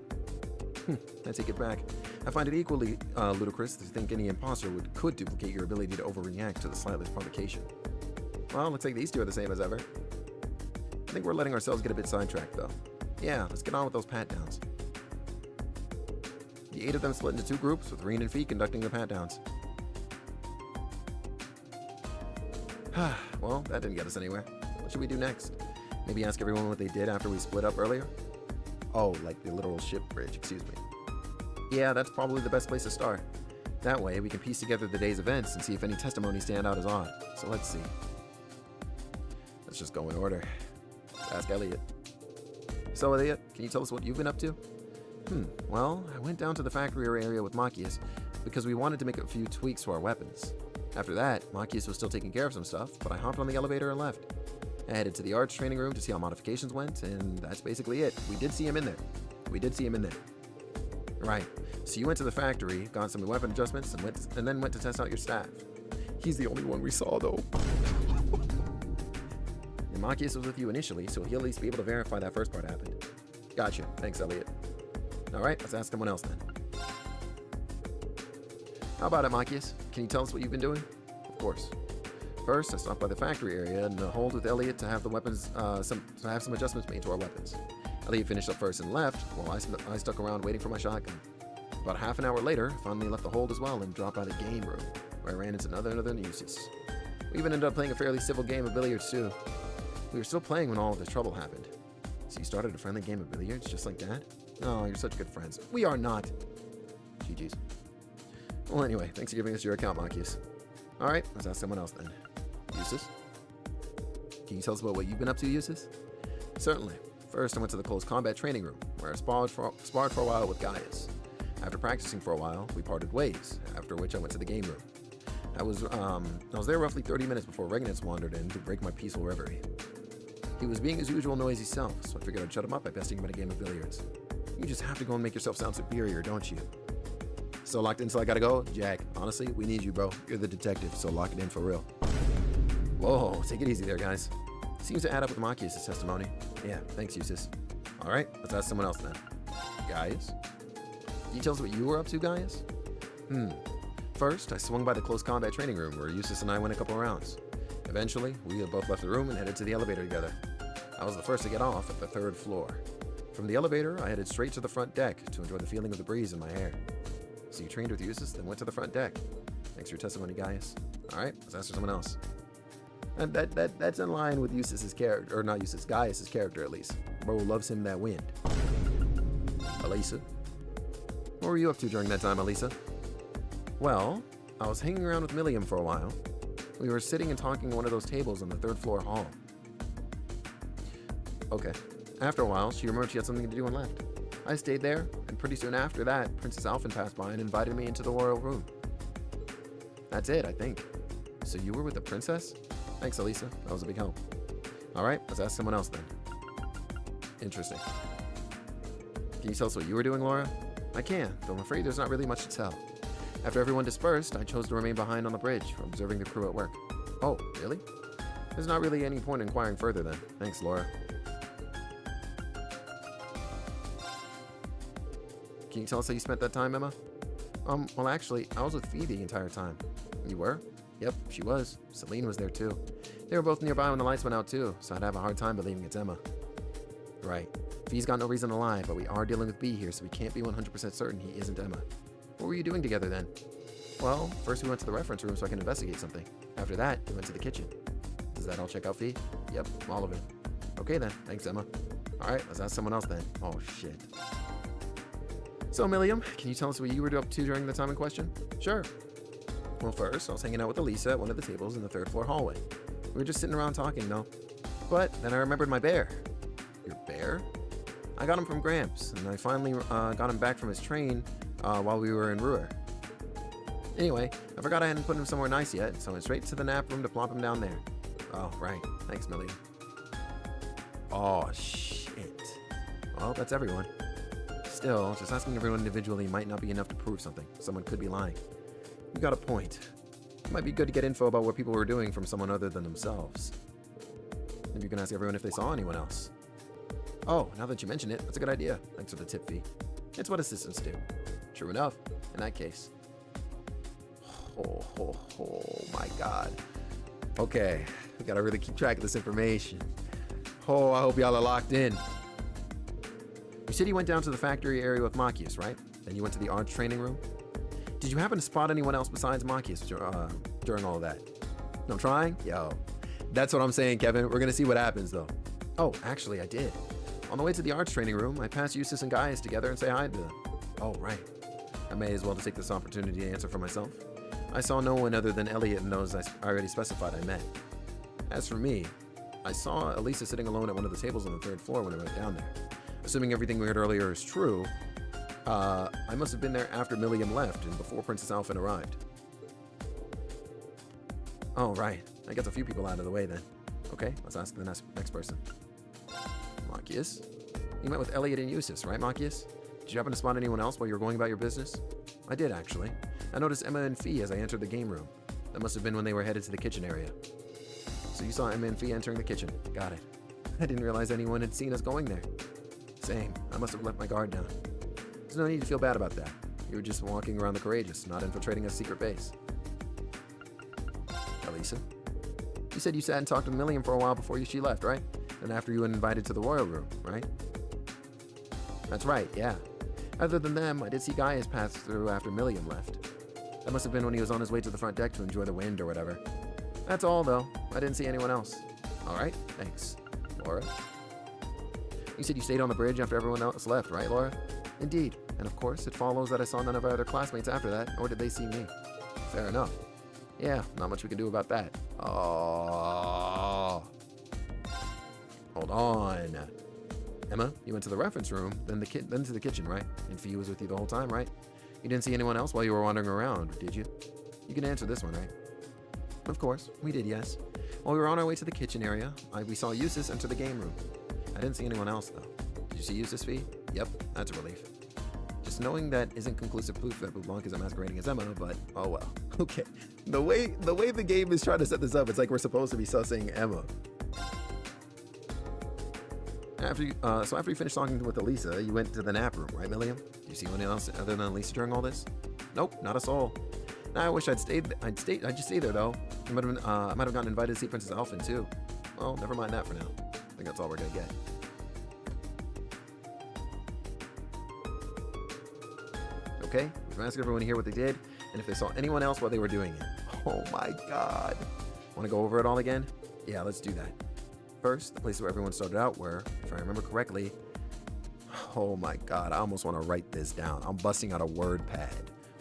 I take it back. I find it equally ludicrous to think any imposter could duplicate your ability to overreact to the slightest provocation. Well, looks like these two are the same as ever. I think we're letting ourselves get a bit sidetracked, though. Yeah, let's get on with those pat-downs. The 8 of them split into 2 groups, with Reen and Fee conducting the pat-downs. Well, that didn't get us anywhere. What should we do next? Maybe ask everyone what they did after we split up earlier? Oh, like the literal ship bridge, excuse me. Yeah, that's probably the best place to start. That way, we can piece together the day's events and see if any testimonies stand out as odd. So let's see. Let's just go in order. Let's ask Elliot. So, Elliot, can you tell us what you've been up to? Well, I went down to the factory area with Machias because we wanted to make a few tweaks to our weapons. After that, Machias was still taking care of some stuff, but I hopped on the elevator and left. I headed to the arts training room to see how modifications went, and that's basically it. We did see him in there. Right. So you went to the factory, got some weapon adjustments, and then went to test out your staff. He's the only one we saw, though. And Machias was with you initially, so he'll at least be able to verify that first part happened. Gotcha. Thanks, Elliot. All right, let's ask someone else then. How about it, Machias? Can you tell us what you've been doing? Of course. First, I stopped by the factory area and hold with Elliot to have the weapons, have some adjustments made to our weapons. Elliot finished up first and left, while I stuck around waiting for my shotgun. About half an hour later, I finally left the hold as well and dropped by the game room, where I ran into another uses. We even ended up playing a fairly civil game of billiards too. We were still playing when all of this trouble happened. So you started a friendly game of billiards just like that? Oh, you're such good friends. We are not. GG's. Well, anyway, thanks for giving us your account, Machias. All right, let's ask someone else then. Eustace? Can you tell us about what you've been up to, Eustace? Certainly. First, I went to the close combat training room, where I sparred for a while with Gaius. After practicing for a while, we parted ways, after which I went to the game room. I was there roughly 30 minutes before Regnitz wandered in to break my peaceful reverie. He was being his usual noisy self, so I figured I'd shut him up by besting him at a game of billiards. You just have to go and make yourself sound superior, don't you? So locked in till I gotta go? Jack, honestly, we need you, bro. You're the detective, so lock it in for real. Whoa, take it easy there, guys. Seems to add up with Machias' testimony. Yeah, thanks, Eustace. All right, let's ask someone else then. Gaius? Can you tell us what you were up to, Gaius? First, I swung by the close combat training room where Eustace and I went a couple rounds. Eventually, we had both left the room and headed to the elevator together. I was the first to get off at the 3rd floor. From the elevator, I headed straight to the front deck to enjoy the feeling of the breeze in my hair. So you trained with Eustace, then went to the front deck. Thanks for your testimony, Gaius. All right, let's ask for someone else. And that's in line with Eustace's character, or not Eustace, Gaius' character at least. Bro loves him that wind. Elisa? What were you up to during that time, Elisa? Well, I was hanging around with Milliam for a while. We were sitting and talking at one of those tables on the 3rd floor hall. Okay. After a while, she remembered she had something to do and left. I stayed there, and pretty soon after that, Princess Alphen passed by and invited me into the royal room. That's it, I think. So you were with the princess? Thanks, Elisa. That was a big help. All right, let's ask someone else then. Interesting. Can you tell us what you were doing, Laura? I can, though I'm afraid there's not really much to tell. After everyone dispersed, I chose to remain behind on the bridge, observing the crew at work. Oh, really? There's not really any point in inquiring further then. Thanks, Laura. Can you tell us how you spent that time, Emma? Well, actually, I was with Fee the entire time. You were? Yep, she was. Celine was there too. They were both nearby when the lights went out too, so I'd have a hard time believing it's Emma. Right. V's got no reason to lie, but we are dealing with B here, so we can't be 100% certain he isn't Emma. What were you doing together then? Well, first we went to the reference room so I can investigate something. After that, we went to the kitchen. Does that all check out, V? Yep, all of it. Okay then, thanks Emma. Alright, let's ask someone else then. Oh shit. So Milliam, can you tell us what you were up to during the time in question? Sure. Well first, I was hanging out with Elisa at one of the tables in the 3rd floor hallway. We were just sitting around talking though. But then I remembered my bear. Your bear? I got him from Gramps, and I finally got him back from his train while we were in Ruhr. Anyway, I forgot I hadn't put him somewhere nice yet, so I went straight to the nap room to plop him down there. Oh, right. Thanks, Millie. Oh, shit. Well, that's everyone. Still, just asking everyone individually might not be enough to prove something. Someone could be lying. You got a point. It might be good to get info about what people were doing from someone other than themselves. Maybe you can ask everyone if they saw anyone else. Oh, now that you mention it, that's a good idea. Thanks for the tip fee. It's what assistants do. True enough, in that case. Oh my god. Okay, we gotta really keep track of this information. Oh, I hope y'all are locked in. You said you went down to the factory area with Machias, right? Then you went to the arts training room? Did you happen to spot anyone else besides Machias during all of that? No trying? Yo, that's what I'm saying, Kevin. We're gonna see what happens, though. Oh, actually, I did. On the way to the arts training room, I passed Eustace and Gaius together and say hi to them. Oh, right. I may as well take this opportunity to answer for myself. I saw no one other than Elliot and those I already specified I met. As for me, I saw Elisa sitting alone at one of the tables on the 3rd floor when I went down there. Assuming everything we heard earlier is true, I must have been there after Milliam left and before Princess Alphen arrived. Oh, right. I guess a few people out of the way then. Okay, let's ask the next person. Machias? You met with Elliot and Eustace, right, Machias? Did you happen to spot anyone else while you were going about your business? I did, actually. I noticed Emma and Fee as I entered the game room. That must have been when they were headed to the kitchen area. So you saw Emma and Fee entering the kitchen. Got it. I didn't realize anyone had seen us going there. Same. I must have left my guard down. There's no need to feel bad about that. You were just walking around the Courageous, not infiltrating a secret base. Elisa? You said you sat and talked to Milliam for a while before she left, right? And after you were invited to the royal room, right? That's right, yeah. Other than them, I did see Gaius pass through after Milliam left. That must have been when he was on his way to the front deck to enjoy the wind or whatever. That's all, though. I didn't see anyone else. All right, thanks. Laura? You said you stayed on the bridge after everyone else left, right, Laura? Indeed. And of course, it follows that I saw none of our other classmates after that, or did they see me? Fair enough. Yeah, not much we can do about that. Oh. Hold on. Emma, you went to the reference room, then to the kitchen, right? And Fee was with you the whole time, right? You didn't see anyone else while you were wandering around, did you? You can answer this one, right? Of course, we did, yes. While we were on our way to the kitchen area, we saw Eustace enter the game room. I didn't see anyone else, though. Did you see Eustace, Fee? Yep, that's a relief. Just knowing that isn't conclusive proof that Blanc is masquerading as Emma, but oh well. Okay, the way the game is trying to set this up, it's like we're supposed to be sussing Emma. After you finished talking with Elisa, you went to the nap room, right, Milliam? Did you see anyone else other than Elisa during all this? Nope, not a soul. Now I wish I'd just stay there though. I might have gotten invited to see Princess Alphen too. Well, never mind that for now. I think that's all we're gonna get. Okay, we've asked everyone here what they did, and if they saw anyone else while they were doing it. Oh my god. Want to go over it all again? Yeah, let's do that. First, the places where everyone started out were, if I remember correctly, oh my god, I almost want to write this down. I'm busting out a word pad.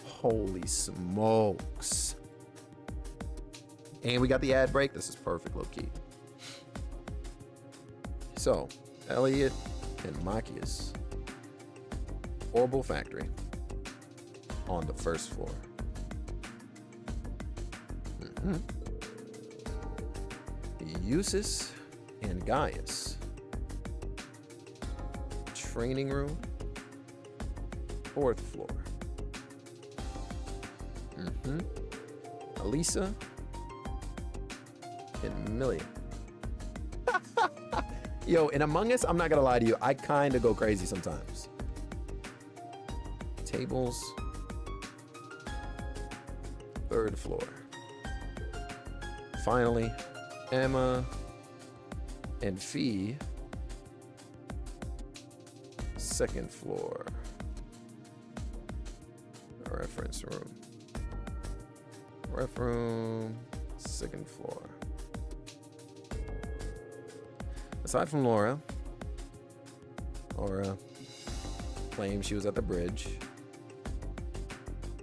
Holy smokes. And we got the ad break. This is perfect, low-key. So, Elliot and Machias. Horrible factory. On the 1st floor. Eustace and Gaius. Training room. 4th floor. Elisa and Milliam. Yo, in Among Us, I'm not gonna lie to you, I kind of go crazy sometimes. Tables. 3rd floor. finally, Emma and Fee. Second floor. Reference room. Ref room. Second floor. Aside from Laura claims she was at the bridge,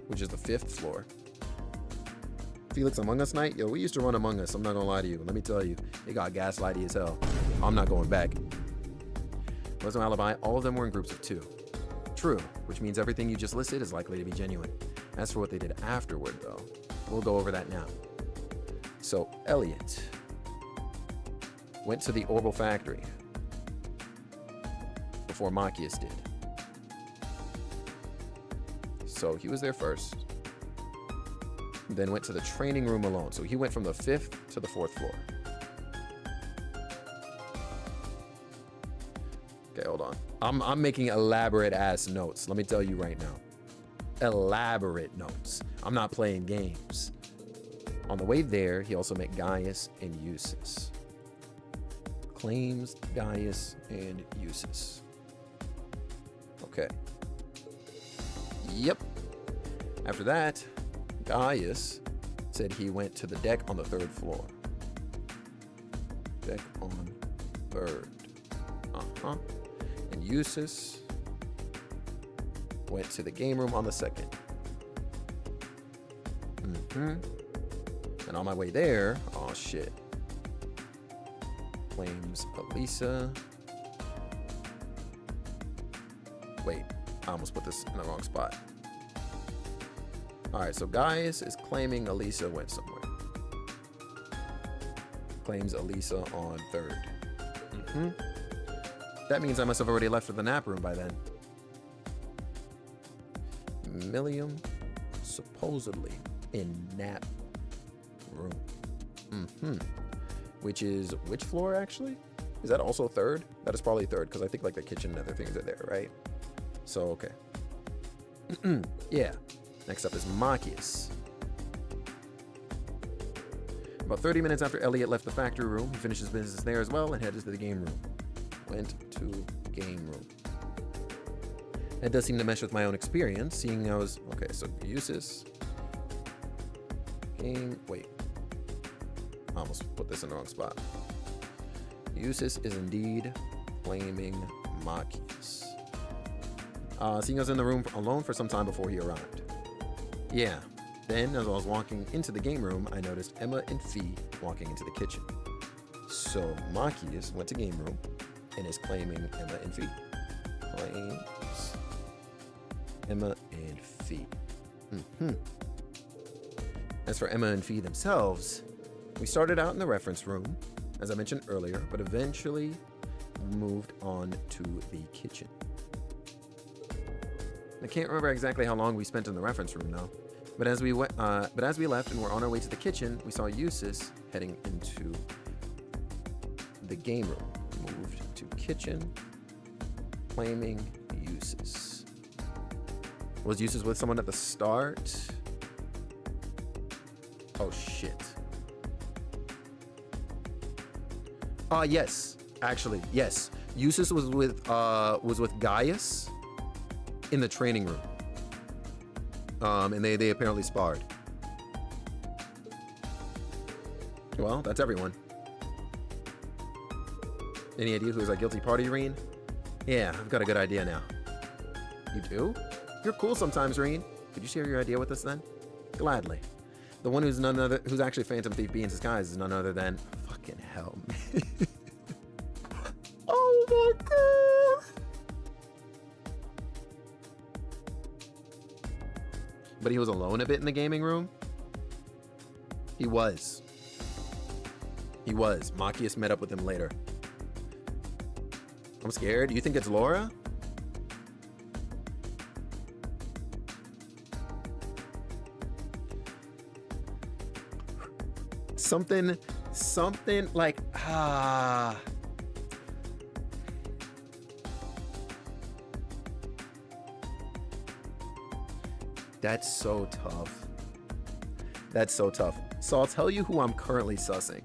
which is the 5th floor. Felix, Among Us night? Yo, we used to run Among Us. I'm not gonna lie to you. Let me tell you, it got gaslighty as hell. I'm not going back. Was no alibi. All of them were in groups of 2. True, which means everything you just listed is likely to be genuine. As for what they did afterward, though, we'll go over that now. So, Elliot went to the Orbital Factory before Machias did. So he was there first, then went to the training room alone. So he went from the 5th to the 4th floor. Okay, hold on. I'm making elaborate ass notes. Let me tell you right now. Elaborate notes. I'm not playing games. On the way there, he also met Gaius and Eustace. Claims Gaius and Eustace. Okay. Yep. After that, Gaius said he went to the deck on the 3rd floor. Deck on 3rd. And Eustace went to the game room on the 2nd. And on my way there, oh shit. Claims Elisa. Wait, I almost put this in the wrong spot. All right, so Gaius is claiming Elisa went somewhere. Claims Elisa on 3rd. That means I must have already left for the nap room by then. Millium supposedly in nap room. Which is which floor actually? Is that also 3rd? That is probably 3rd because I think like the kitchen and other things are there, right? So okay. Yeah. Next up is Machias. About 30 minutes after Elliot left the factory room, he finished his business there as well and headed to the game room. Went to game room. That does seem to mesh with my own experience, seeing I was... Okay, so Eustace. Game... Wait. I almost put this in the wrong spot. Eustace is indeed claiming Machias. Seeing I was in the room alone for some time before he arrived. Yeah. Then, as I was walking into the game room, I noticed Emma and Fee walking into the kitchen. So, Machias went to game room and is claiming Emma and Fee. Claims Emma and Fee. As for Emma and Fee themselves, we started out in the reference room, as I mentioned earlier, but eventually moved on to the kitchen. I can't remember exactly how long we spent in the reference room now, but as we left and were on our way to the kitchen, we saw Eustace heading into the game room. Moved to kitchen, claiming Eustace. Was Eustace with someone at the start? Oh shit. Yes, actually, yes. Eustace was with Gaius in the training room. And they apparently sparred. Well, that's everyone. Any idea who's our guilty party, Reen? Yeah, I've got a good idea now. You do? You're cool sometimes, Reen. Could you share your idea with us then? Gladly. The one who's actually Phantom Thief B in disguise is none other than fucking hell, man. Oh my god. But he was alone a bit in the gaming room. He was. Machias met up with him later. I'm scared. You think it's Laura? Something like, That's so tough. So I'll tell you who I'm currently sussing.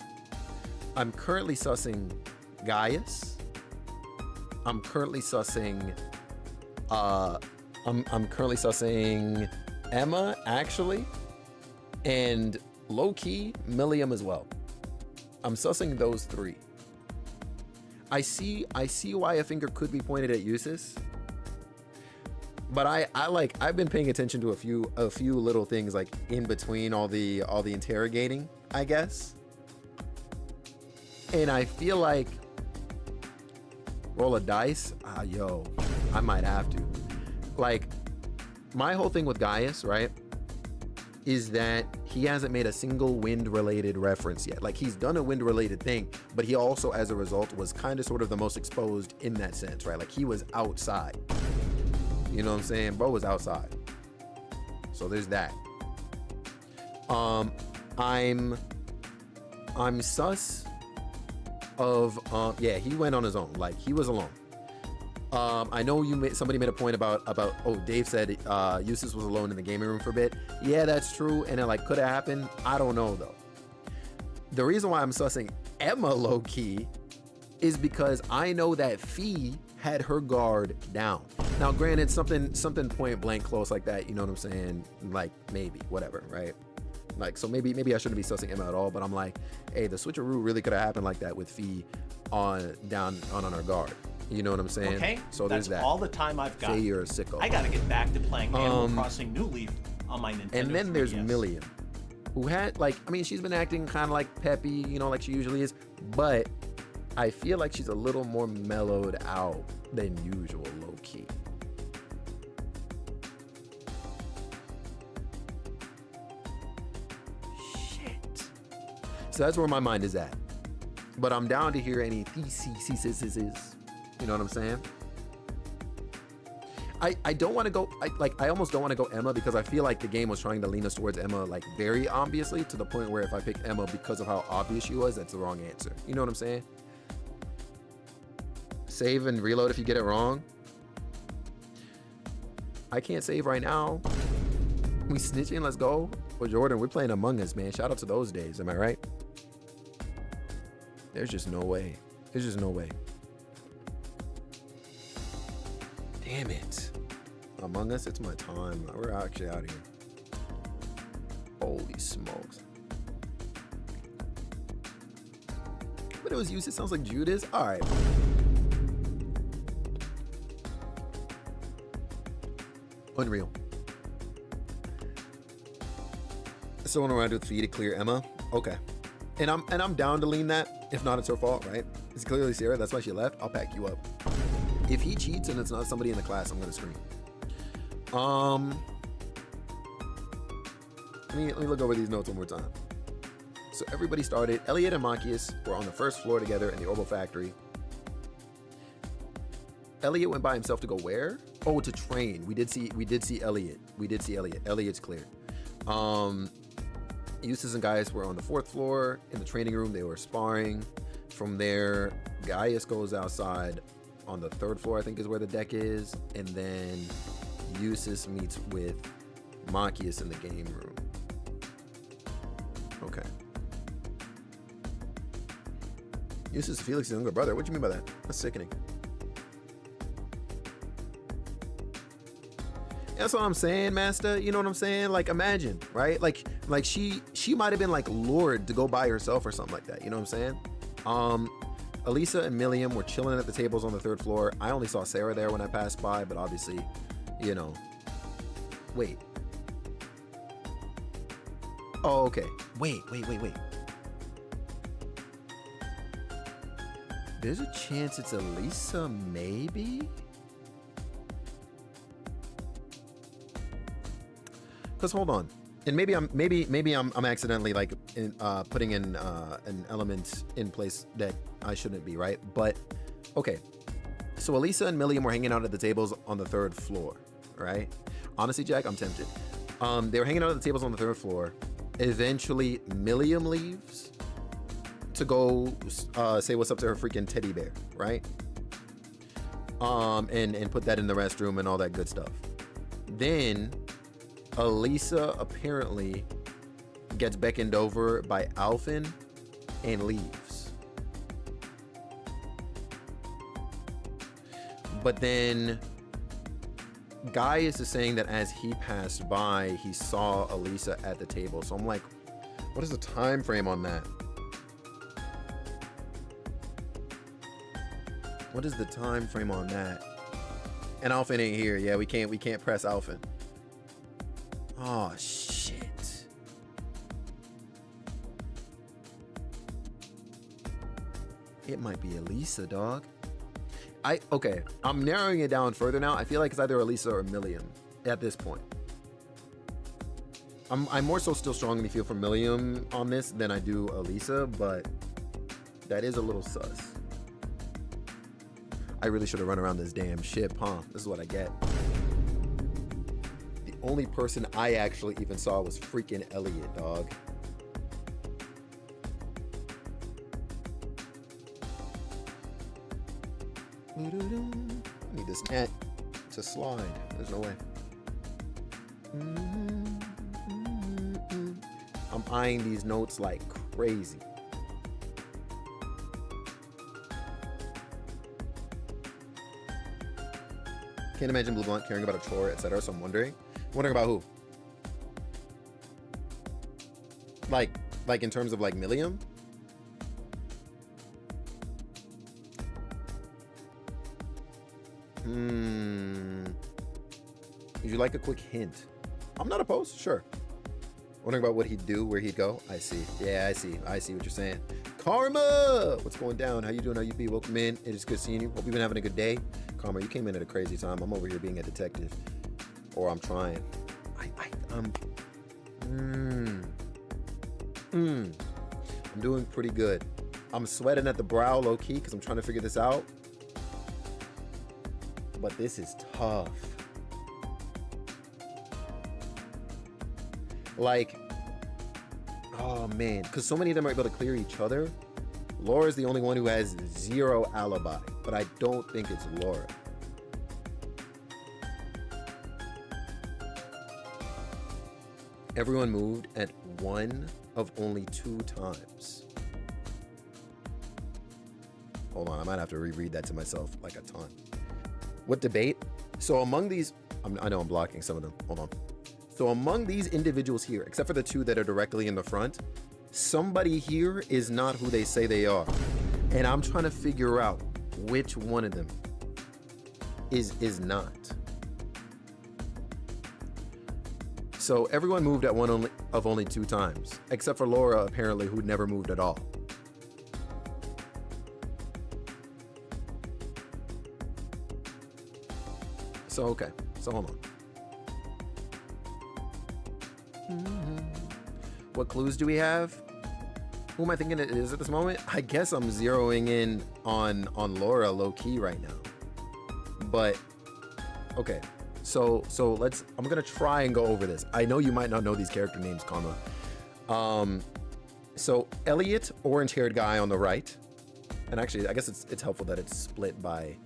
I'm currently sussing Gaius. I'm currently sussing I'm currently sussing Emma, actually, and low-key Milliam as well. I'm sussing those three. I see why a finger could be pointed at Eustace, but I've been paying attention to a few little things like in between all the interrogating, I guess. And I feel like roll a dice. Yo, I might have to. Like, my whole thing with Gaius, right, is that he hasn't made a single wind-related reference yet. Like, he's done a wind-related thing, but he also, as a result, was kind of sort of the most exposed in that sense, right? Like, he was outside. You know what I'm saying? Bro was outside. So there's that. I'm sus of yeah, he went on his own. Like, he was alone. I know somebody made a point about oh, Dave said Eustace was alone in the gaming room for a bit. Yeah, that's true, and it like could have happened. I don't know though. The reason why I'm sussing Emma low key is because I know that Fee had her guard down. Now, granted, something point blank close like that, you know what I'm saying? Like, maybe, whatever, right? Like, so maybe I shouldn't be sussing Emma at all, but I'm like, hey, the switcheroo really could have happened like that with Fee on her guard. You know what I'm saying? Okay, so that's there's that. all the time I've got. Say you're a sicko. I gotta get back to playing Animal Crossing New Leaf on my Nintendo 3DS. And then there's Milliam, who had, like, I mean, she's been acting kind of like peppy, you know, like she usually is, but I feel like she's a little more mellowed out than usual, low key. Shit. So that's where my mind is at. But I'm down to hear any theses. You know what I'm saying? I don't want to go, I almost don't want to go Emma because I feel like the game was trying to lean us towards Emma like very obviously, to the point where if I pick Emma because of how obvious she was, that's the wrong answer. You know what I'm saying? Save and reload if you get it wrong. I can't save right now. We snitching, let's go. Well, Jordan, we're playing Among Us, man. Shout out to those days, am I right? There's just no way. There's just no way. Damn it. Among Us, it's my time. We're actually out here. Holy smokes. But it was used, it sounds like Judas. All right. Unreal. Someone around with Fee to clear Emma. Okay. And I'm down to lean that. If not, it's her fault, right? It's clearly Sarah. That's why she left. I'll pack you up. If he cheats and it's not somebody in the class, I'm gonna scream. Let me look over these notes one more time. So everybody started. Elliot and Machias were on the first floor together in the Orbital Factory. Elliot went by himself to go where? Oh, to train. We did see Elliot. Elliot's clear. Eustace and Gaius were on the fourth floor in the training room. They were sparring. From there, Gaius goes outside on the third floor, I think is where the deck is. And then Eustace meets with Machias in the game room. Okay. Eustace is Felix's younger brother. What do you mean by that? That's sickening. That's what I'm saying, Master. You know what I'm saying? Like, imagine, right? Like she might have been like lured to go by herself or something like that. You know what I'm saying? Elisa and Milliam were chilling at the tables on the third floor. I only saw Sarah there when I passed by, but obviously, you know. Wait. Oh, okay. Wait. There's a chance it's Elisa, maybe? Because hold on, and maybe I'm accidentally like putting in an element in place that I shouldn't be, right? But okay, so Elisa and Milliam were hanging out at the tables on the third floor, right? Honestly, Jack, I'm tempted. They were hanging out at the tables on the third floor. Eventually, Milliam leaves to go say what's up to her freaking teddy bear, right? And put that in the restroom and all that good stuff. Then Elisa apparently gets beckoned over by Alphen and leaves. But then Gaius is saying that as he passed by, he saw Elisa at the table. So I'm like, what is the time frame on that? What is the time frame on that? And Alphen ain't here. Yeah, we can't press Alphen. Oh shit. It might be Elisa, dog. Okay, I'm narrowing it down further now. I feel like it's either Elisa or Milliam at this point. I'm more so still strongly feel for Milliam on this than I do Elisa, but that is a little sus. I really should have run around this damn ship, huh? This is what I get. The only person I actually even saw was freaking Elliot, dog. I need this net to slide. There's no way. I'm eyeing these notes like crazy. Can't imagine Blue Blunt caring about a chore, etc. So I'm wondering about who? Like in terms of like Milliam? Would you like a quick hint? I'm not opposed, sure. Wondering about what he'd do, where he'd go. I see. Yeah, I see what you're saying. Karma! What's going down? How you doing? How you be? Welcome in. It is good seeing you. Hope you've been having a good day. Karma, you came in at a crazy time. I'm over here being a detective. Or I'm trying. I'm doing pretty good. I'm sweating at the brow low-key because I'm trying to figure this out. But this is tough. Like, oh man, because so many of them are able to clear each other. Laura's the only one who has zero alibi, but I don't think it's Laura. Everyone moved at one of only 2 times. Hold on, I might have to reread that to myself like a ton. What debate? So among these, I know I'm blocking some of them. Hold on. So among these individuals here, except for the 2 that are directly in the front, somebody here is not who they say they are. And I'm trying to figure out which one of them is not. So everyone moved at one of only 2 times, except for Laura, apparently, who never moved at all. So, okay. So hold on. What clues do we have? Who am I thinking it is at this moment? I guess I'm zeroing in on Laura low-key right now. But okay, so I'm gonna try and go over this. I know you might not know these character names, Karma. So Elliot, orange-haired guy on the right, and actually I guess it's helpful that it's split by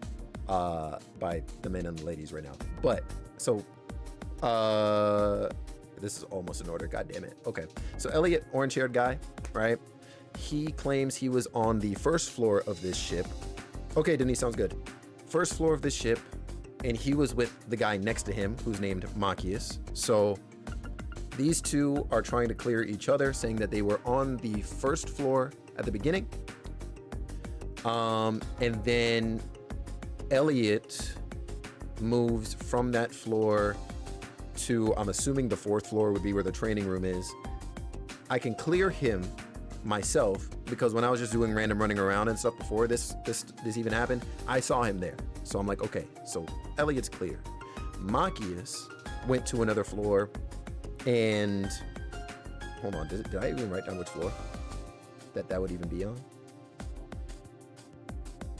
the men and the ladies right now. But so this is almost in order. God damn it. Okay. So Elliot, orange-haired guy, right? He claims he was on the first floor of this ship. Okay, Denise, sounds good. First floor of this ship, and he was with the guy next to him, who's named Machias. So these 2 are trying to clear each other, saying that they were on the first floor at the beginning. And then Elliot moves from that floor to, I'm assuming the 4th floor would be where the training room is. I can clear him myself because when I was just doing random running around and stuff before this even happened, I saw him there. So I'm like, okay, so Elliot's clear. Machias went to another floor and hold on, did I even write down which floor that would even be on?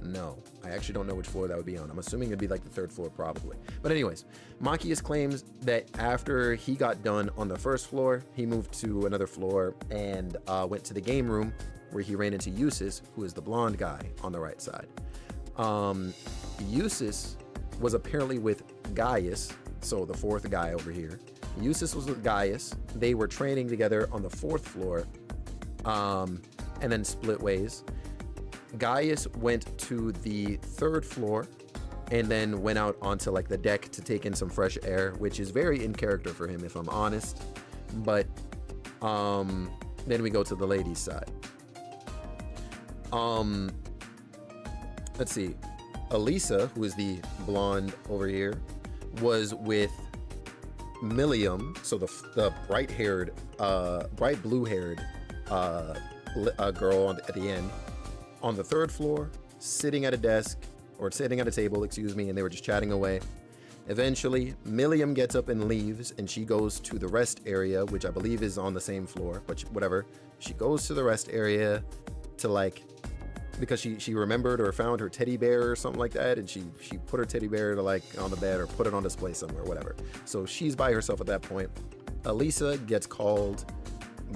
No, I actually don't know which floor that would be on. I'm assuming it'd be like the 3rd floor probably. But anyways, Machias claims that after he got done on the 1st floor, he moved to another floor and went to the game room where he ran into Eustace, who is the blonde guy on the right side. Eustace was apparently with Gaius, so the 4th guy over here, Eustace was with Gaius. They were training together on the 4th floor, and then split ways. Gaius went to the 3rd floor and then went out onto like the deck to take in some fresh air, which is very in character for him, if I'm honest. But then we go to the ladies' side. Let's see. Elisa, who is the blonde over here, was with Milliam, so the bright-haired, bright blue-haired girl at the end, on the 3rd floor, sitting at a desk, or sitting at a table, excuse me, and they were just chatting away. Eventually, Milliam gets up and leaves, and she goes to the rest area, which I believe is on the same floor, but whatever. She goes to the rest area to like, because she remembered or found her teddy bear or something like that, and she put her teddy bear to like on the bed or put it on display somewhere, whatever. So she's by herself at that point. Elisa gets called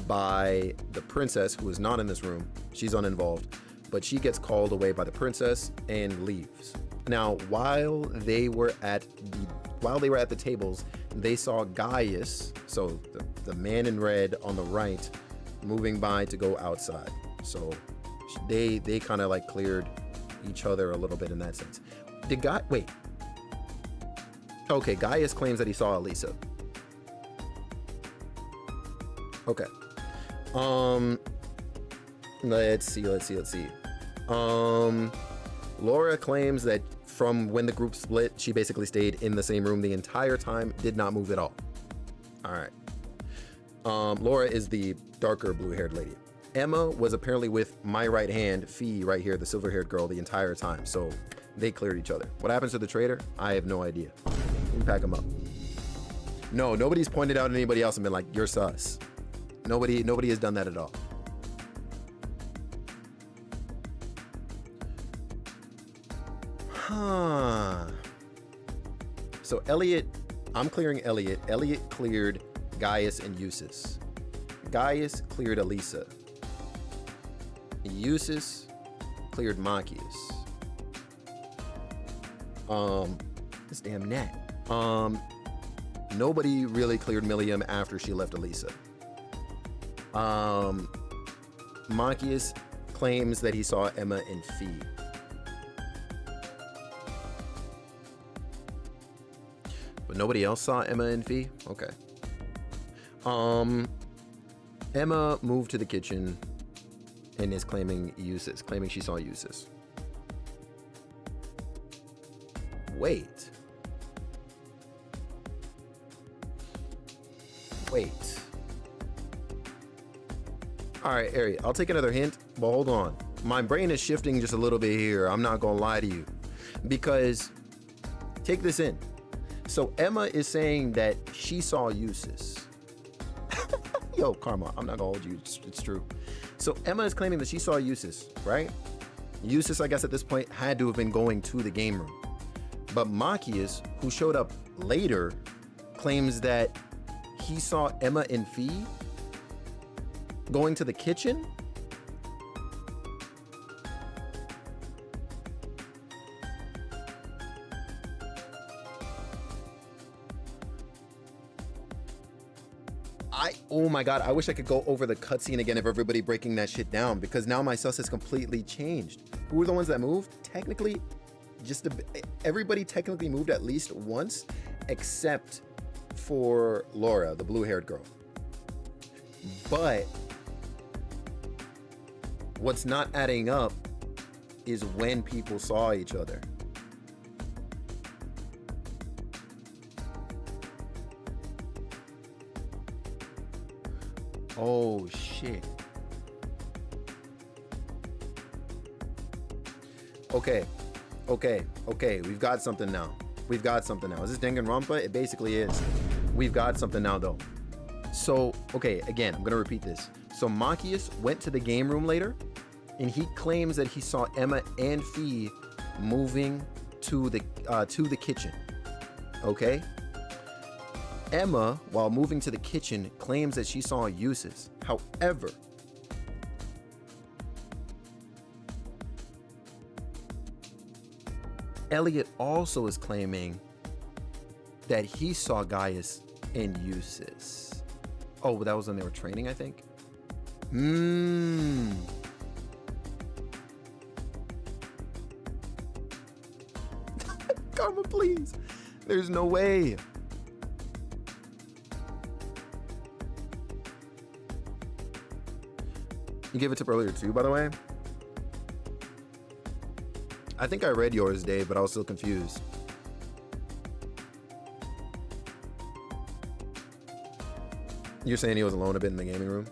by the princess, who is not in this room. She's uninvolved, but she gets called away by the princess and leaves. Now, while they were at the tables, they saw Gaius, so the man in red on the right, moving by to go outside. So they kind of like cleared each other a little bit in that sense. Wait. Okay, Gaius claims that he saw Elisa. Okay. Let's see. Laura claims that from when the group split, she basically stayed in the same room the entire time, did not move at all. All right. Laura is the darker blue-haired lady. Emma was apparently with my right hand, Fee, right here, the silver-haired girl, the entire time. So they cleared each other. What happens to the traitor? I have no idea. We can pack him up. No, nobody's pointed out anybody else and been like, you're sus. Nobody has done that at all. Huh. So Elliot, I'm clearing Elliot. Elliot cleared Gaius and Eustace. Gaius cleared Elisa. Eustace cleared Machias. This damn gnat. Nobody really cleared Milliam after she left Elisa. Machias claims that he saw Emma and Fee. But nobody else saw Emma and Fee? Okay. Emma moved to the kitchen and is claiming she saw Eustace. Wait. All right, Ari, I'll take another hint, but hold on. My brain is shifting just a little bit here. I'm not gonna lie to you, because take this in. So Emma is saying that she saw Eustace. Yo, Karma, I'm not gonna hold you. It's true. So Emma is claiming that she saw Eustace, right? Eustace, I guess at this point, had to have been going to the game room. But Machias, who showed up later, claims that he saw Emma and Fee going to the kitchen. Oh my god, I wish I could go over the cutscene again of everybody breaking that shit down, because now my sus has completely changed. Who were the ones that moved? Technically, everybody technically moved at least once, except for Laura, the blue-haired girl. But what's not adding up is when people saw each other. Oh shit. Okay. We've got something now. Is this Danganronpa? It basically is. We've got something now though. So, okay, again, I'm gonna repeat this. So Machias went to the game room later, and he claims that he saw Emma and Fee moving to the kitchen. Okay? Emma, while moving to the kitchen, claims that she saw Eustace. However, Elliot also is claiming that he saw Gaius and Eustace. Oh, but that was when they were training, I think. Karma, please. There's no way. You gave a tip earlier too, by the way. I think I read yours, Dave, but I was still confused. You're saying he was alone a bit in the gaming room?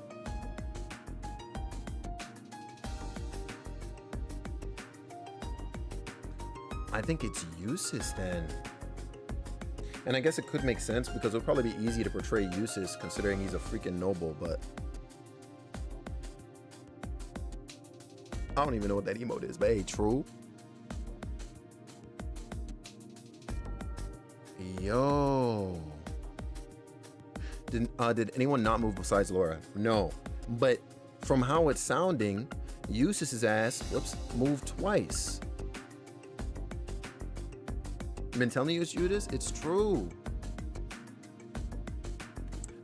I think it's Eustace then. And I guess it could make sense because it would probably be easy to portray Eustace considering he's a freaking noble, but I don't even know what that emote is, but hey, true. Yo. Did anyone not move besides Laura? No. But from how it's sounding, Eustace's ass, moved twice. Been telling you it's Judas? It's true.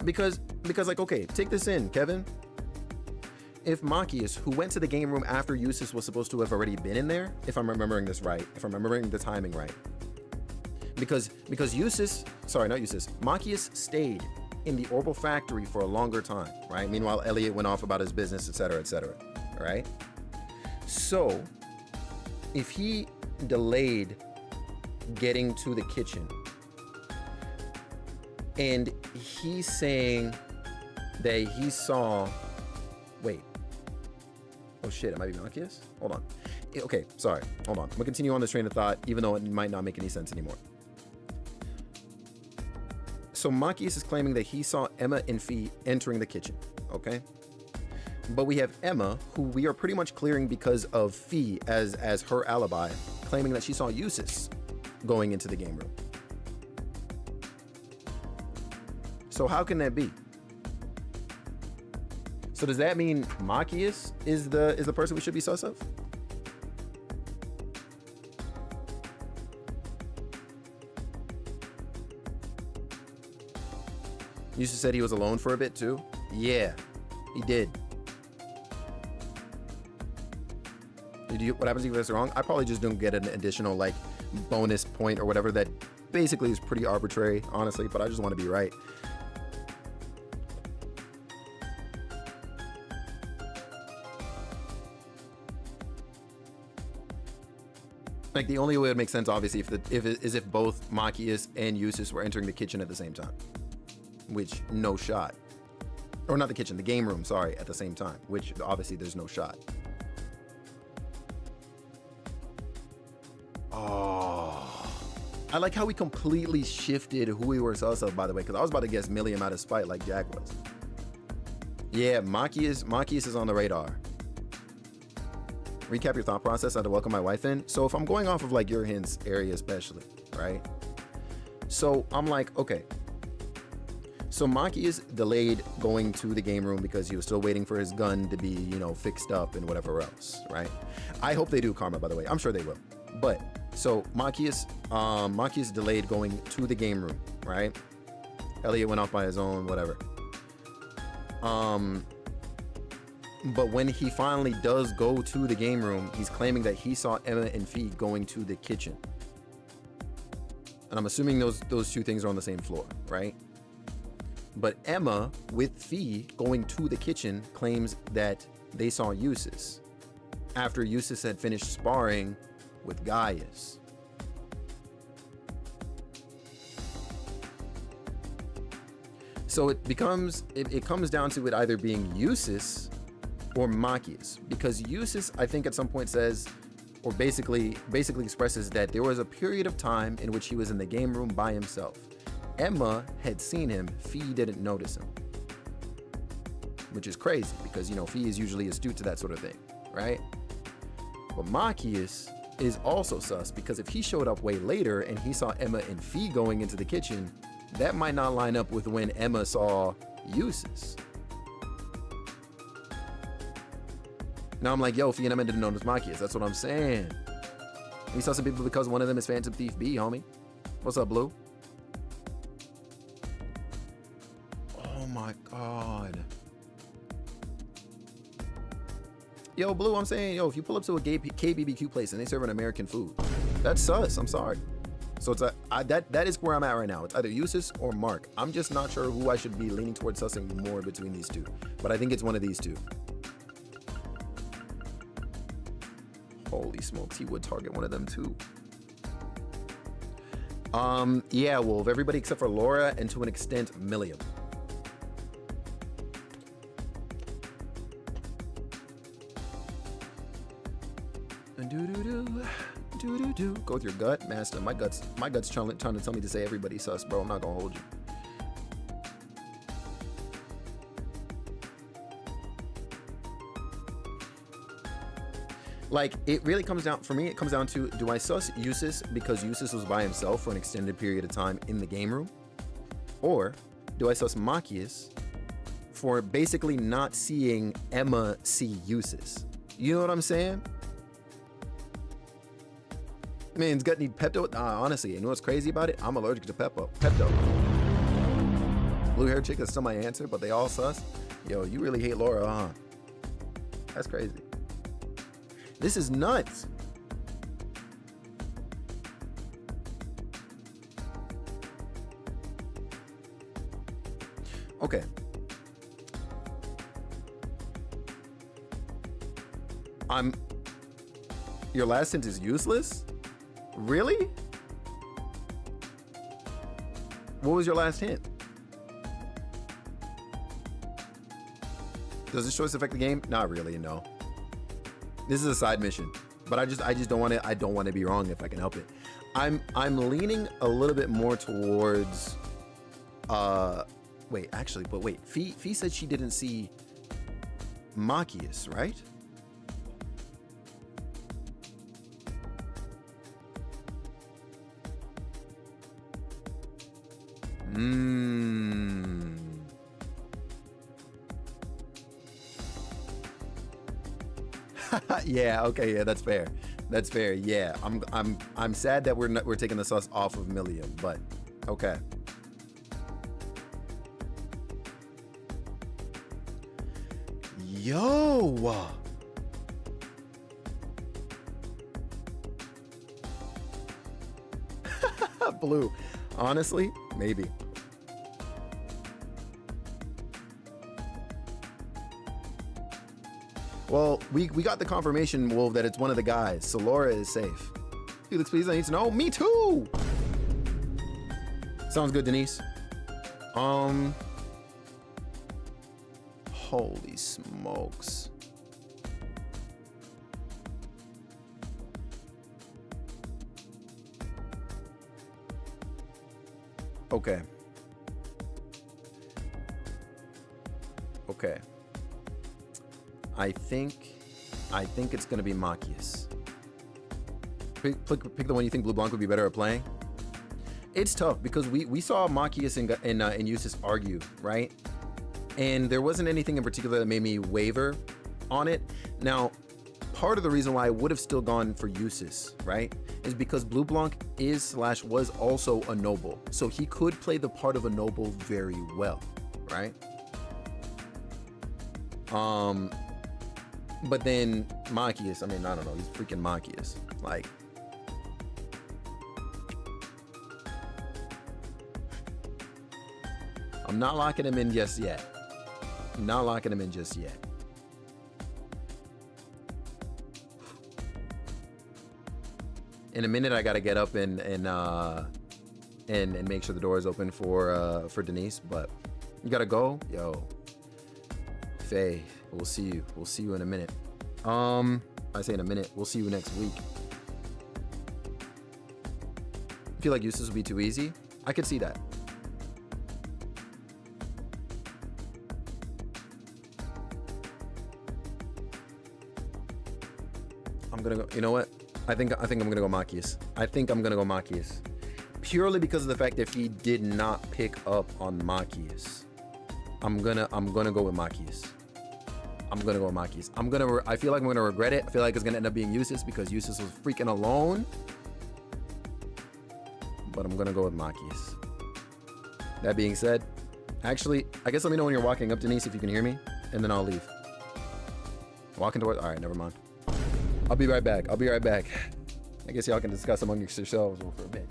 Because like, okay, take this in, Kevin. If Machias, who went to the game room after Eustace was supposed to have already been in there, if I'm remembering this right, if I'm remembering the timing right. Because Eustace, sorry, not Eustace, Machias stayed in the Orbital factory for a longer time, right? Meanwhile, Elliot went off about his business, etc., right? So, if he delayed getting to the kitchen and he's saying that he saw, wait, oh shit, it might be Machias? Hold on. Okay, sorry, hold on. I'm gonna continue on this train of thought, even though it might not make any sense anymore. So Machias is claiming that he saw Emma and Fee entering the kitchen, okay? But we have Emma, who we are pretty much clearing because of Fee as her alibi, claiming that she saw Eustace going into the game room. So how can that be? So does that mean Machias is the person we should be sus of? Eustace said he was alone for a bit too. Yeah, he did. What happens if you get this wrong? I probably just don't get an additional like bonus point or whatever that basically is pretty arbitrary, honestly, but I just want to be right. Like the only way it would make sense, obviously, if both Machias and Eustace were entering the kitchen at the same time, which no shot, or not the kitchen, the game room, sorry, at the same time, which obviously there's no shot. Oh, I like how we completely shifted who we were sus of, by the way, because I was about to guess Milliam out of spite like Jack was. Yeah, Machias is on the radar. Recap your thought process. I had to welcome my wife in. So if I'm going off of like your hints area especially, right? So I'm like, okay. So Machias delayed going to the game room because he was still waiting for his gun to be, you know, fixed up and whatever else, right? I hope they do karma, by the way. I'm sure they will. But so Machias delayed going to the game room, right? Elliot went off by his own, whatever. But when he finally does go to the game room, he's claiming that he saw Emma and Fee going to the kitchen. And I'm assuming those two things are on the same floor, right? But Emma, with Fee going to the kitchen, claims that they saw Eustace after Eustace had finished sparring with Gaius. So it comes down to it either being Eustace or Machias, because Eustace, I think at some point says, or basically expresses that there was a period of time in which he was in the game room by himself. Emma had seen him, Fee didn't notice him. Which is crazy, because, you know, Fee is usually astute to that sort of thing, right? But Machias is also sus, because if he showed up way later and he saw Emma and Fee going into the kitchen, that might not line up with when Emma saw Eustace. Now I'm like, yo, Fee and Emma didn't notice Machias. That's what I'm saying. We saw some people because one of them is Phantom Thief B, homie. What's up, Blue? my god. Yo, Blue, I'm saying, yo, if you pull up to a KBBQ place and they serve an American food, that's sus. I'm sorry. So it's that is where I'm at right now. It's either Eustace or Mark. I'm just not sure who I should be leaning towards sussing more between these two. But I think it's one of these two. Holy smokes, he would target one of them too. Yeah, Wolf. Everybody except for Laura and to an extent, Milliam. Go with your gut, master. My gut's trying to tell me to say everybody sus, bro. I'm not gonna hold you. Like, it really comes down, for me, it comes down to, do I sus Eustace because Eustace was by himself for an extended period of time in the game room? Or do I sus Machias for basically not seeing Emma see Eustace? You know what I'm saying? Man's gut need Pepto. Honestly, you know what's crazy about it? I'm allergic to Pepto. Blue hair chick is still my answer, but they all sus. Yo, you really hate Laura, huh? That's crazy. This is nuts. Okay. Your last hint is useless? Really? What was your last hint? Does this choice affect the game? Not really, no. This is a side mission, but I just don't want to. I don't want to be wrong if I can help it. I'm leaning a little bit more towards. Wait, actually, but wait. Fee said she didn't see Machias, right? Yeah, okay, yeah, that's fair. That's fair. Yeah. I'm sad that we're taking the sus off of Milliam, but okay. Yo. Blue. Honestly, maybe. Well, we got the confirmation, Wolf, that it's one of the guys, so Laura is safe. Felix, please, I need to know. Me too! Sounds good, Denise. Holy smokes. Okay. Okay. I think it's gonna be Machias. Pick the one you think Blue Blanc would be better at playing. It's tough because we saw Machias and Eustace argue, right? And there wasn't anything in particular that made me waver on it. Now, part of the reason why I would have still gone for Eustace, right, is because Blue Blanc was also a noble, so he could play the part of a noble very well, right? But then Machias, I mean, I don't know, he's freaking Machias. Like, I'm not locking him in just yet. Not locking him in just yet. In a minute, I gotta get up and make sure the door is open for Denise. But you gotta go, yo. Faye, we'll see you. We'll see you in a minute. I say in a minute. We'll see you next week. I feel like Eustace would be too easy. I could see that. I'm gonna go. You know what? I think I'm gonna go Machias. I think I'm gonna go Machias, purely because of the fact that he did not pick up on Machias. I'm gonna go with Machias. I'm gonna go with Machias. I feel like I'm gonna regret it. I feel like it's gonna end up being Eustace because Eustace was freaking alone. But I'm gonna go with Machias. That being said, Actually, I guess let me know when you're walking up, Denise, if you can hear me, and then I'll leave. Walking towards. All right, never mind. I'll be right back. I'll be right back. I guess y'all can discuss amongst yourselves for a bit.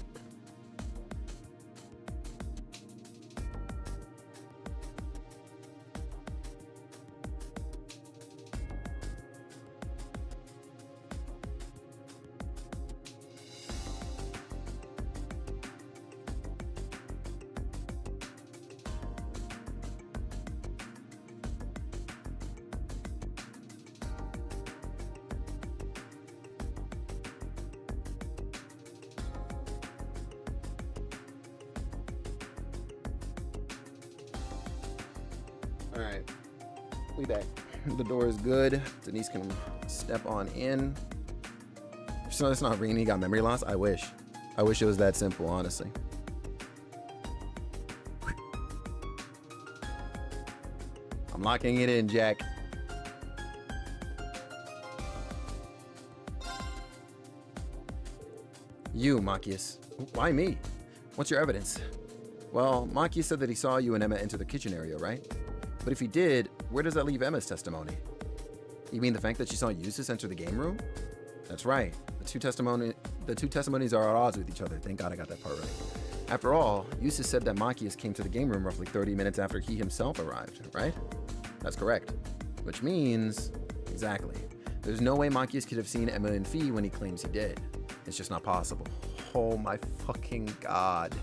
All right, we back. The door is good. Denise can step on in. So it's not ringing. He got memory loss. I wish. I wish it was that simple, honestly. I'm locking it in, Jack. You, Machias. Why me? What's your evidence? Well, Machias said that he saw you and Emma enter the kitchen area, right? But if he did, where does that leave Emma's testimony? You mean the fact that she saw Eustace enter the game room? That's right. The two testimonies are at odds with each other. Thank God I got that part right. After all, Eustace said that Machias came to the game room roughly 30 minutes after he himself arrived, right? That's correct. Which means, exactly. There's no way Machias could have seen Emma and Fee when he claims he did. It's just not possible. Oh my fucking God.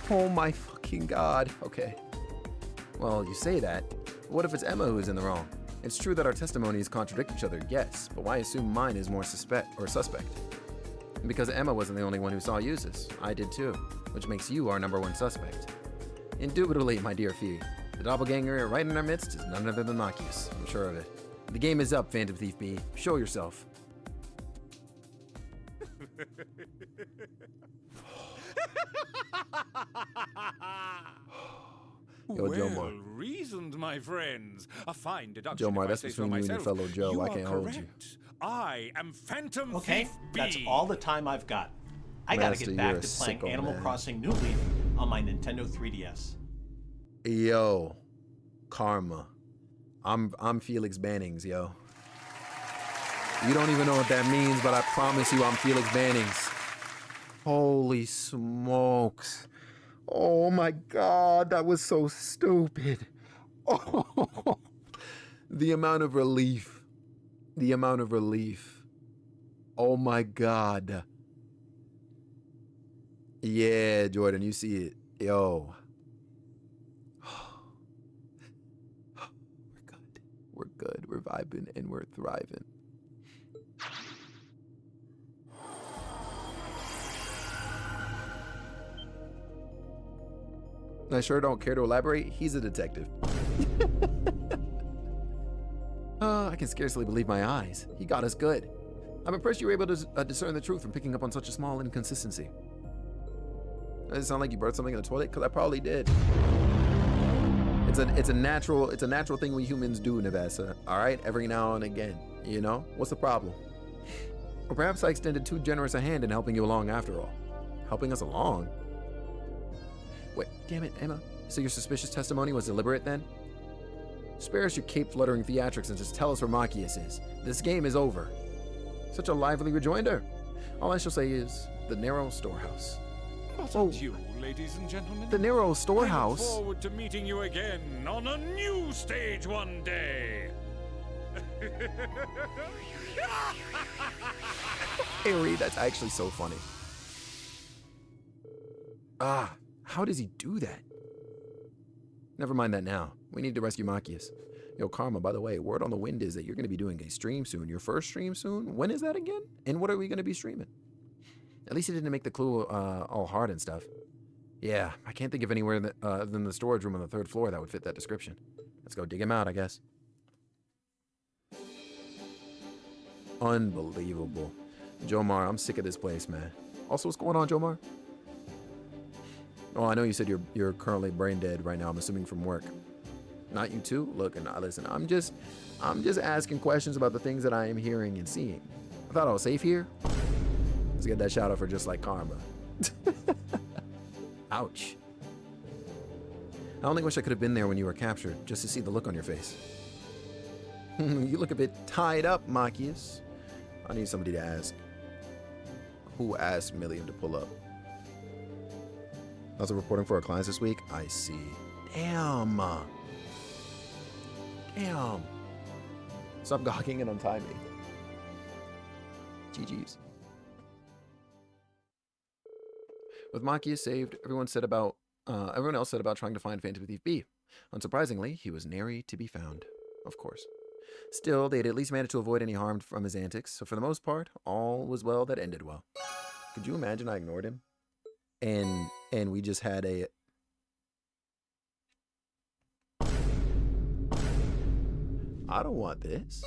Oh my fucking God. Okay. Well, you say that. But what if it's Emma who is in the wrong? It's true that our testimonies contradict each other, yes, but why assume mine is more suspect? Because Emma wasn't the only one who saw Eustace. I did too, which makes you our #1 suspect. Indubitably, my dear Fee. The doppelganger right in our midst is none other than Machias. I'm sure of it. The game is up, Phantom Thief B. Show yourself. Yo, well Jomar. reasoned, my friends. A fine deduction. Jomar, if I that's say between so you and your myself. fellow Joe. You I are can't hold you. correct. I am Phantom Okay, Thief B. that's all the time I've got. I gotta Master, get back you're to a playing sicko, Animal man. Crossing New Leaf on my Nintendo 3DS. Yo, karma. I'm Felix Bannings, yo. You don't even know what that means, but I promise you I'm Felix Bannings. Holy smokes. Oh my God, that was so stupid. Oh, the amount of relief. The amount of relief. Oh my God. Yeah, Jordan, you see it. Yo. We're good. We're good. We're vibing and we're thriving. I sure don't care to elaborate. He's a detective. I can scarcely believe my eyes. He got us good. I'm impressed you were able to discern the truth from picking up on such a small inconsistency. Does it sound like you burnt something in the toilet? Because I probably did. It's a natural thing we humans do, Navessa. All right, every now and again. You know, what's the problem? Or perhaps I extended too generous a hand in helping you along after all. Helping us along? Wait, damn it, Emma. So your suspicious testimony was deliberate then? Spare us your cape-fluttering theatrics and just tell us where Machias is. This game is over. Such a lively rejoinder. All I shall say is the narrow storehouse. Not Oh. you, ladies and gentlemen. The narrow I look storehouse? forward to meeting you again on a new stage one day. Harry, that's actually so funny. Ah, how does he do that? Never mind that now. We need to rescue Machias. Yo, Karma, by the way, word on the wind is that you're going to be doing a stream soon. Your first stream soon? When is that again? And what are we going to be streaming? At least he didn't make the clue all hard and stuff. Yeah, I can't think of anywhere than the storage room on the 3rd floor that would fit that description. Let's go dig him out, I guess. Unbelievable. Jomar, I'm sick of this place, man. Also, what's going on, Jomar? Oh, I know you said you're currently brain dead right now. I'm assuming from work. Not you too? Look, and listen, I'm just asking questions about the things that I am hearing and seeing. I thought I was safe here. Let's get that shout out for just like karma. Ouch. I only wish I could have been there when you were captured, just to see the look on your face. You look a bit tied up, Machias. I need somebody to ask. Who asked Milliam to pull up? Also reporting for our clients this week? I see. Damn. Damn. Stop gawking and untie me. GG's. With Machias saved, everyone else said about trying to find Phantom Thief B. Unsurprisingly, he was nary to be found. Of course. Still, they'd at least managed to avoid any harm from his antics, so for the most part, all was well that ended well. Could you imagine I ignored him? And we just had a... I don't want this.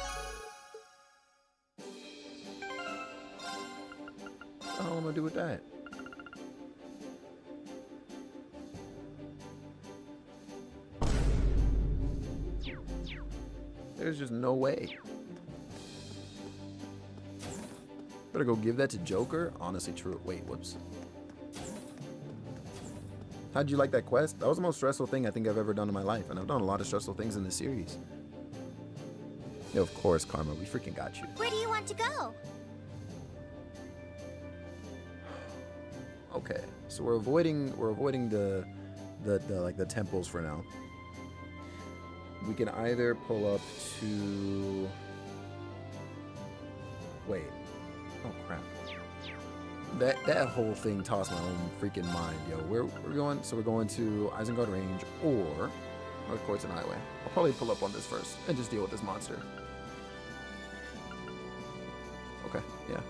What the hell am I gonna do with that? There's just no way. Better go give that to Joker? Honestly, true. Wait, whoops. How'd you like that quest? That was the most stressful thing I think I've ever done in my life, and I've done a lot of stressful things in this series. Yeah, of course, Karma. We freaking got you. Where do you want to go? Okay, so we're avoiding the temples for now. We can either pull up to... Wait. Oh, crap. That whole thing tossed my own freaking mind, yo. We're going... So we're going to Isengard Range or North Courts and Highway. I'll probably pull up on this first and just deal with this monster. Okay, yeah.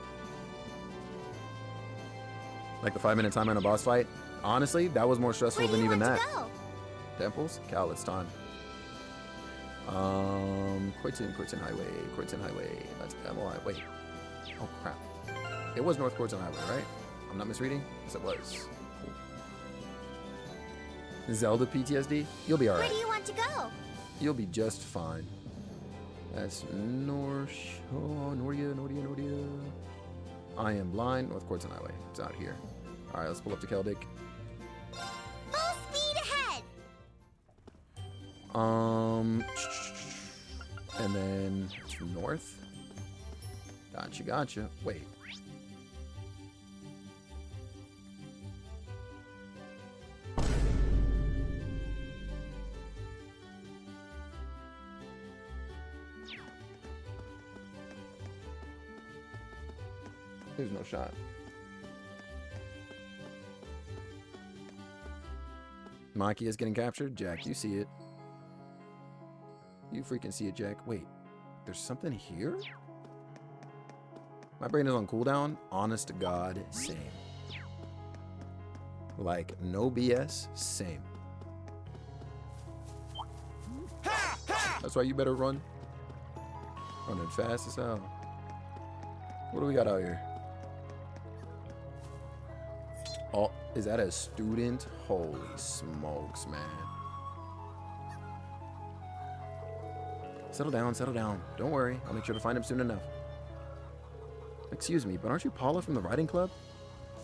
Like the 5-minute timer in a boss fight. Honestly, that was more stressful than even that. Temples? Cal, it's time. Courtson Highway. That's MOI. Wait. Oh crap. It was North Courtson Highway, right? I'm not misreading? Yes, it was. Cool. Zelda PTSD? You'll be alright. Where do you want to go? You'll be just fine. That's Noria. I am blind. North Courtson Highway. It's out here. Alright, let's pull up to Keldic. Full speed ahead! And then north. Gotcha. Wait. There's no shot. Maki is getting captured. Jack, you see it. You freaking see it, Jack. Wait, there's something here? My brain is on cooldown. Honest to God, same. Like, no BS, same. That's why you better run. Running fast as hell. What do we got out here? Oh, is that a student? Holy smokes, man. Settle down. Don't worry. I'll make sure to find him soon enough. Excuse me, but aren't you Paula from the riding club?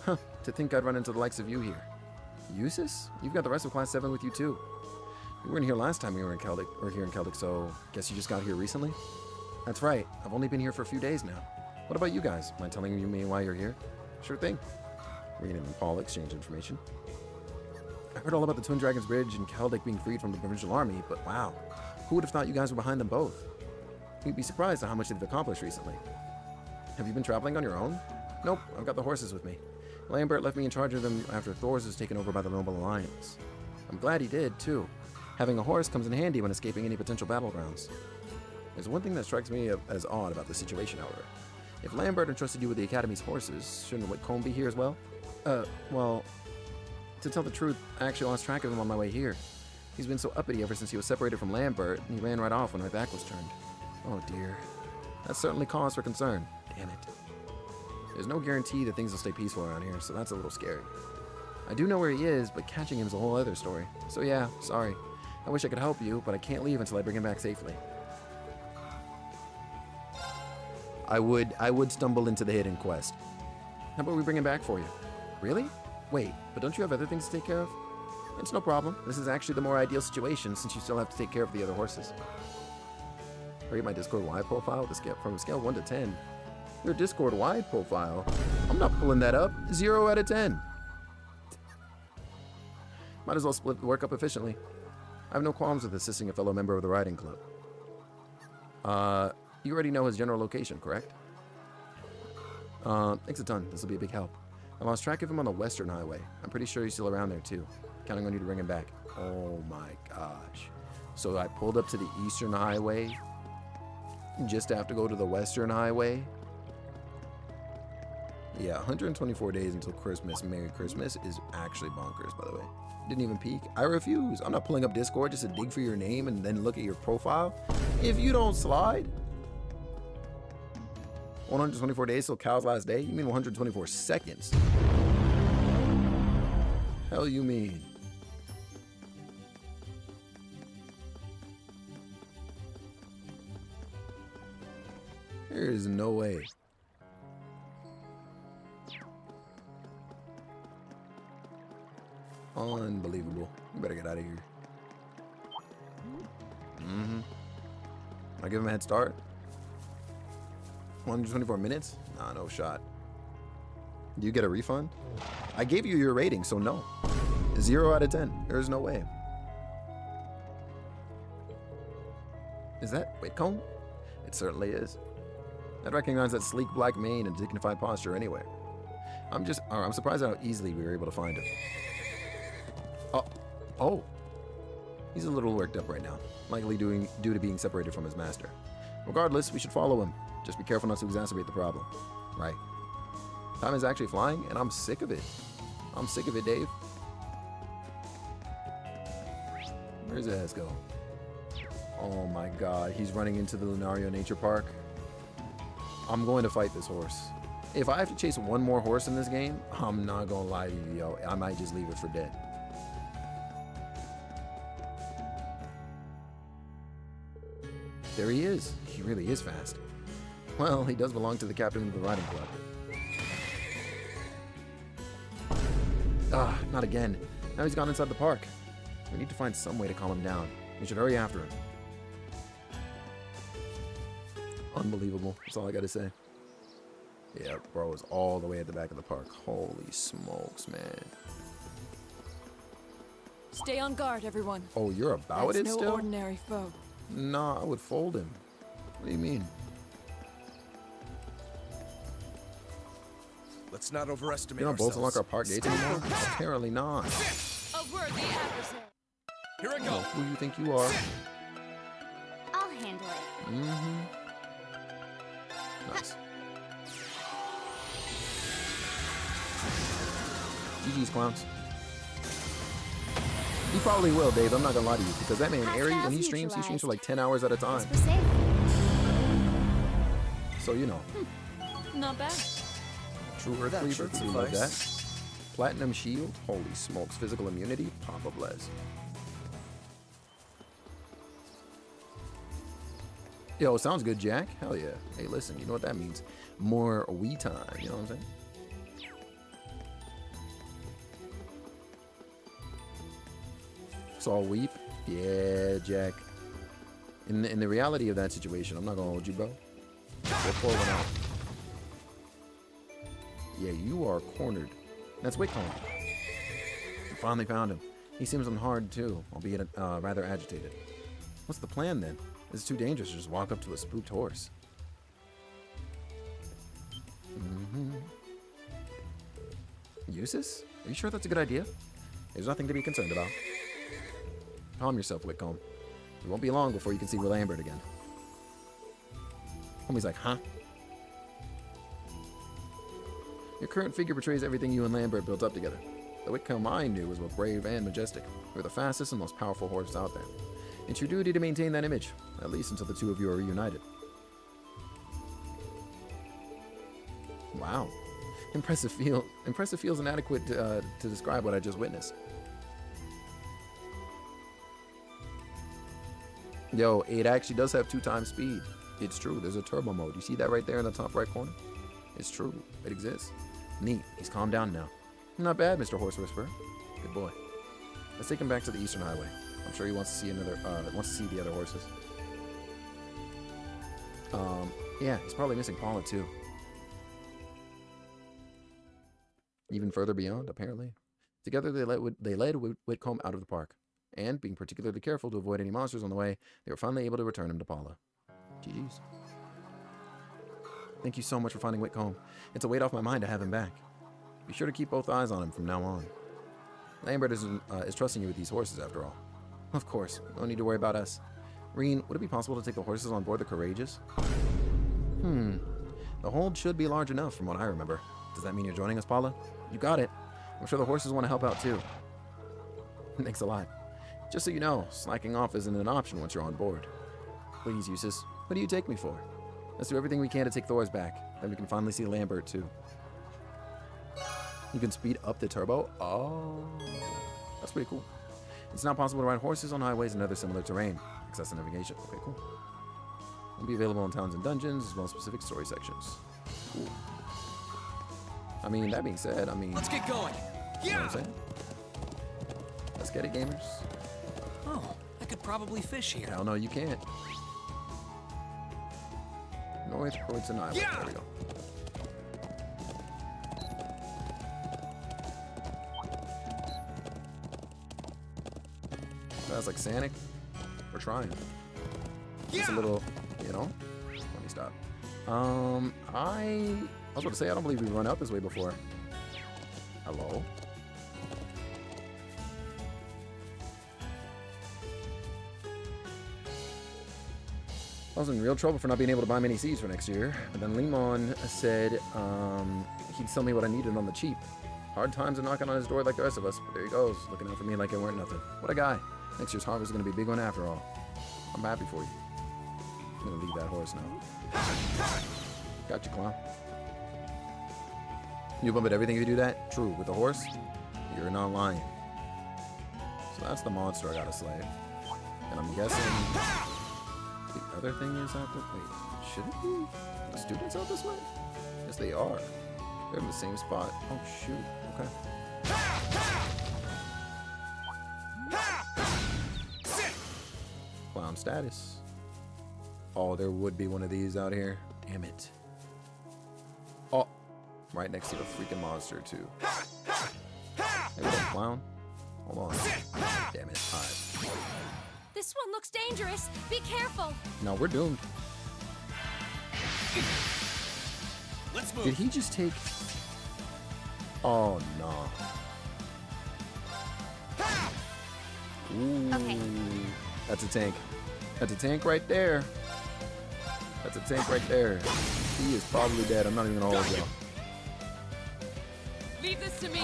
Huh, to think I'd run into the likes of you here. Eustace? You've got the rest of Class 7 with you, too. We weren't here last time we were in Celtic, or here in Celtic, so guess you just got here recently? That's right. I've only been here for a few days now. What about you guys? Mind telling me why you're here? Sure thing. Regan and Paul exchange information. I heard all about the Twin Dragons Bridge and Celtic being freed from the Provincial Army, but wow. Who would have thought you guys were behind them both? You'd be surprised at how much they've accomplished recently. Have you been traveling on your own? Nope, I've got the horses with me. Lambert left me in charge of them after Thor's was taken over by the Noble Alliance. I'm glad he did, too. Having a horse comes in handy when escaping any potential battlegrounds. There's one thing that strikes me as odd about the situation, however. If Lambert entrusted you with the Academy's horses, shouldn't Whitcomb be here as well? Well, to tell the truth, I actually lost track of him on my way here. He's been so uppity ever since he was separated from Lambert, and he ran right off when my back was turned. Oh dear. That's certainly cause for concern. Damn it. There's no guarantee that things will stay peaceful around here, so that's a little scary. I do know where he is, but catching him is a whole other story. So yeah, sorry. I wish I could help you, but I can't leave until I bring him back safely. I would stumble into the hidden quest. How about we bring him back for you? Really? Wait, but don't you have other things to take care of? It's no problem. This is actually the more ideal situation since you still have to take care of the other horses. Rate my Discord wide profile from a scale of 1 to 10. Your Discord wide profile? I'm not pulling that up. 0 out of 10. Might as well split the work up efficiently. I have no qualms with assisting a fellow member of the riding club. You already know his general location, correct? Thanks a ton. This will be a big help. I lost track of him on the Western Highway. I'm pretty sure he's still around there too. Counting on you to bring him back. Oh my gosh. So I pulled up to the Eastern Highway just to have to go to the Western Highway. Yeah, 124 days until Christmas. Merry Christmas is actually bonkers, by the way. Didn't even peek. I refuse. I'm not pulling up Discord just to dig for your name and then look at your profile. If you don't slide. 124 days till Cal's last day? You mean 124 seconds? Hell you mean? There is no way. Unbelievable. You better get out of here. I give him a head start. 124 minutes? Nah, no shot. Do you get a refund? I gave you your rating, so no. 0 out of 10. There's no way. Is that Whitcomb? It certainly is. I'd recognize that sleek black mane and dignified posture anyway. I'm surprised how easily we were able to find him. Oh. He's a little worked up right now, likely due to being separated from his master. Regardless, we should follow him. Just be careful not to exacerbate the problem. Right. Time is actually flying, and I'm sick of it. I'm sick of it, Dave. Where's his ass go? Oh my god, he's running into the Lunario Nature Park. I'm going to fight this horse. If I have to chase one more horse in this game, I'm not gonna lie to you, yo. I might just leave it for dead. There he is. He really is fast. Well, he does belong to the captain of the riding club. Ah, not again. Now he's gone inside the park. We need to find some way to calm him down. We should hurry after him. Unbelievable. That's all I gotta say. Yeah, bro is all the way at the back of the park. Holy smokes, man. Stay on guard, everyone. Oh, you're about it no still? Ordinary foe. Nah, I would fold him. What do you mean? Let's not overestimate You don't both unlock our park gates anymore? Stop. Apparently not. A worthy adversary. Here I go. Oh, who do you think you are? I'll handle it. Nice. GG's, clowns. He probably will, Dave. I'm not gonna lie to you, because that man, Ari, when he streams for like 10 hours at a time. So, you know. Not bad. True Earth Cleaver, you love that. Platinum Shield, holy smokes. Physical immunity, Papa bless. Yo, sounds good, Jack. Hell yeah. Hey, listen, you know what that means? More Wii time, you know what I'm saying? Saul Weep? Yeah, Jack. In the reality of that situation, I'm not gonna hold you, bro. We'll pull one out. Yeah, you are cornered. That's Whitcomb. We finally found him. He seems on hard too, albeit rather agitated. What's the plan then? It's too dangerous to just walk up to a spooked horse. Useless? Are you sure that's a good idea? There's nothing to be concerned about. Calm yourself, Whitcomb. It won't be long before you can see Lambert again. Homie's like, huh? Your current figure portrays everything you and Lambert built up together. The Whitcomb I knew was both brave and majestic. You were the fastest and most powerful horse out there. It's your duty to maintain that image, at least until the two of you are reunited. Wow. Impressive feels inadequate to describe what I just witnessed. Yo, it actually does have 2 times speed. It's true. There's a turbo mode. You see that right there in the top right corner? It's true. It exists. Neat. He's calmed down now. Not bad, Mr. Horse Whisperer. Good boy. Let's take him back to the Eastern Highway. I'm sure he wants to see the other horses. Yeah, he's probably missing Paula too. Even further beyond, apparently. Together, they led Whitcomb out of the park. And, being particularly careful to avoid any monsters on the way, they were finally able to return him to Paula. GG's. Thank you so much for finding Whitcomb. It's a weight off my mind to have him back. Be sure to keep both eyes on him from now on. Lambert is trusting you with these horses, after all. Of course. No need to worry about us. Reen, would it be possible to take the horses on board the Courageous? The hold should be large enough, from what I remember. Does that mean you're joining us, Paula? You got it. I'm sure the horses want to help out, too. Thanks a lot. Just so you know, slacking off isn't an option once you're on board. Please, Eustace, what do you take me for? Let's do everything we can to take Thor's back. Then we can finally see Lambert, too. You can speed up the turbo? Oh, that's pretty cool. It's not possible to ride horses on highways and other similar terrain. Access and navigation. Okay, cool. It'll be available in towns and dungeons, as well as specific story sections. Cool. I mean, that being said, let's get going. You know what I'm saying? Let's get it, gamers. Oh, I could probably fish here. Hell no, you can't. North Croydon Island. Yeah! There we go. That's like Sonic. We're trying. Just a little, you know. Let me stop. I was about to say, I don't believe we've run out this way before. Hello? I was in real trouble for not being able to buy many seeds for next year. But then Limon said he'd sell me what I needed on the cheap. Hard times are knocking on his door like the rest of us, but there he goes, looking out for me like it weren't nothing. What a guy. Next year's harvest is going to be a big one after all. I'm happy for you. I'm going to leave that horse now. Gotcha, clown. You bump at everything if you do that? True. With the horse? You're not lying. So that's the monster I gotta slay. And I'm guessing the other thing is out this way. Should it be? The students out this way? Yes, they are. They're in the same spot. Oh, shoot. Okay. Clown status. Oh, there would be one of these out here. Damn it. Oh, right next to the freaking monster, too. There we go, clown. Hold on. Damn it. All right. This one looks dangerous. Be careful. No, we're doomed. Let's move. Did he just take... Oh, no. Ooh. Okay. That's a tank. That's a tank right there. That's a tank right there. He is probably dead. I'm not even gonna hold y'all. Leave this to me.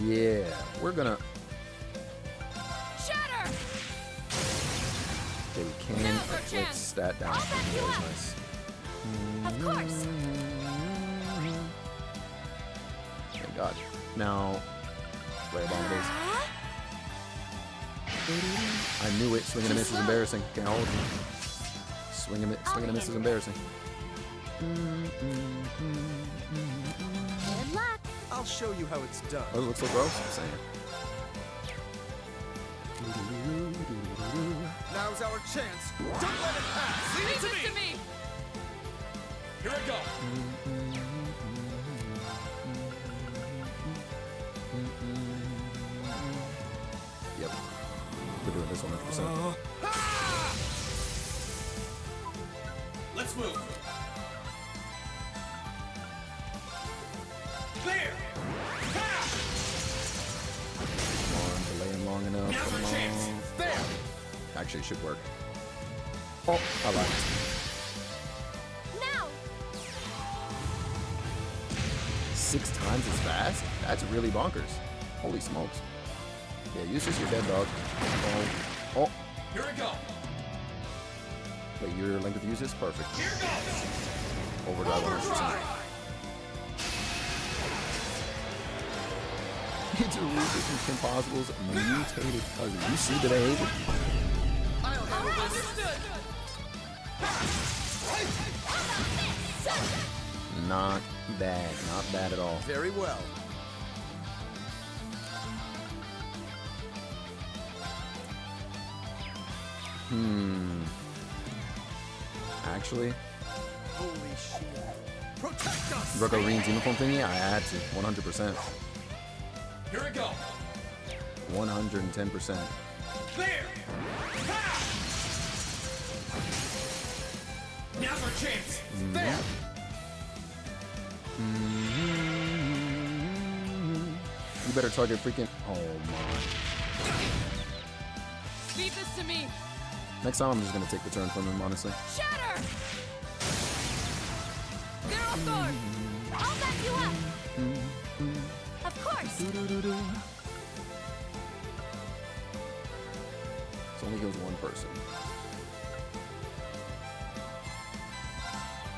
Yeah. We're gonna... Shatter! Okay, we can like stat down. That was nice. Of course. Thank God. Now, flare bomb it is. I knew it. Swing and a miss is embarrassing. Can't hold you. Swing and a miss is embarrassing. Good luck. I'll show you how it's done. Oh, it looks so gross. I'm saying. Now's our chance. Don't let it pass. Leave this to me. Here I go. Yep. We're doing this 100%. Let's move. Clear. Come on, delay him long enough. Now's our chance. There. Actually, it should work. Oh, I lied. Now. 6 times as fast? That's really bonkers. Holy smokes. Yeah, Eustace, you're dead, dog. Oh. Here I go. Wait, you're linked with Eustace? Perfect. Here goes. Overdrive 100%. It's a Rufus and Impossible's mutated cousin. You see the behavior? I'll handle this. Understood. Not bad. Not bad at all. Very well. Actually, Holy shit. Protect us! Brooke Green's uniform thingy, I had to. 100%. Here I go. 110%. There! Ha! Now's our chance. There! You better target freaking. Oh my. Leave this to me. Next time I'm just gonna take the turn from him, honestly. Shatter! They're off guard. I'll back you up! Of course! It only kills one person.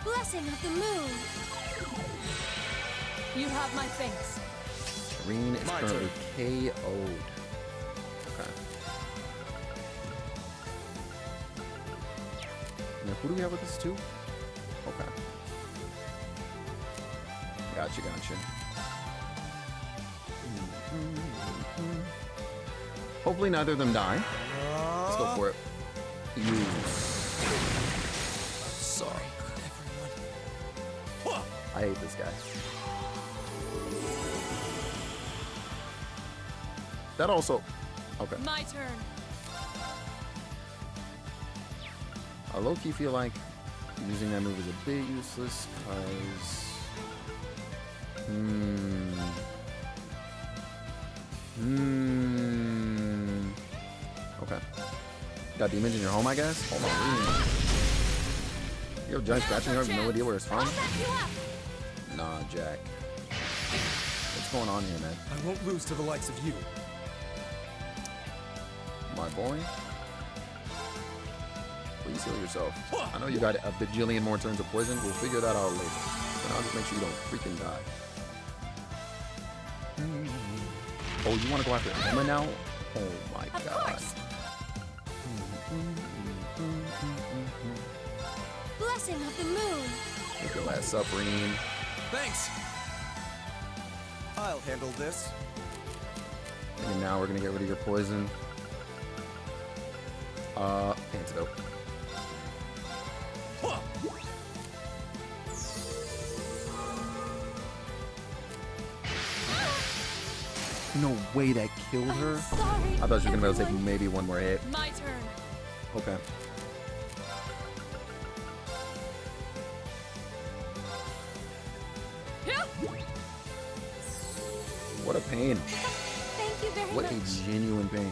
Blessing of the moon! You have my thanks. Green is My currently KO'd. Okay. Now, who do we have with us too? Okay. Gotcha. Hopefully neither of them die. Let's go for it. Use. Sorry, everyone. I hate this guy. That also. Okay. My turn. I low-key feel like using that move is a bit useless because. Okay. Got demons in your home, I guess? Hold on. You have giant scratching you have no idea where it's from? Nah, Jack. What's going on here, man? I won't lose to the likes of you. My boy? Please heal yourself. I know you got a bajillion more turns of poison. We'll figure that out later. But I'll just make sure you don't freaking die. Oh, you want to go after Emma now? Oh my god. Blessing of the moon! Get your ass up, Reen. Thanks. I'll handle this. And now we're gonna get rid of your poison. Antidote. No way that killed her. Sorry, I thought she was gonna be able to take everyone. maybe one more hit. My turn. Okay. What a pain. Thank you very What much. a genuine pain.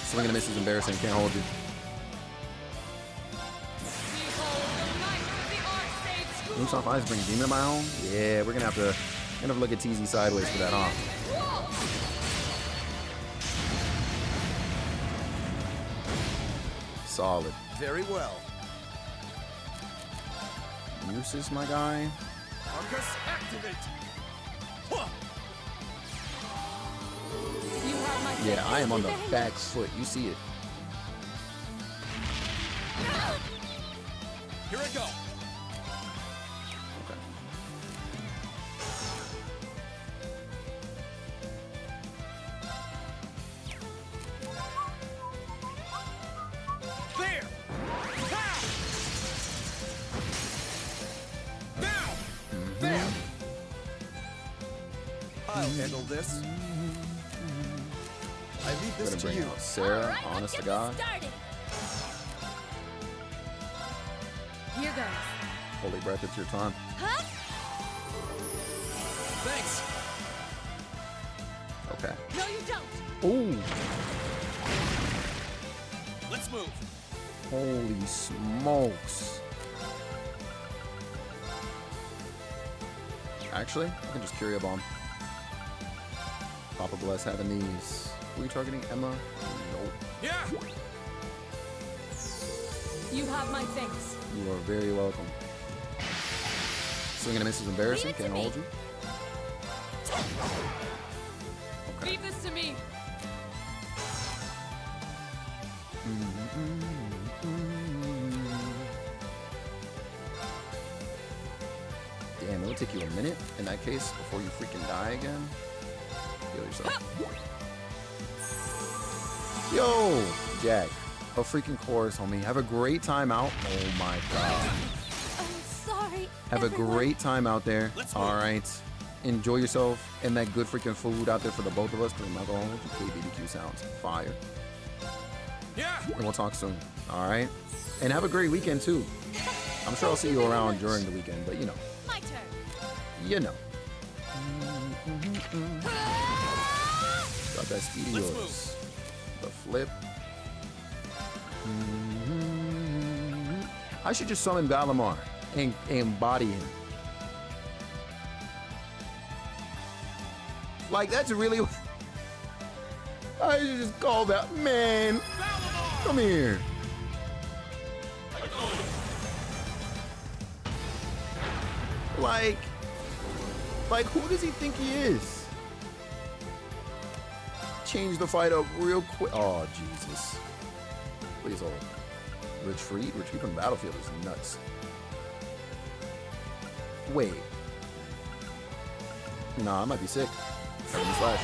Swing and a miss is embarrassing. Can't hold you. Moose off eyes bring demon of my own. Yeah, we're gonna have to look at TZ sideways for that, huh? Solid. Very well. Uses, my guy. Arcus, activate. You have my Yeah, I am on the back foot. You see it. Here I go. Okay. There. Ha! Now. There. I'll handle this. I leave We're this gonna to bring you. out Sarah, Alright, honest to let's God. get this started. Here goes. Holy breath, it's your time. Huh? Thanks. Okay. No, you don't. Ooh. Let's move. Holy smokes. Actually, I can just carry a bomb. Papa bless having these. Were you targeting Emma? Nope. Yeah. You have my thanks. You are very welcome. Swing and a miss is embarrassing. Leave it to Can't me. hold you. Okay. Leave this to me. It'll take you a minute in that case before you freaking die again. Heal yourself. Yo, Jack. A freaking chorus, homie. Have a great time out. Oh my god. I'm sorry. Have everyone. a great time out there. All right. Enjoy yourself and that good freaking food out there for the both of us. Because I'm not going with the KBBQ sounds. Fire. Yeah. And we'll talk soon. All right. And have a great weekend too. I'm sure I'll see you around during the weekend, but you know. My turn. You know. Got that speedy yours. The flip. I should just summon Valimar and embody him. Like, that's really... I should just call that... Man, come here. Like, who does he think he is? Change the fight up real quick. Oh, Jesus. Please hold. Retreat? Retreat from the battlefield is nuts. Wait. Nah, I might be sick. Enemy slash.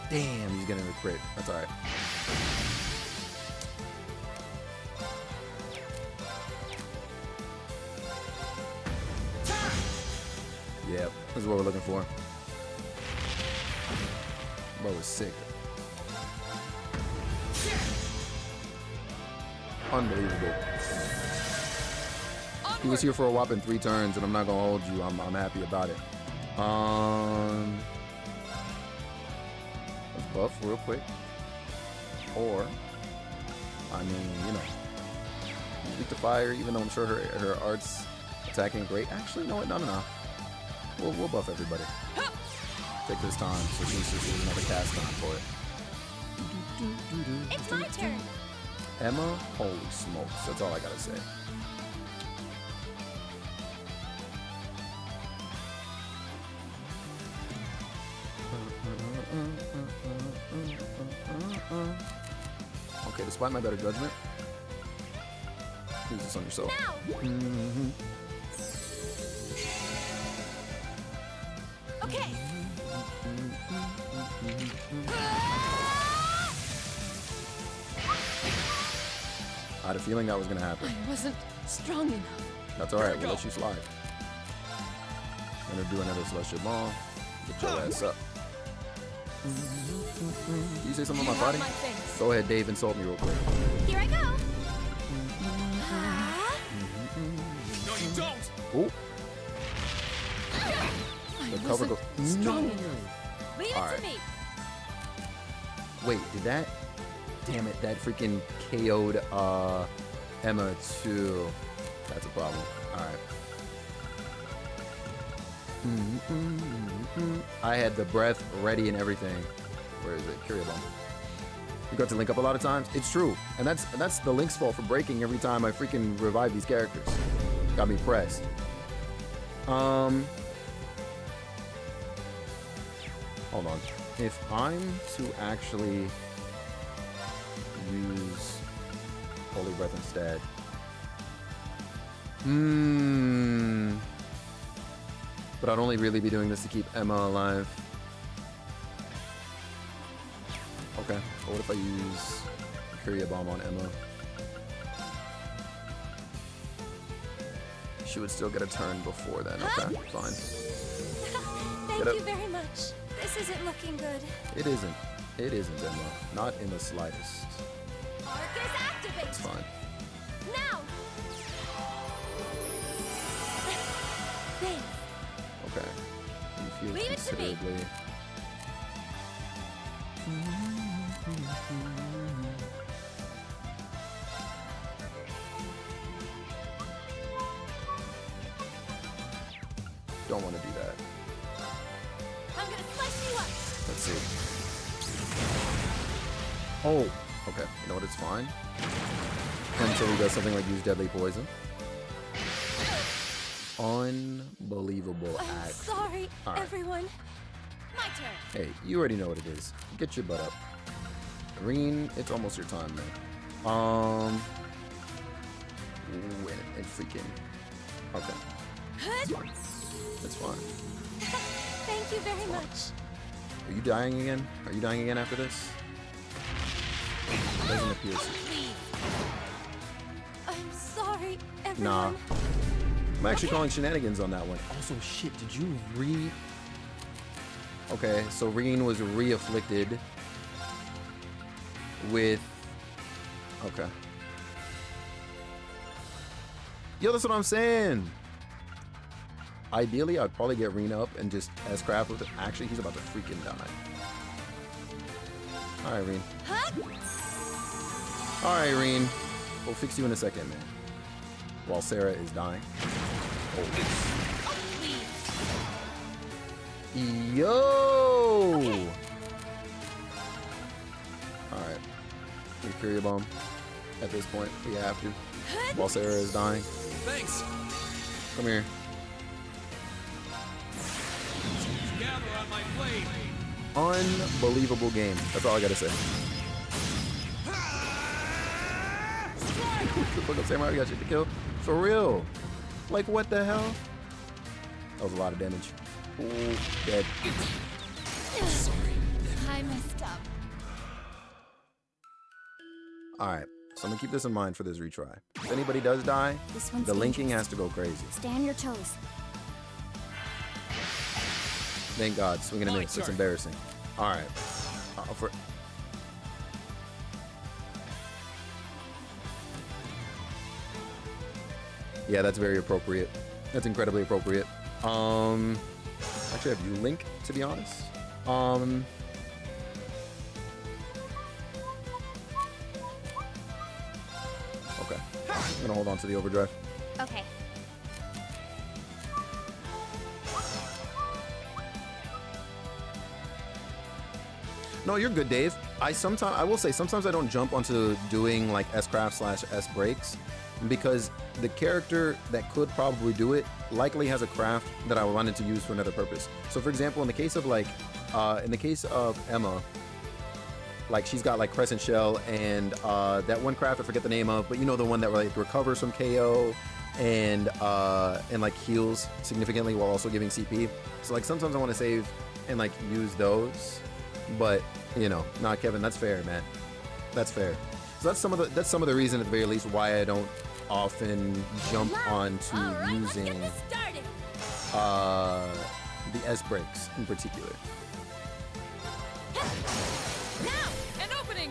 Damn, he's getting a crit. That's alright. Yep, this is what we're looking for. Bro was sick. Unbelievable. He was here for a whopping 3 turns, and I'm not gonna hold you. I'm happy about it. Let's buff real quick. Or, I mean, you know, weak to fire. Even though I'm sure her art's attacking great. Actually, no, no. We'll buff everybody. Take this time, so she's just another cast time for it. It's my turn. Emma, holy smokes, that's all I gotta say. Okay, despite my better judgment, use this on yourself. Now. Okay. I had a feeling that was gonna happen. I wasn't strong enough. That's alright, we'll let you slide. I'm gonna do another celestial ball. Get your ass up. Can you say something about my body? Go ahead, Dave, insult me real quick. Here I go. No, you don't. Oh. The cover goes. No. Leave it All to right. me. Wait, did that? Damn it, that freaking KO'd Emma too. That's a problem. Alright. I had the breath ready and everything. Where is it? Curia Bomb. We got to link up a lot of times. It's true. And that's the link's fault for breaking every time I freaking revive these characters. Got me pressed. Hold on. If I'm to actually use Holy Breath instead. But I'd only really be doing this to keep Emma alive. Okay, but what if I use Curia Bomb on Emma? She would still get a turn before then. Okay, fine. Thank you very much. This isn't looking good. It isn't. It isn't, Emma. Not in the slightest. Arcus activate. It's fine. Now. Thanks. Okay. You feel Leave it to me. considerably. Don't want to do that. I'm gonna slice you up. Let's see. Oh, okay. You know what? It's fine. Until he does something like use deadly poison. Unbelievable I'm act. sorry, All right. everyone. My turn. Hey, you already know what it is. Get your butt up. Irene, it's almost your time, man. Ooh, and freaking. Okay. That's fine. Thank you very much. Are you dying again? Are you dying again after this? Doesn't appear so. I'm sorry, everyone. Nah. I'm actually calling shenanigans on that one. Also, shit, did you Okay, so Reen was re-afflicted with... Okay. Yo, that's what I'm saying. Ideally, I'd probably get Reen up and just S-craft with it. Actually, he's about to freaking die. Alright, Reen. Alright, Reen. We'll fix you in a second, man. While Sarah is dying. Yo! Okay. Alright. Inferior bomb. At this point, we have to. While Sarah is dying. Thanks. Come here. Gather on my blade. Unbelievable game. That's all I gotta say. Look up, Samurai, got shit to kill. For real. Like, what the hell? That was a lot of damage. Ooh, dead. Sorry. I messed up. Alright, so I'm gonna keep this in mind for this retry. If anybody does die, the linking has to go crazy. Stay on your toes. Thank God, swing and a miss. It's embarrassing. Alright. Yeah, that's very appropriate. That's incredibly appropriate. Actually, I have you link, to be honest. Okay. I'm gonna hold on to the overdrive. Okay. No, you're good, Dave. I will say sometimes I don't jump onto doing like S-craft / S breaks because the character that could probably do it likely has a craft that I wanted to use for another purpose. So for example, in the case of Emma, like she's got like Crescent Shell and that one craft I forget the name of, but you know the one that like recovers from KO and like heals significantly while also giving CP. So like sometimes I want to save and like use those, but you know, nah, Kevin, that's fair, man. That's fair. So that's some of the reason at the very least why I don't often jump onto using the S breaks in particular. Now, an opening.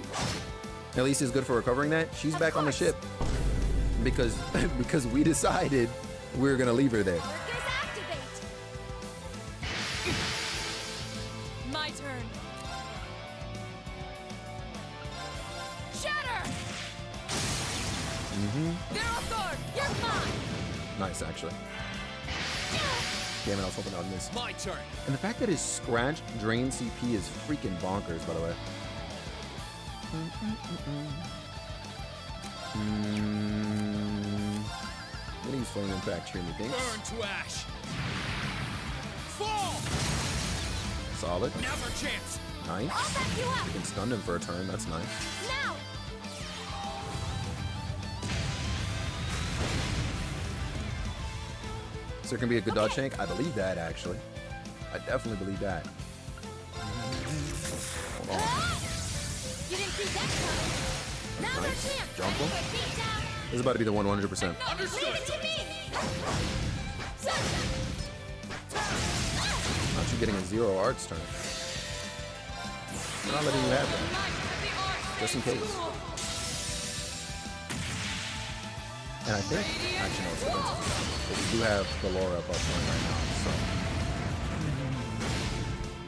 At least it's good for recovering that. She's back on the ship because we decided we were gonna leave her there. My turn. Shatter. They're off guard. You're mine. Nice, actually. Damn it, I was hoping I would miss. My turn. And the fact that his scratch drain CP is freaking bonkers, by the way. What do you flame impact here, methinks? Burn to ash. Fall. Solid. Never chance. Nice. You can stun him for a turn. That's nice. Now. So it can be a good dodge tank. I believe that, actually. I definitely believe that. Hold on. You didn't see that coming. Now Nice. we're champs. Jump him. This is about to be the 100%. Leave it to me. Not you getting a 0 arts turn. I'm not letting you have that. Just in case. And I think, actually no, it's defensive. But we do have Galora up on right now, so.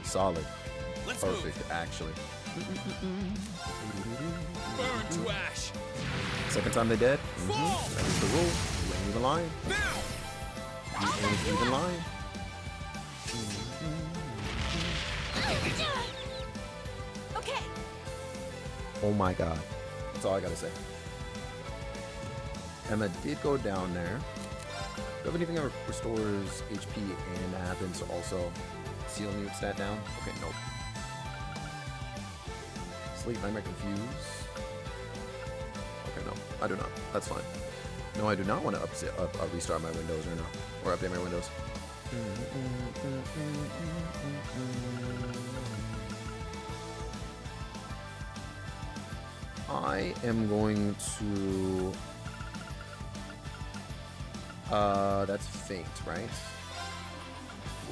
Solid. Perfect, actually. Burn to ash. Second time they dead. That is the rule. You ain't even lying. You ain't even lying. Okay. Oh my god. That's all I gotta say. Emma did go down there. Do you have anything that restores HP and happens to also seal mute stat down? Okay, nope. Sleep, Nightmare, Confuse. Okay, no, I do not. That's fine. No, I do not want to restart my Windows right now. Or update my Windows. I am going to... that's faint, right?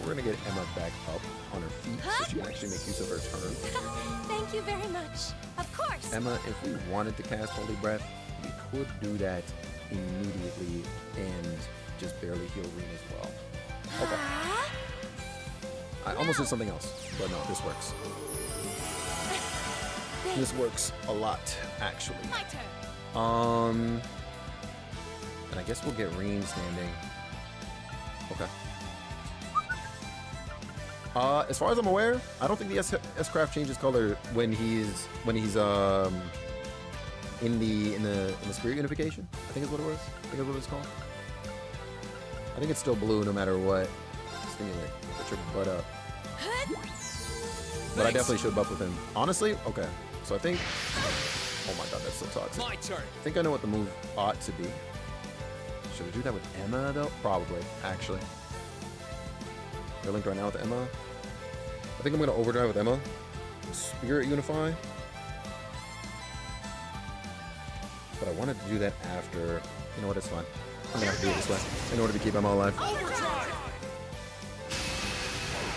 We're gonna get Emma back up on her feet so she can actually make use of her turn. Thank you very much. Of course. Emma, if we wanted to cast Holy Breath, we could do that immediately and just barely heal Reen as well. Okay. I almost did something else, but no, this works. This works a lot, actually. My turn. And I guess we'll get Reen standing. Okay. As far as I'm aware, I don't think the S-Craft changes color when he's in the spirit unification. I think is what it was. I think is what it's called. I think it's still blue no matter what. Stimulate. Get your butt up. But I definitely should buff with him. Honestly, okay. So I think. Oh my god, that's so toxic. My turn. I think I know what the move ought to be. Should we do that with Emma though? Probably, actually. They're linked right now with Emma. I think I'm gonna overdrive with Emma. Spirit Unify. But I wanted to do that after. You know what? It's fine. I'm gonna have to do it this way in order to keep Emma alive.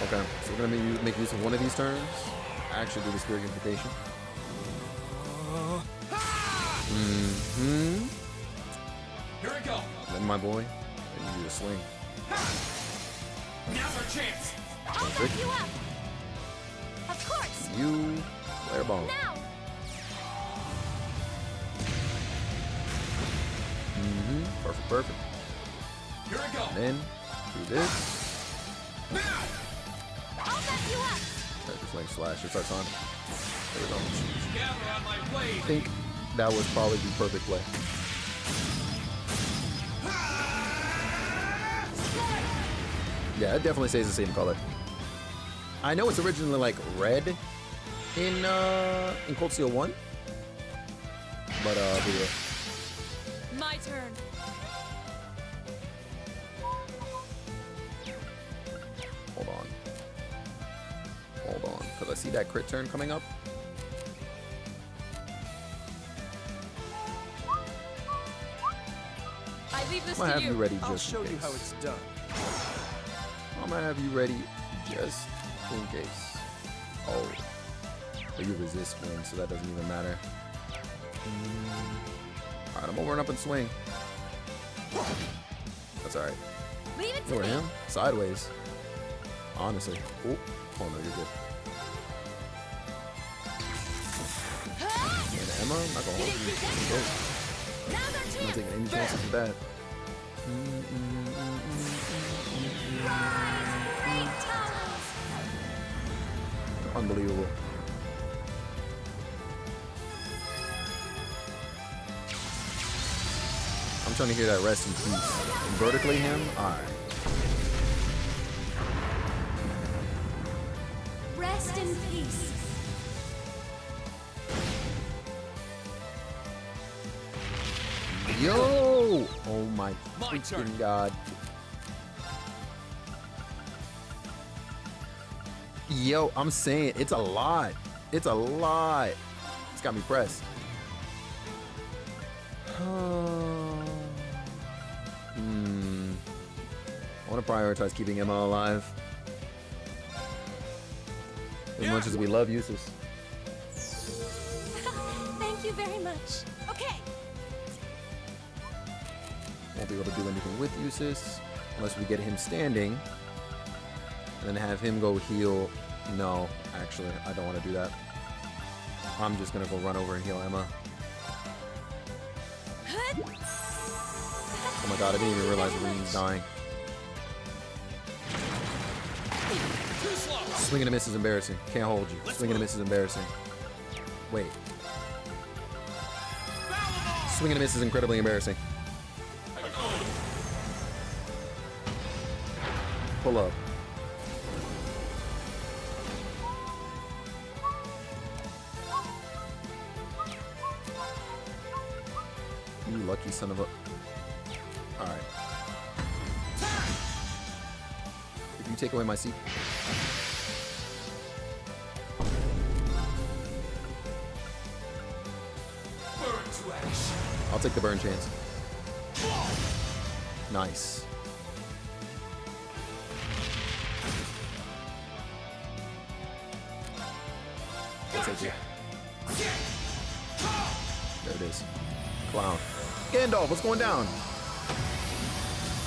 Okay, so we're gonna make use of one of these turns. Actually, do the Spirit Unification. Here we go. Then, my boy, then you do the swing. Now's our chance. I'll back you up. Of course. You flare bomb. Now. Perfect, perfect. Here we go. And then do this. Now. I'll back you up. Okay, just like slash. It starts on. There we go. Gather on my blade. I think that was probably the perfect play. Yeah, it definitely stays the same color. I know it's originally like red in Cold Steel 1. But yeah. My turn. Hold on. Hold on. Because I see that crit turn coming up. I leave this I'm gonna to have you ready just I'll show in case. you how it's done. I'm gonna have you ready just in case. Oh. But you resist wind, so that doesn't even matter. Alright, I'm over and up and swing. That's alright. Leave it to Over me. him? Sideways. Honestly. Oh, oh no, you're good. And Emma, I'm not gonna hold you. Now's our I'm not chance. taking any chances with that. Rise, great towers. Unbelievable. I'm trying to hear that rest in peace. Vertically him? Alright. Rest in peace. Yo! Oh my freaking god. Yo, I'm saying it's a lot. It's a lot. It's got me pressed. I want to prioritize keeping Emma alive. As much as we love Usus. Thank you very much. Okay. Won't be able to do anything with Usus unless we get him standing and then have him go heal. No, actually, I don't want to do that. I'm just gonna go run over and heal Emma. Oh my god, I didn't even realize Reen's dying. Swing and a miss is embarrassing. Can't hold you. Swing and a miss is embarrassing. Wait. Swing and a miss is incredibly embarrassing. Pull up. You lucky son of a... You take away my seat. I'll take the burn chance. Nice. I'll take it. There it is. Clown. Gandalf, what's going down?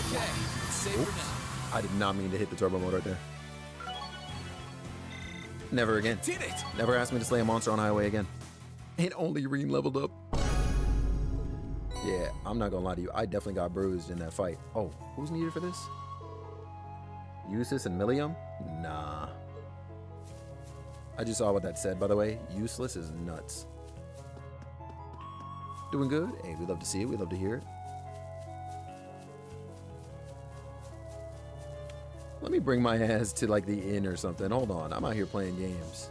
Okay, it's safe for now. I did not mean to hit the turbo mode right there. Never again. Did it! Never ask me to slay a monster on highway again. And only Reen leveled up. Yeah, I'm not gonna lie to you. I definitely got bruised in that fight. Oh, who's needed for this? Useless and Millium? Nah. I just saw what that said, by the way. Useless is nuts. Doing good? Hey, we love to see it. We love to hear it. Let me bring my ass to like the inn or something. Hold on. I'm out here playing games.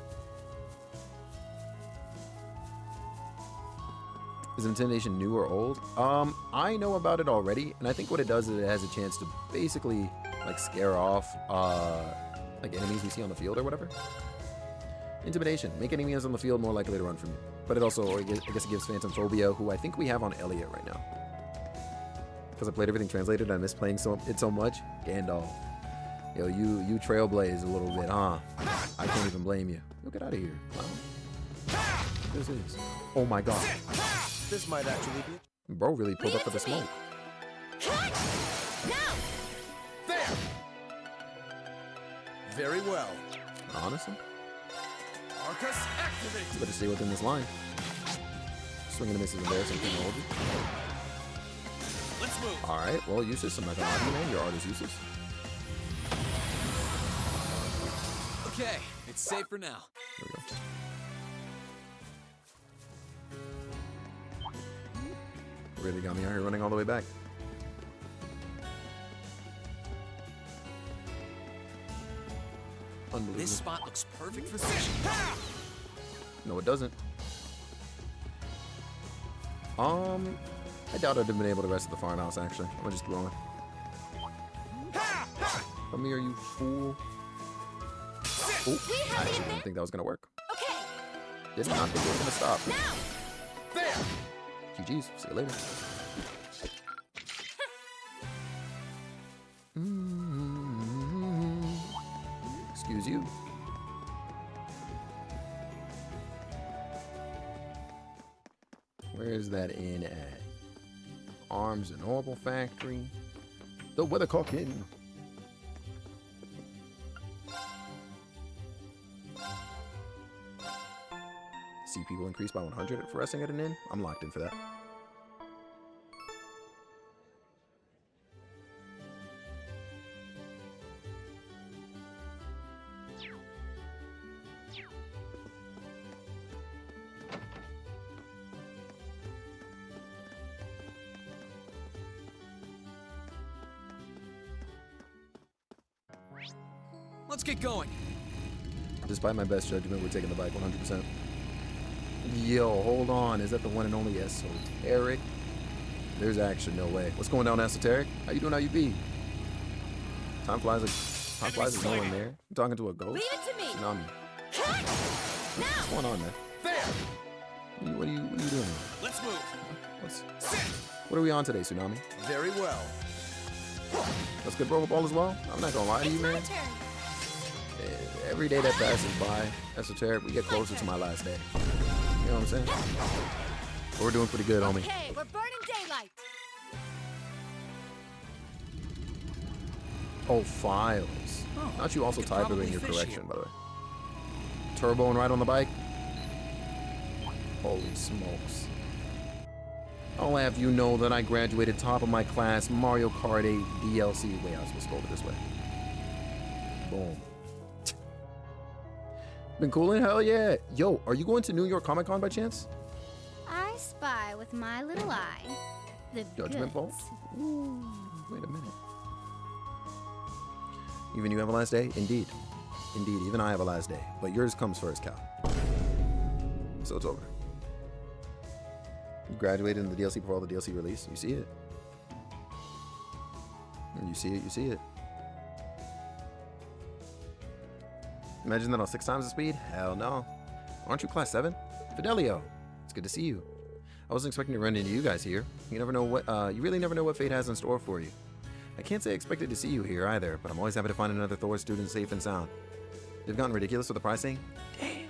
Is Intimidation new or old? I know about it already, and I think what it does is it has a chance to basically like scare off like enemies we see on the field or whatever. Intimidation. Make enemies on the field more likely to run from you. But it also, I guess it gives Phantom Phobia, who I think we have on Elliot right now. Because I played everything translated and I miss playing it so much. Gandalf. Yo, you trailblaze a little bit, huh? I can't even blame you. Yo, get out of here. This is. Oh my god. This might actually be. Bro really pulled up for the smoke. Now! There! Very well. Honestly? Arcus, activate! Better stay within this line. Swinging and misses in there, so I can't hold you. Let's move. Alright, well, useless. I'm not gonna lie to you, man. Your art is useless. Okay, it's safe for now. There we go. Really got me out here running all the way back. Unbelievable. This spot looks perfect for fishing. No, it doesn't. I doubt I'd have been able to rest at the farmhouse, actually. I'm just throwing. Come here, you fool. Oh, I actually didn't think that was gonna work. Okay. Did not think it was gonna stop. Now. There. GG's. See you later. Excuse you. Where's that inn at? Arms and Orbital Factory. The Weathercockin. CP will increase by 100 for resting at an inn. I'm locked in for that. Let's get going. Despite my best judgment, we're taking the bike 100%. Yo, hold on. Is that the one and only Esoteric? There's actually no way. What's going down, Esoteric? How you doing? How you be? Time flies is no one there. I'm talking to a ghost. Leave it to me. Tsunami. Now. What's going on, man? There. What are you doing? Let's move. What are we on today, Tsunami? Very well. Let's get broke ball as well. I'm not gonna lie to you, It's my man. turn. Every day that passes by, Esoteric, we get closer to my last day. You know what I'm saying? But we're doing pretty good, homie. Okay, we're burning daylight. Oh, files. Aren't you also type in your correction, by the way? Turbo and ride on the bike? Holy smokes. I'll have you know that I graduated top of my class Mario Kart 8 DLC. Wait, I was supposed to go over this way. Boom. Been coolin'? Hell yeah. Yo, are you going to New York Comic Con by chance? I spy with my little eye. The Judgment Bolt? goods. Ooh, wait a minute. Even you have a last day? Indeed. Indeed, even I have a last day. But yours comes first, Cal. So it's over. You graduated in the DLC before all the DLC release. You see it. You see it, you see it. Imagine that on 6 times the speed? Hell no. Aren't you class 7? Fidelio, it's good to see you. I wasn't expecting to run into you guys here. You never know what, you really never know what fate has in store for you. I can't say I expected to see you here either, but I'm always happy to find another Thor student safe and sound. They've gotten ridiculous with the pricing? Damn.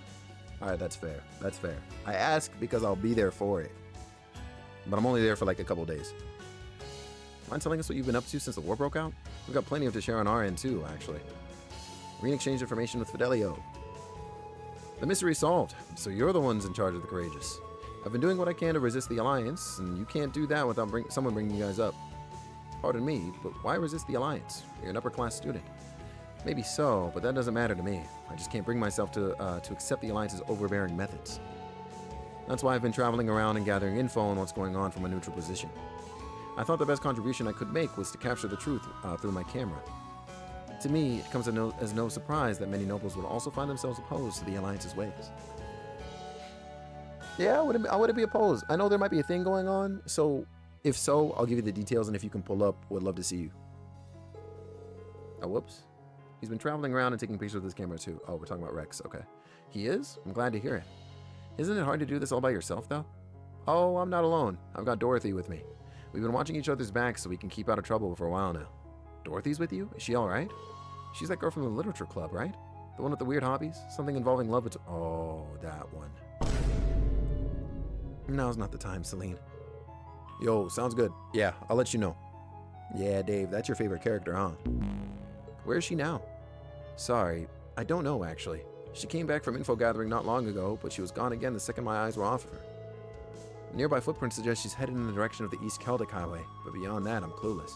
Alright, that's fair. That's fair. I ask because I'll be there for it. But I'm only there for like a couple days. Mind telling us what you've been up to since the war broke out? We've got plenty of to share on our end too, actually. Reen exchanged information with Fidelio. The mystery solved, so you're the ones in charge of the courageous. I've been doing what I can to resist the Alliance, and you can't do that without someone bringing you guys up. Pardon me, but why resist the Alliance? You're an upper-class student. Maybe so, but that doesn't matter to me. I just can't bring myself to accept the Alliance's overbearing methods. That's why I've been traveling around and gathering info on what's going on from a neutral position. I thought the best contribution I could make was to capture the truth through my camera. To me, it comes as no surprise that many nobles will also find themselves opposed to the Alliance's ways. Yeah, I wouldn't be opposed. I know there might be a thing going on, so if so, I'll give you the details, and if you can pull up, would love to see you. Oh, whoops. He's been traveling around and taking pictures with his camera too. Oh, we're talking about Rex, okay. He is? I'm glad to hear it. Isn't it hard to do this all by yourself, though? Oh, I'm not alone. I've got Dorothy with me. We've been watching each other's backs so we can keep out of trouble for a while now. Dorothy's with you? Is she alright? She's that girl from the literature club, right? The one with the weird hobbies? Something involving love between... Oh, that one. Now's not the time, Celine. Yo, sounds good. Yeah, I'll let you know. Yeah, Dave, that's your favorite character, huh? Where is she now? Sorry, I don't know, actually. She came back from info gathering not long ago, but she was gone again the second my eyes were off of her. Nearby footprints suggest she's headed in the direction of the East Celtic Highway, but beyond that, I'm clueless.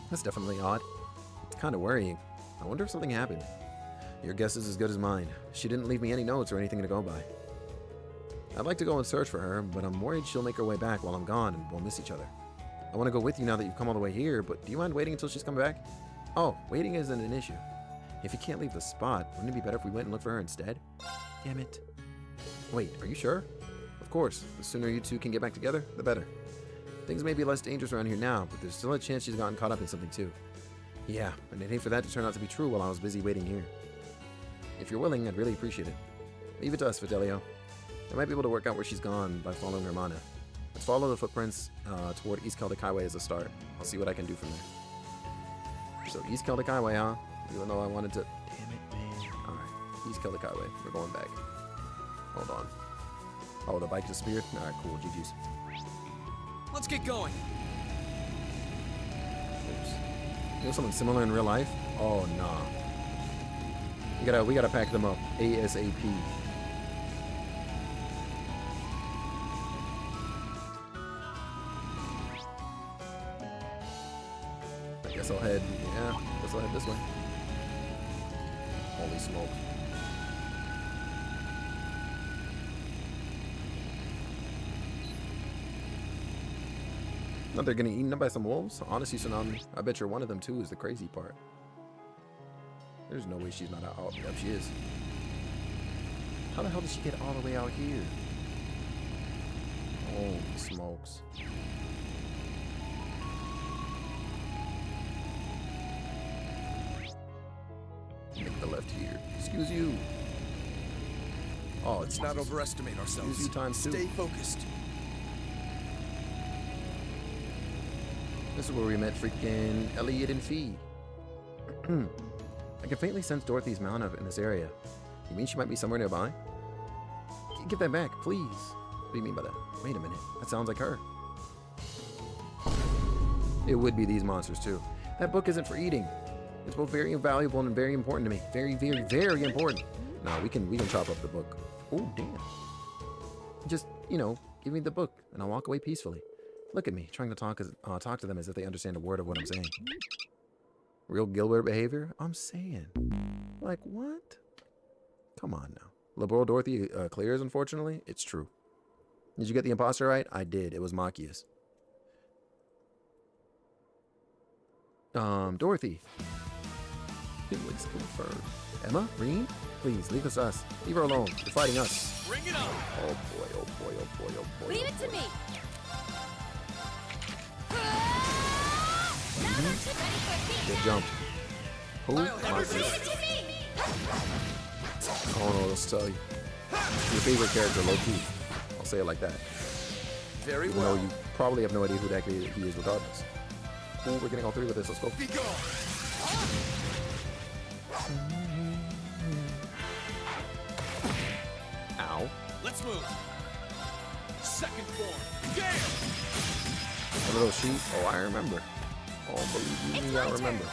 That's definitely odd. It's kind of worrying. I wonder if something happened. Your guess is as good as mine. She didn't leave me any notes or anything to go by. I'd like to go and search for her, but I'm worried she'll make her way back while I'm gone and we'll miss each other. I want to go with you now that you've come all the way here, but do you mind waiting until she's come back? Oh, waiting isn't an issue. If you can't leave the spot, wouldn't it be better if we went and looked for her instead? Damn it. Wait, are you sure? Of course, the sooner you two can get back together, the better. Things may be less dangerous around here now, but there's still a chance she's gotten caught up in something too. Yeah, and I'd hate for that to turn out to be true while I was busy waiting here. If you're willing, I'd really appreciate it. Leave it to us, Fidelio. I might be able to work out where she's gone by following her mana. Let's follow the footprints toward East Celtic Highway as a start. I'll see what I can do from there. So East Celtic Highway, huh? Even though I wanted to... Damn it, man. Alright, East Celtic Highway. We're going back. Hold on. Oh, the bike disappeared? Alright, cool. GG's. Let's get going. Oops. You know something similar in real life? Oh, nah. We gotta pack them up. ASAP. I guess I'll head this way. Holy smoke. Not they're getting eaten up by some wolves? Honestly, Tsunami, I bet you're one of them too is the crazy part. There's no way she's not out. Oh, yep, she is. How the hell did she get all the way out here? Holy smokes. Make the left here. Excuse you. Oh, let's not overestimate ourselves. Excuse you times two. Stay focused. This is where we met freaking Elliot and Fee. I can faintly sense Dorothy's mana in this area. You mean she might be somewhere nearby? Give that back, please. What do you mean by that? Wait a minute. That sounds like her. It would be these monsters too. That book isn't for eating. It's both very valuable and very important to me. Very, very, very important. No, we can chop up the book. Oh, damn. Just, give me the book and I'll walk away peacefully. Look at me, trying to talk to them as if they understand a word of what I'm saying. Real Gilbert behavior? I'm saying. Like, what? Come on now. Liberal Dorothy clears, unfortunately. It's true. Did you get the imposter right? I did. It was Machias. Dorothy. Feelings confirmed. Emma? Reen? Please, leave us. Leave her alone. You're fighting us. Bring it on! Oh boy, oh boy, oh boy, oh boy. Leave it to me. Good jump. Who? Leave it to me. I don't know what else to tell you. Your favorite character, low-key. I'll say it like that. Very Even well. though you probably have no idea who the heck he is regardless. Cool, we're getting all three with this. Let's go. Be gone. Ow. Let's move. Second form. Gale! A little sheep. Oh, I remember. Oh, believe me, I remember.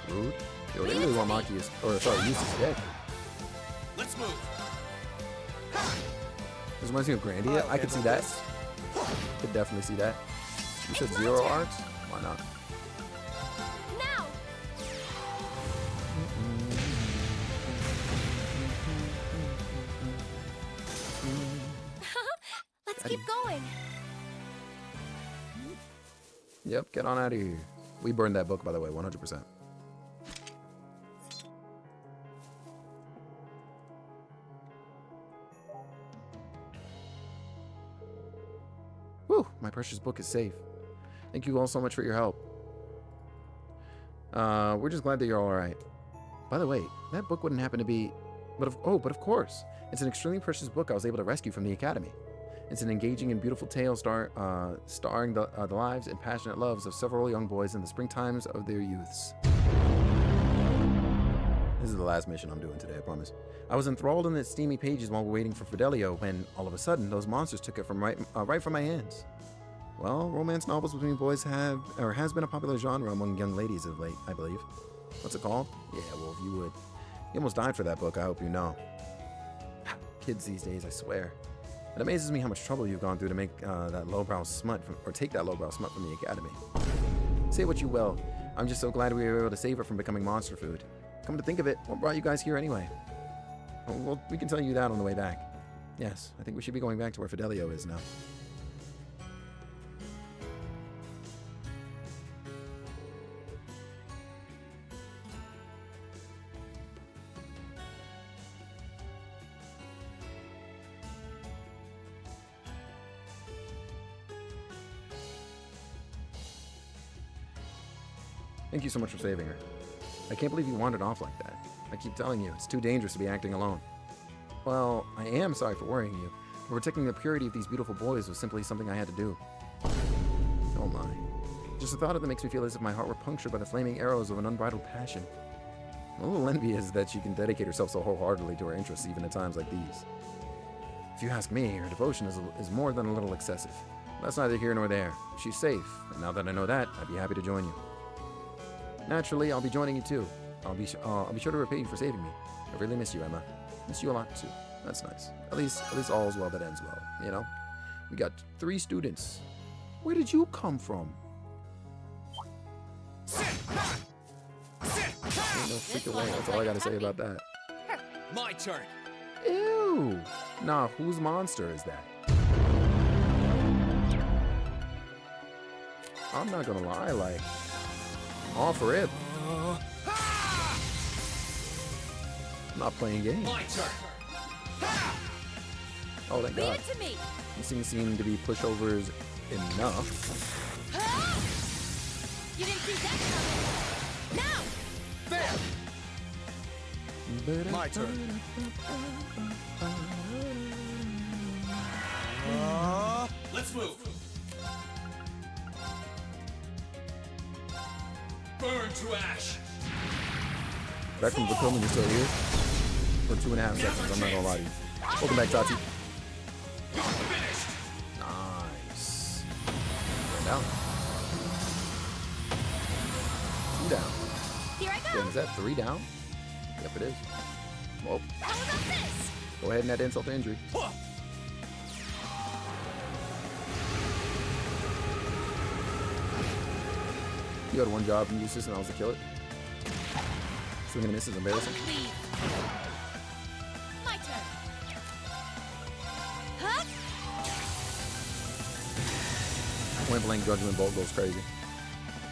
Rude. Yo, they really want Maki is, or sorry, Yusu's dead. Let's move. This reminds me of Grandia. I could see that. Could definitely see that. You said 0 arcs? Why not? Now. Let's keep going. Yep, get on out of here. We burned that book, by the way, 100%. Whew, my precious book is safe. Thank you all so much for your help. We're just glad that you're all right. By the way, that book wouldn't happen to be... But of course. It's an extremely precious book I was able to rescue from the Academy. It's an engaging and beautiful tale starring the lives and passionate loves of several young boys in the springtimes of their youths. This is the last mission I'm doing today, I promise. I was enthralled in its steamy pages while waiting for Fidelio when, all of a sudden, those monsters took it from right from my hands. Well, romance novels between boys has been a popular genre among young ladies of late, I believe. What's it called? Yeah, well, if you would. You almost died for that book, I hope you know. Kids these days, I swear. It amazes me how much trouble you've gone through to make that lowbrow smut, take that lowbrow smut from the Academy. Say what you will, I'm just so glad we were able to save her from becoming monster food. Come to think of it, what brought you guys here anyway? Well, we can tell you that on the way back. Yes, I think we should be going back to where Fidelio is now. Thank you so much for saving her. I can't believe you wandered off like that. I keep telling you, it's too dangerous to be acting alone. Well, I am sorry for worrying you, but protecting the purity of these beautiful boys was simply something I had to do. Oh my. Just the thought of it makes me feel as if my heart were punctured by the flaming arrows of an unbridled passion. I'm a little envious that she can dedicate herself so wholeheartedly to her interests even at times like these. If you ask me, her devotion is more than a little excessive. That's neither here nor there. She's safe, and now that I know that, I'd be happy to join you. Naturally, I'll be joining you too. I'll be sure to repay you for saving me. I really miss you, Emma. Miss you a lot too. That's nice. At least all is well that ends well. You know, we got 3 students. Where did you come from? Ain't no freaking way. That's all I gotta say about that. My turn. Ew. Nah, whose monster is that? I'm not gonna lie, like, all for it. I'm not playing games. My turn. Oh, thank God. Leave it to me. These things seem to be pushovers enough. You didn't see that coming. Now. There. My turn. Let's move. Burn to ash. Back from the film, you're still here? For 2.5 seconds, I'm not gonna lie to you. Welcome back, Tati. Nice. Right down. 2 down. Here I go. Damn, is that 3 down? Yep, it is. Well, How about this? go ahead and add insult to injury. You had 1 job and useless, and that was to kill it. Swing and a miss is embarrassing. Please. My turn. Huh? Point blank judgment bolt goes crazy.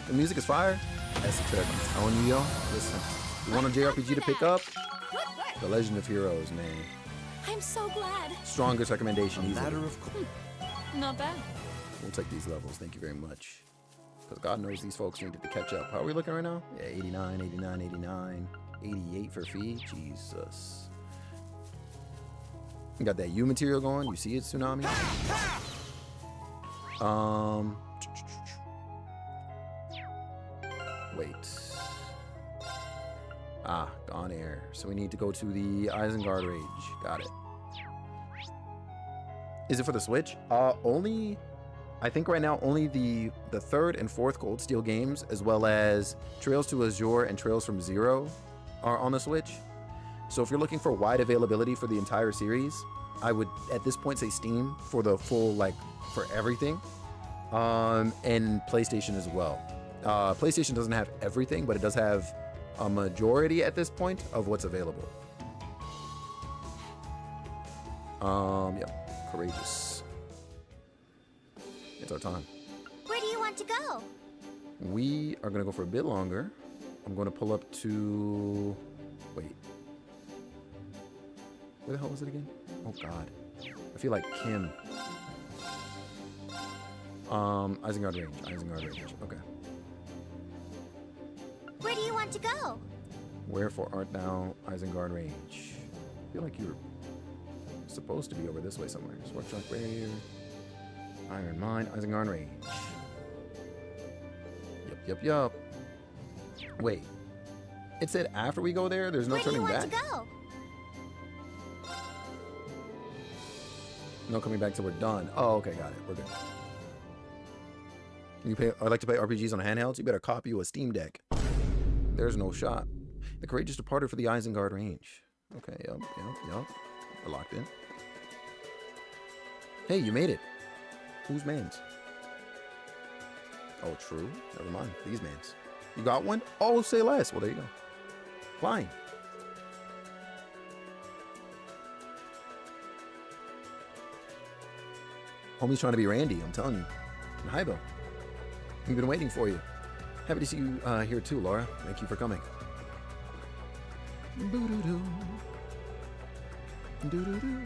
The music is fire. That's the trick. I'm telling you, yo. Listen, you want a JRPG to pick up? The Legend of Heroes, man. I'm so glad. Strongest recommendation. A Easily. matter of course. Not bad. We'll take these levels. Thank you very much. Because God knows these folks needed to catch up. How are we looking right now? Yeah, 89, 89, 89, 88 for fee. Jesus. You got that U material going. You see it, Tsunami? Wait. Ah, gone air. So we need to go to the Isengard Rage. Got it. Is it for the Switch? Only, I think right now only the third and fourth Gold Steel games, as well as Trails to Azure and Trails from Zero, are on the Switch. So if you're looking for wide availability for the entire series, I would at this point say Steam for the full, like, for everything, and PlayStation as well. PlayStation doesn't have everything, but it does have a majority at this point of what's available. Yeah. Courageous. It's our time. Where do you want to go? We are going to go for a bit longer. I'm going to pull up to... Wait. Where the hell was it again? Oh, God. I feel like Kim. Isengard Range. Isengard Range. Okay. Where do you want to go? Wherefore art thou, Isengard Range? I feel like you're supposed to be over this way somewhere. Sword Shock Barrier, Iron Mine, Isengard Range. Yup. Wait. It said after we go there, there's no turning back? Where do you want to go? No coming back till we're done. Oh, okay, got it. We're good. I'd like to play RPGs on handhelds. You better copy you a Steam Deck. There's no shot. The Courageous departed for the Isengard Range. Okay, yup. We're locked in. Hey, you made it. Whose mans? Oh, true. Never mind. These mans. You got one? Oh, say less. Well, there you go. Playin. Homie's trying to be Randy, I'm telling you. And hi, Bill. We've been waiting for you. Happy to see you here too, Laura. Thank you for coming. Boo-doo-doo. Doo-doo-doo.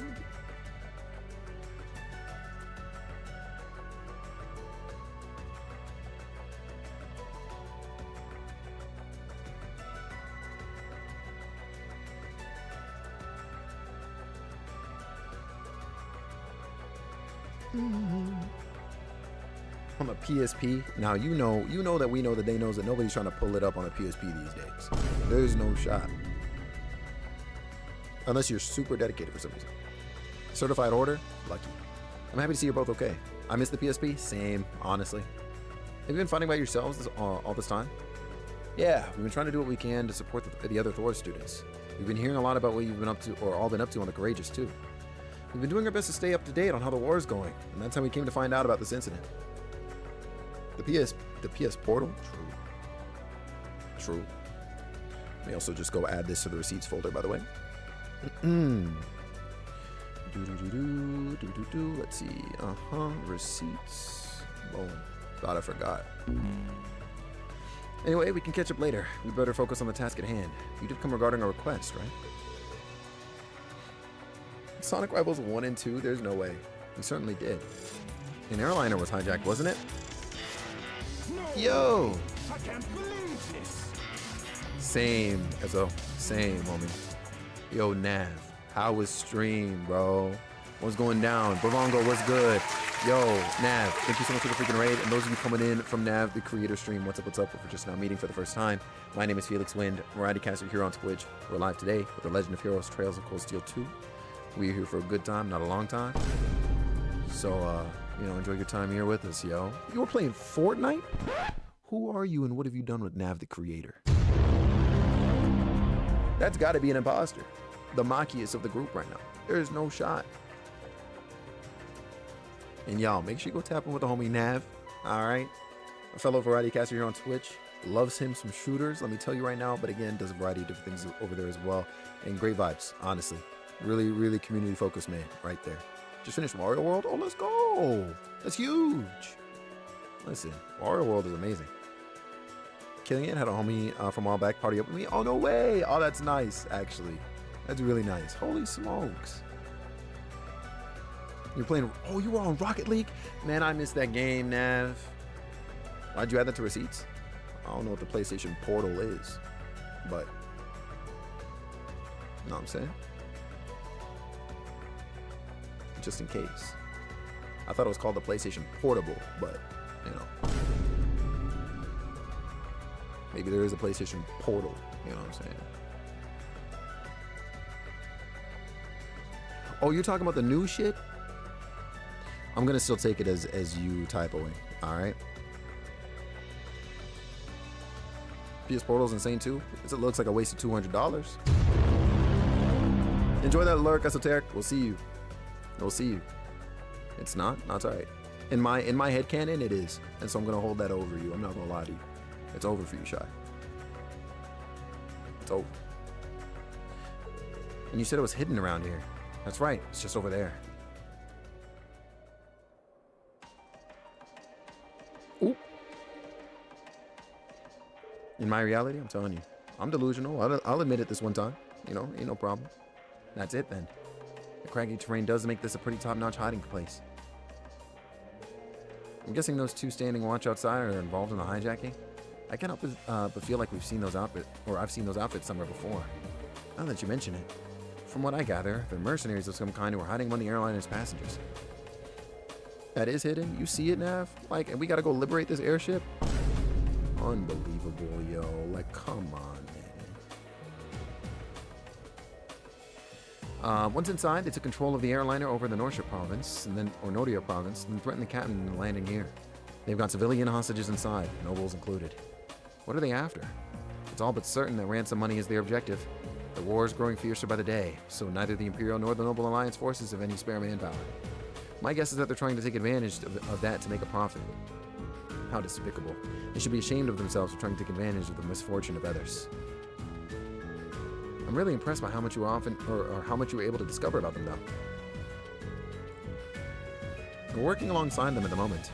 On a PSP. Now you know that we know that they knows that nobody's trying to pull it up on a PSP these days. There's no shot. Unless you're super dedicated for some reason. Certified order? Lucky. I'm happy to see you're both okay. I miss the PSP? Same, honestly. Have you been fighting by yourselves all this time? Yeah, we've been trying to do what we can to support the other Thor students. We've been hearing a lot about what you've been up to, or all been up to on the Courageous too. We've been doing our best to stay up to date on how the war is going, and that's how we came to find out about this incident. The PS portal? True. May also just go add this to the receipts folder, by the way. Let's see. Receipts. Boom. Thought I forgot. Anyway, we can catch up later. We better focus on the task at hand. You did come regarding a request, right? Sonic Rivals 1 and 2? There's no way. We certainly did. An airliner was hijacked, wasn't it? Yo! I can't believe this. Same, homie. Yo, Nav, how was stream, bro? What's going down? Bravongo, what's good? Yo, Nav, thank you so much for the freaking raid. And those of you coming in from Nav, the creator stream, what's up? If we're just now meeting for the first time, my name is Felix Wind, Variety Caster here on Twitch. We're live today with The Legend of Heroes Trails of Cold Steel 2. We're here for a good time, not a long time. So, enjoy your time here with us, yo. You were playing Fortnite? Who are you and what have you done with Nav the creator? That's got to be an imposter. The Machias of the group right now. There's no shot. And y'all, make sure you go tap in with the homie Nav. All right? A fellow variety caster here on Twitch. Loves him some shooters, let me tell you right now. But again, does a variety of different things over there as well. And great vibes, honestly. Really, really community focused man right there. Just finished Wario World? Oh, let's go. That's huge. Listen, Wario World is amazing. Killing it, had a homie from a while back party up with me. Oh, no way. Oh, that's nice, actually. That's really nice. Holy smokes. You're playing, oh, you were on Rocket League? Man, I missed that game, Nav. Why'd you add that to receipts? I don't know what the PlayStation Portal is, but you know what I'm saying? Just in case. I thought it was called the PlayStation Portable, but you know. Maybe there is a PlayStation Portal, you know what I'm saying? Oh, you're talking about the new shit? I'm gonna still take it as you typoing, alright? PS Portal's insane too. It looks like a waste of $200. Enjoy that lurk, Esoteric. We'll see you. We'll see you. It's not? No, it's alright. In my headcanon, it is. And so I'm gonna hold that over you. I'm not gonna lie to you. It's over for you, Shy. It's over. And you said it was hidden around here. That's right. It's just over there. Ooh. In my reality, I'm telling you, I'm delusional. I'll admit it this one time. You know, ain't no problem. That's it then. The craggy terrain does make this a pretty top-notch hiding place. I'm guessing those two standing watch outside are involved in the hijacking. I can't help but feel like we've seen those outfits, or I've seen those outfits somewhere before. Now that you mention it, from what I gather, they're mercenaries of some kind who are hiding among the airliner's passengers. That is hidden. You see it, Nav? Like, and we gotta go liberate this airship? Unbelievable, yo. Like, come on, man. Once inside, they took control of the airliner over the Norship province, or Nodia province, and threatened the captain into landing here. They've got civilian hostages inside, nobles included. What are they after? It's all but certain that ransom money is their objective. The war is growing fiercer by the day, so neither the Imperial nor the Noble Alliance forces have any spare manpower. My guess is that they're trying to take advantage of that to make a profit. How despicable. They should be ashamed of themselves for trying to take advantage of the misfortune of others. I'm really impressed by how much you were how much you were able to discover about them, though. We're working alongside them at the moment.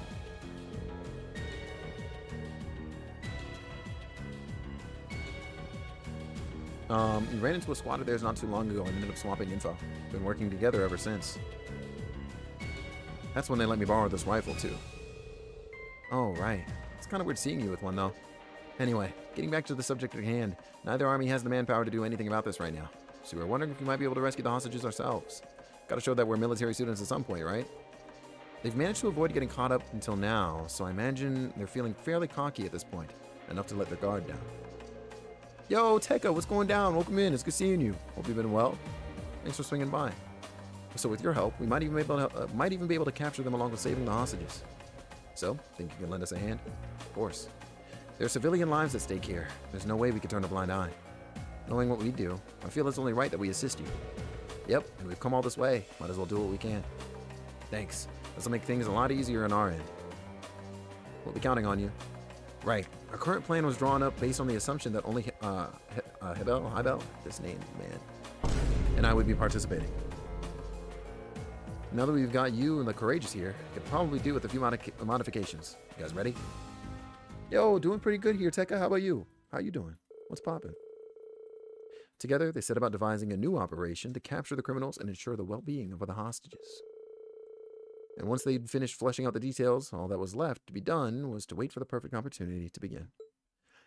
We ran into a squad of theirs not too long ago and ended up swapping info. Been working together ever since. That's when they let me borrow this rifle, too. Oh, right. It's kind of weird seeing you with one, though. Anyway, getting back to the subject at hand, neither army has the manpower to do anything about this right now. So we're wondering if we might be able to rescue the hostages ourselves. Gotta show that we're military students at some point, right? They've managed to avoid getting caught up until now, so I imagine they're feeling fairly cocky at this point, enough to let their guard down. Yo, Tekka, what's going down? Welcome in. It's good seeing you. Hope you've been well. Thanks for swinging by. So with your help, we might even be able to capture them along with saving the hostages. So, think you can lend us a hand? Of course. There are civilian lives at stake here. There's no way we could turn a blind eye. Knowing what we do, I feel it's only right that we assist you. Yep, and we've come all this way. Might as well do what we can. Thanks. This will make things a lot easier on our end. We'll be counting on you. Right. Our current plan was drawn up based on the assumption that only Hebel, this name, man, and I would be participating. Now that we've got you and the Courageous here, I could probably do with a few modifications. You guys ready? Yo, doing pretty good here, Tekka. How about you? How you doing? What's poppin'? Together, they set about devising a new operation to capture the criminals and ensure the well-being of the hostages. And once they'd finished fleshing out the details, all that was left to be done was to wait for the perfect opportunity to begin.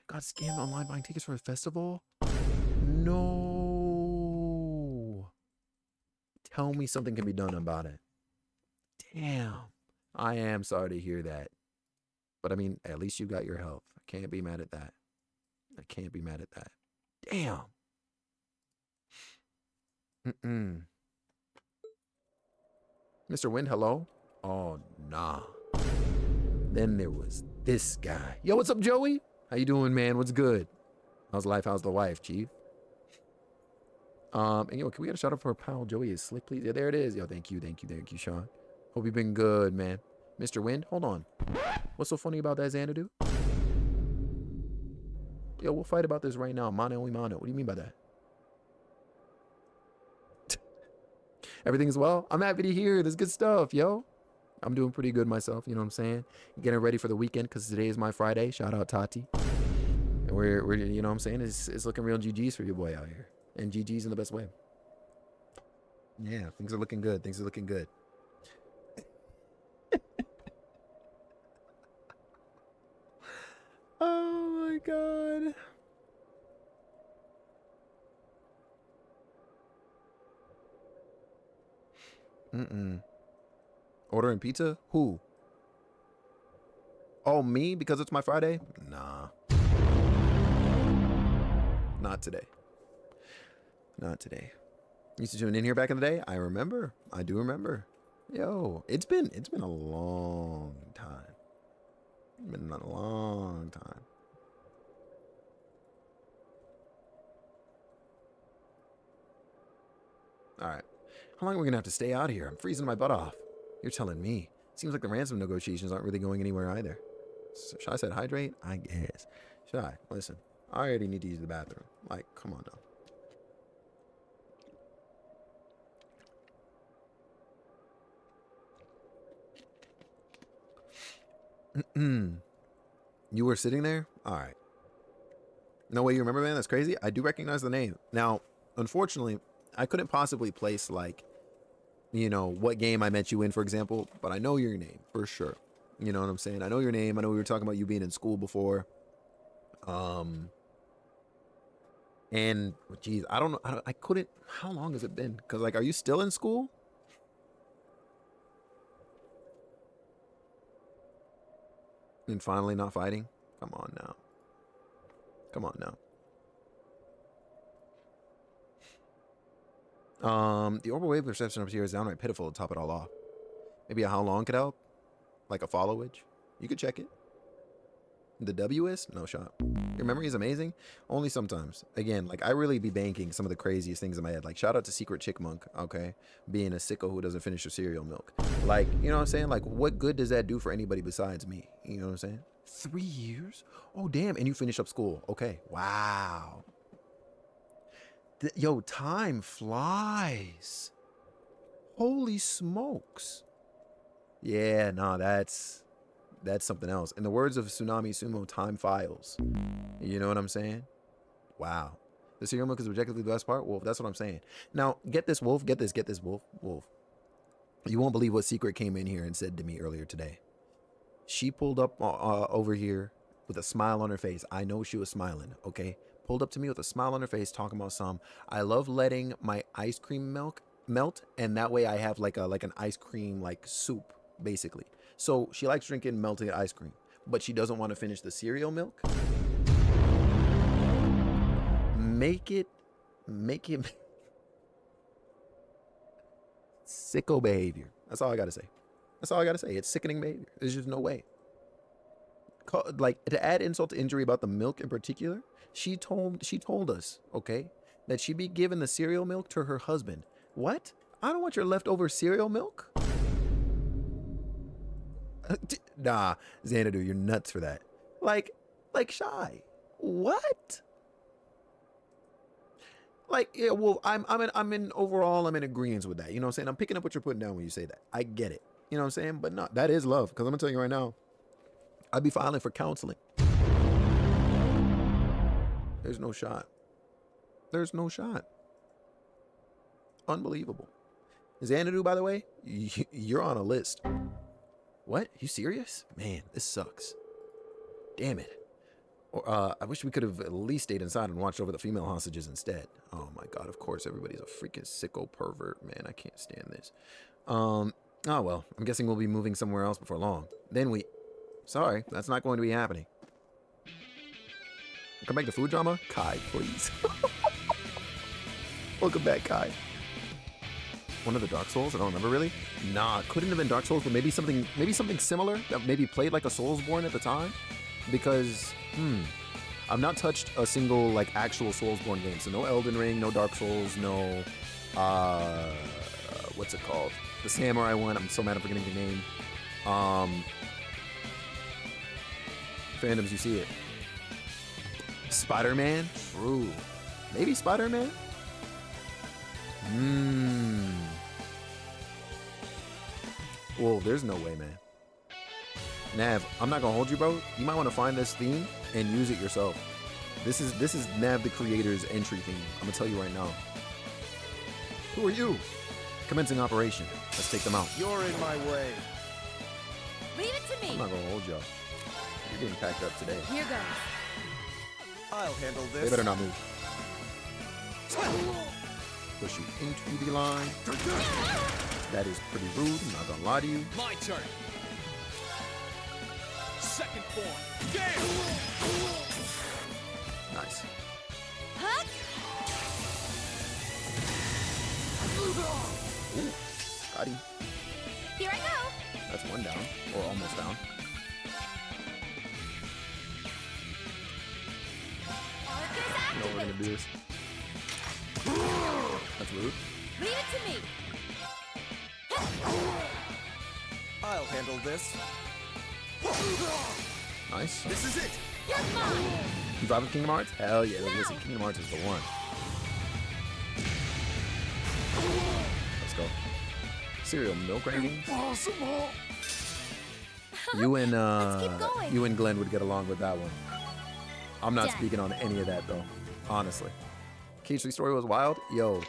Got scammed online buying tickets for a festival? No. Tell me something can be done about it. Damn. I am sorry to hear that. But I mean, at least you got your health. I can't be mad at that. I can't be mad at that. Damn. Mr. Wind, hello? Oh, nah. Then there was this guy. Yo, what's up, Joey? How you doing, man? What's good? How's life? How's the wife, Chief? And yo, can we get a shout out for pal Joey is slick, please? Yeah, there it is. Yo, thank you, Sean. Hope you've been good, man. Mr. Wind, hold on. What's so funny about that, Xanadu? Yo, we'll fight about this right now. Mano y mano. What do you mean by that? Everything's well? I'm happy to hear. There's good stuff, yo. I'm doing pretty good myself, you know what I'm saying? Getting ready for the weekend because today is my Friday. Shout out Tati. And we're you know what I'm saying? It's looking real GG's for your boy out here. And GG's in the best way. Yeah, things are looking good. Things are looking good. god. Ordering pizza? Who? Oh, me? Because it's my Friday? Nah. Not today. Not today. Used to tune in here back in the day. I remember. I do remember. Yo, it's been a long time. It's been a long time. All right. How long are we gonna have to stay out here? I'm freezing my butt off. You're telling me. Seems like the ransom negotiations aren't really going anywhere either. So, Shy said hydrate? I guess. Shy, listen. I already need to use the bathroom. Like, come on now. You were sitting there? All right. No way you remember, man? That's crazy. I do recognize the name. Now, unfortunately, I couldn't possibly place, like, you know, what game I met you in, for example, but I know your name for sure. You know what I'm saying? I know your name. I know we were talking about you being in school before. And geez, I don't know. I couldn't. How long has it been? Because, like, are you still in school? And finally not fighting? Come on now. Come on now. The orbital wave perception up here is downright pitiful to top it all off. Maybe a how long could help? Like a followage? You could check it. The W is? No shot. Your memory is amazing? Only sometimes. Again, like, I really be banking some of the craziest things in my head. Like, shout out to Secret Chickmunk, okay? Being a sicko who doesn't finish her cereal milk. Like, you know what I'm saying? Like, what good does that do for anybody besides me? You know what I'm saying? 3 years? Oh, damn. And you finish up school. Okay. Wow. Yo, time flies. Holy smokes. Yeah, nah, that's something else. In the words of Tsunami Sumo, time files. You know what I'm saying? Wow. The cereal milk is objectively the best part? Wolf, that's what I'm saying. Now, get this, Wolf. Get this, Wolf. Wolf. You won't believe what Secret came in here and said to me earlier today. She pulled up over here with a smile on her face. I know she was smiling, okay? Pulled up to me with a smile on her face, talking about I love letting my ice cream milk melt, and that way I have like an ice cream like soup, basically. So she likes drinking melted ice cream, but she doesn't want to finish the cereal milk. Make it sicko behavior. That's all I gotta say. That's all I gotta say. It's sickening behavior. There's just no way. Like, to add insult to injury about the milk in particular, she told us, okay, that she'd be giving the cereal milk to her husband. What? I don't want your leftover cereal milk. Nah, Xanadu, you're nuts for that. Like Shy. What? Like, yeah, well, I'm in agreement with that. You know what I'm saying? I'm picking up what you're putting down when you say that. I get it. You know what I'm saying? But no, that is love. Because I'm gonna tell you right now, I'd be filing for counseling. There's no shot. There's no shot. Unbelievable. Xanadu, by the way, you're on a list. What? You serious? Man, this sucks. Damn it. I wish we could have at least stayed inside and watched over the female hostages instead. Oh my god, of course everybody's a freaking sicko pervert, man. I can't stand this. Oh well, I'm guessing we'll be moving somewhere else before long. Then sorry, that's not going to be happening. Come back to food drama? Kai, please. Welcome back, Kai. One of the Dark Souls? I don't remember really. Nah, couldn't have been Dark Souls, but maybe something similar that maybe played like a Soulsborne at the time. Because, I've not touched a single like actual Soulsborne game. So no Elden Ring, no Dark Souls, no what's it called? The Samurai one. I'm so mad I'm forgetting the name. Fandoms, you see it. Spider-Man? True. Maybe Spider-Man? Whoa, there's no way, man. Nav, I'm not gonna hold you, bro. You might want to find this theme and use it yourself. This is Nav the creator's entry theme. I'm gonna tell you right now. Who are you? Commencing operation. Let's take them out. You're in my way. Leave it to me. I'm not gonna hold y'all. You're getting packed up today. Here goes. I'll handle this. They better not move. Push you into the line. That is pretty rude, I'm not gonna lie to you. My turn. Second form. Game! Nice. Ooh, got him. Here I go. That's one down, or almost down. You know we're gonna do this. That's rude. Leave it to me. I'll handle this. Nice. This is it. You're mine. You vibe with Kingdom Hearts? Hell yeah, listen, Kingdom Hearts is the one. Let's go. Cereal milk rankings. Impossible. You and Let's keep going. you and Glenn would get along with that one. I'm not speaking on any of that though, honestly. K3 story was wild. Yo,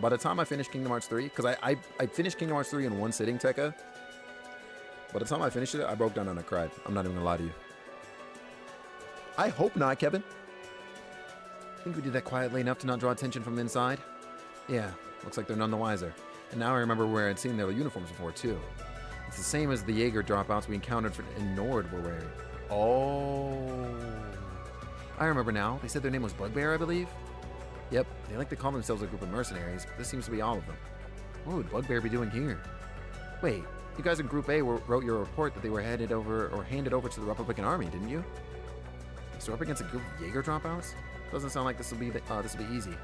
by the time I finished Kingdom Hearts 3, because I finished Kingdom Hearts 3 in one sitting, Tekka. By the time I finished it, I broke down and I cried. I'm not even gonna lie to you. I hope not, Kevin. I think we did that quietly enough to not draw attention from inside. Yeah, looks like they're none the wiser. And now I remember where I'd seen their uniforms before, too. It's the same as the Jaeger dropouts we encountered in Nord were wearing. Oh. I remember now. They said their name was Bugbear, I believe. Yep, they like to call themselves a group of mercenaries, but this seems to be all of them. What would Bugbear be doing here? Wait, you guys in Group A wrote your report that they were handed over to the Republican Army, didn't you? So up against a group of Jaeger dropouts? Doesn't sound like this will be easy.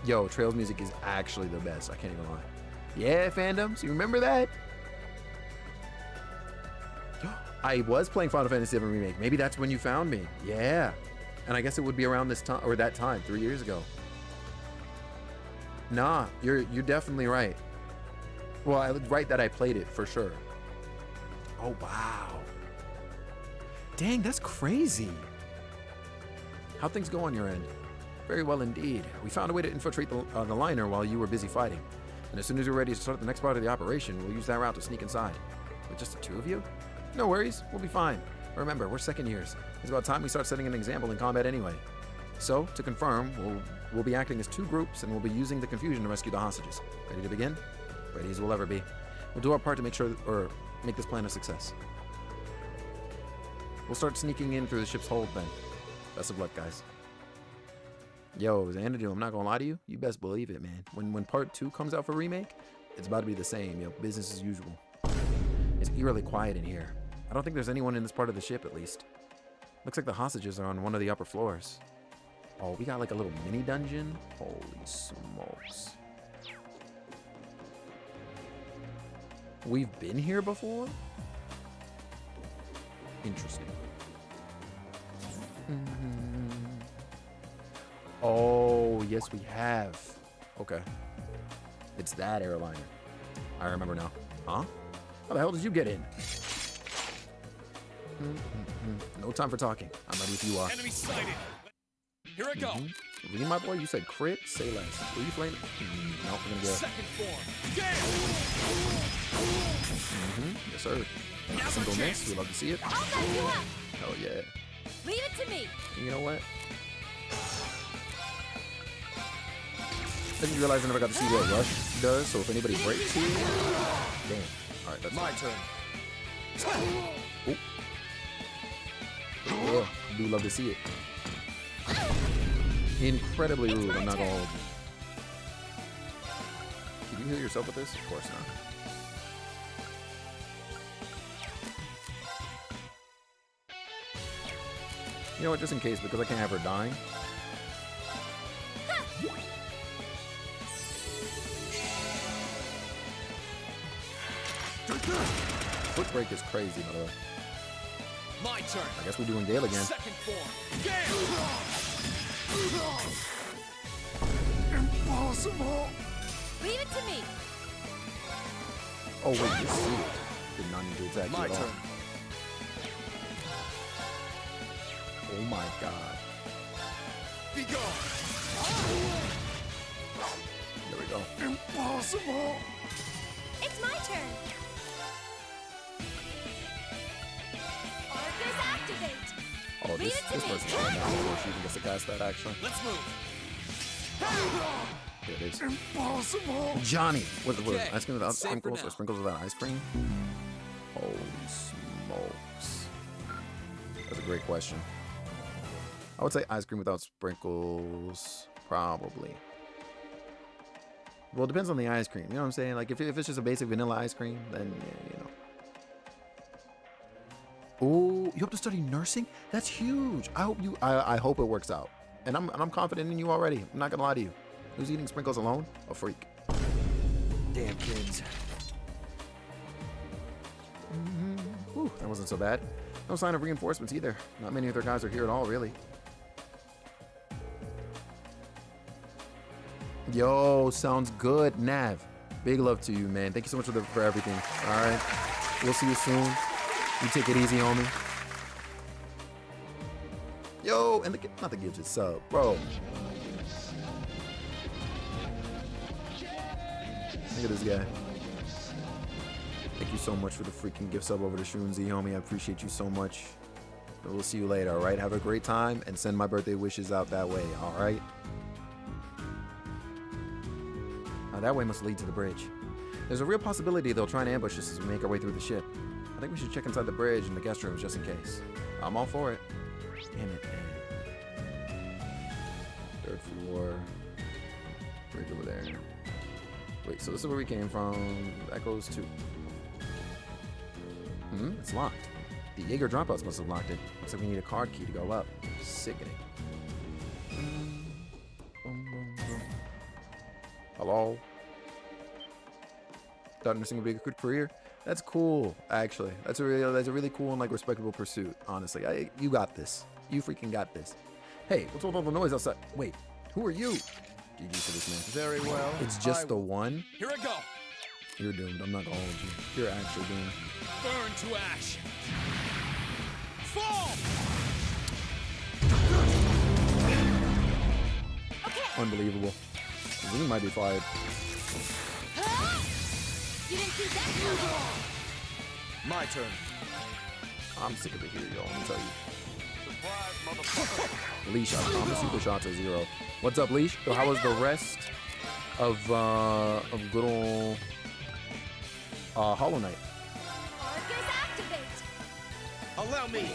Yo, Trails music is actually the best. I can't even lie. Yeah, fandoms, you remember that? I was playing Final Fantasy VII Remake. Maybe that's when you found me. Yeah, and I guess it would be around this time or that time, 3 years ago. Nah, you're definitely right. Well, I was right that I played it for sure. Oh wow. Dang, that's crazy. How'd things go on your end? Very well indeed. We found a way to infiltrate the liner while you were busy fighting. And as soon as we're ready to start the next part of the operation, we'll use that route to sneak inside. With just the two of you? No worries, we'll be fine. Remember, we're second years. It's about time we start setting an example in combat anyway. So, to confirm, we'll be acting as two groups and we'll be using the confusion to rescue the hostages. Ready to begin? Ready as we'll ever be. We'll do our part to make this plan a success. We'll start sneaking in through the ship's hold then. Best of luck, guys. Yo, Xanadu, I'm not gonna lie to you. You best believe it, man. When part 2 comes out for remake, it's about to be the same. Yo, business as usual. It's eerily quiet in here. I don't think there's anyone in this part of the ship, at least. Looks like the hostages are on one of the upper floors. Oh, we got like a little mini dungeon? Holy smokes. We've been here before? Interesting. Oh, yes we have. Okay. It's that airliner. I remember now. Huh? How the hell did you get in? No time for talking. I'm ready if you are. Enemy sighted. Here I go. Really, my boy? You said crit? Say less. Were you flaming? No, we're gonna go. Second form. Game. Yes, sir. Single miss. We love to see it. I'll back you up. Hell yeah. Leave it to me. You know what? I didn't realize I never got to see what Rush does, so if anybody breaks here... Damn. Alright, that's my turn. Oh. Yeah, I do love to see it. Incredibly rude, I'm not gonna hold you. Can you heal yourself with this? Of course not. You know what, just in case, because I can't have her dying. Foot break is crazy, by the way. My turn. I guess we're doing Gale again. Second form. Gale. Impossible. Leave it to me. Oh wait, you see it. Did not need to attack My you at all. turn. Oh my god. Be gone. There we go. Impossible. It's my turn. Leave it to this me. person's going down before she even gets to cast that, actually. Let's move. There it is. Impossible. Johnny. What Okay, ice cream without safe for sprinkles or now. sprinkles without ice cream? Holy smokes. That's a great question. I would say ice cream without sprinkles, probably. Well, it depends on the ice cream. You know what I'm saying? Like, if it's just a basic vanilla ice cream, then, yeah, you know. Oh, you have to study nursing? That's huge. I hope it works out. And I'm confident in you already. I'm not gonna lie to you. Who's eating sprinkles alone? A freak. Damn kids. Ooh, that wasn't so bad. No sign of reinforcements either. Not many other guys are here at all, really. Yo, sounds good, Nav. Big love to you, man. Thank you so much for everything. All right, we'll see you soon. You take it easy, homie. Yo, and not the gift, it's sub, bro. Look at this guy. Thank you so much for the freaking gift sub over to Shunzi, homie. I appreciate you so much. But we'll see you later, all right? Have a great time and send my birthday wishes out that way, all right? That way must lead to the bridge. There's a real possibility they'll try and ambush us as we make our way through the ship. I think we should check inside the bridge and the guest rooms just in case. I'm all for it. Damn it, man. Third floor. Bridge over there. Wait, so this is where we came from. That goes to... It's locked. The Jaeger dropouts must have locked it. Looks like we need a card key to go up. Sickening. Hello? Thought nursing would be a good career. That's cool, actually. That's a really cool and like respectable pursuit. Honestly, you got this. You freaking got this. Hey, what's with all the noise outside? Wait, who are you? GG for this man. Very well. It's just the one. Here I go. You're doomed. I'm not gonna hold you. You're actually doomed. Burn to ash. Fall. Okay. Unbelievable. We might be fired. You didn't see that. My turn. I'm sick of it here, y'all. Let me tell you. Surprise, motherfucker. Leash, I promise you the shots are 0. What's up, Leash? So how was the rest of good old Hollow Knight? Arcus activate. Allow me.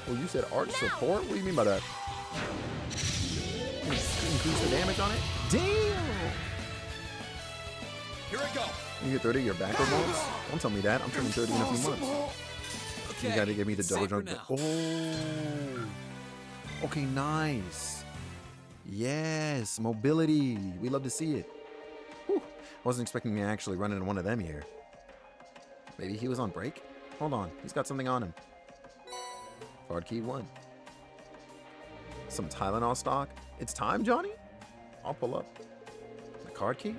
Well, you said arch support? What do you mean by that? Increase the damage on it? Damn! Here I go. You get 30 your backer bonus? Don't tell me that. I'm turning 30 in a few months. Okay, You gotta give me the double safe for jump. now. Oh! Okay, nice. Yes, mobility. We love to see it. Whew. Wasn't expecting me to actually run into one of them here. Maybe he was on break? Hold on, he's got something on him. Card key 1. Some Tylenol stock. It's time, Johnny? I'll pull up. The card key?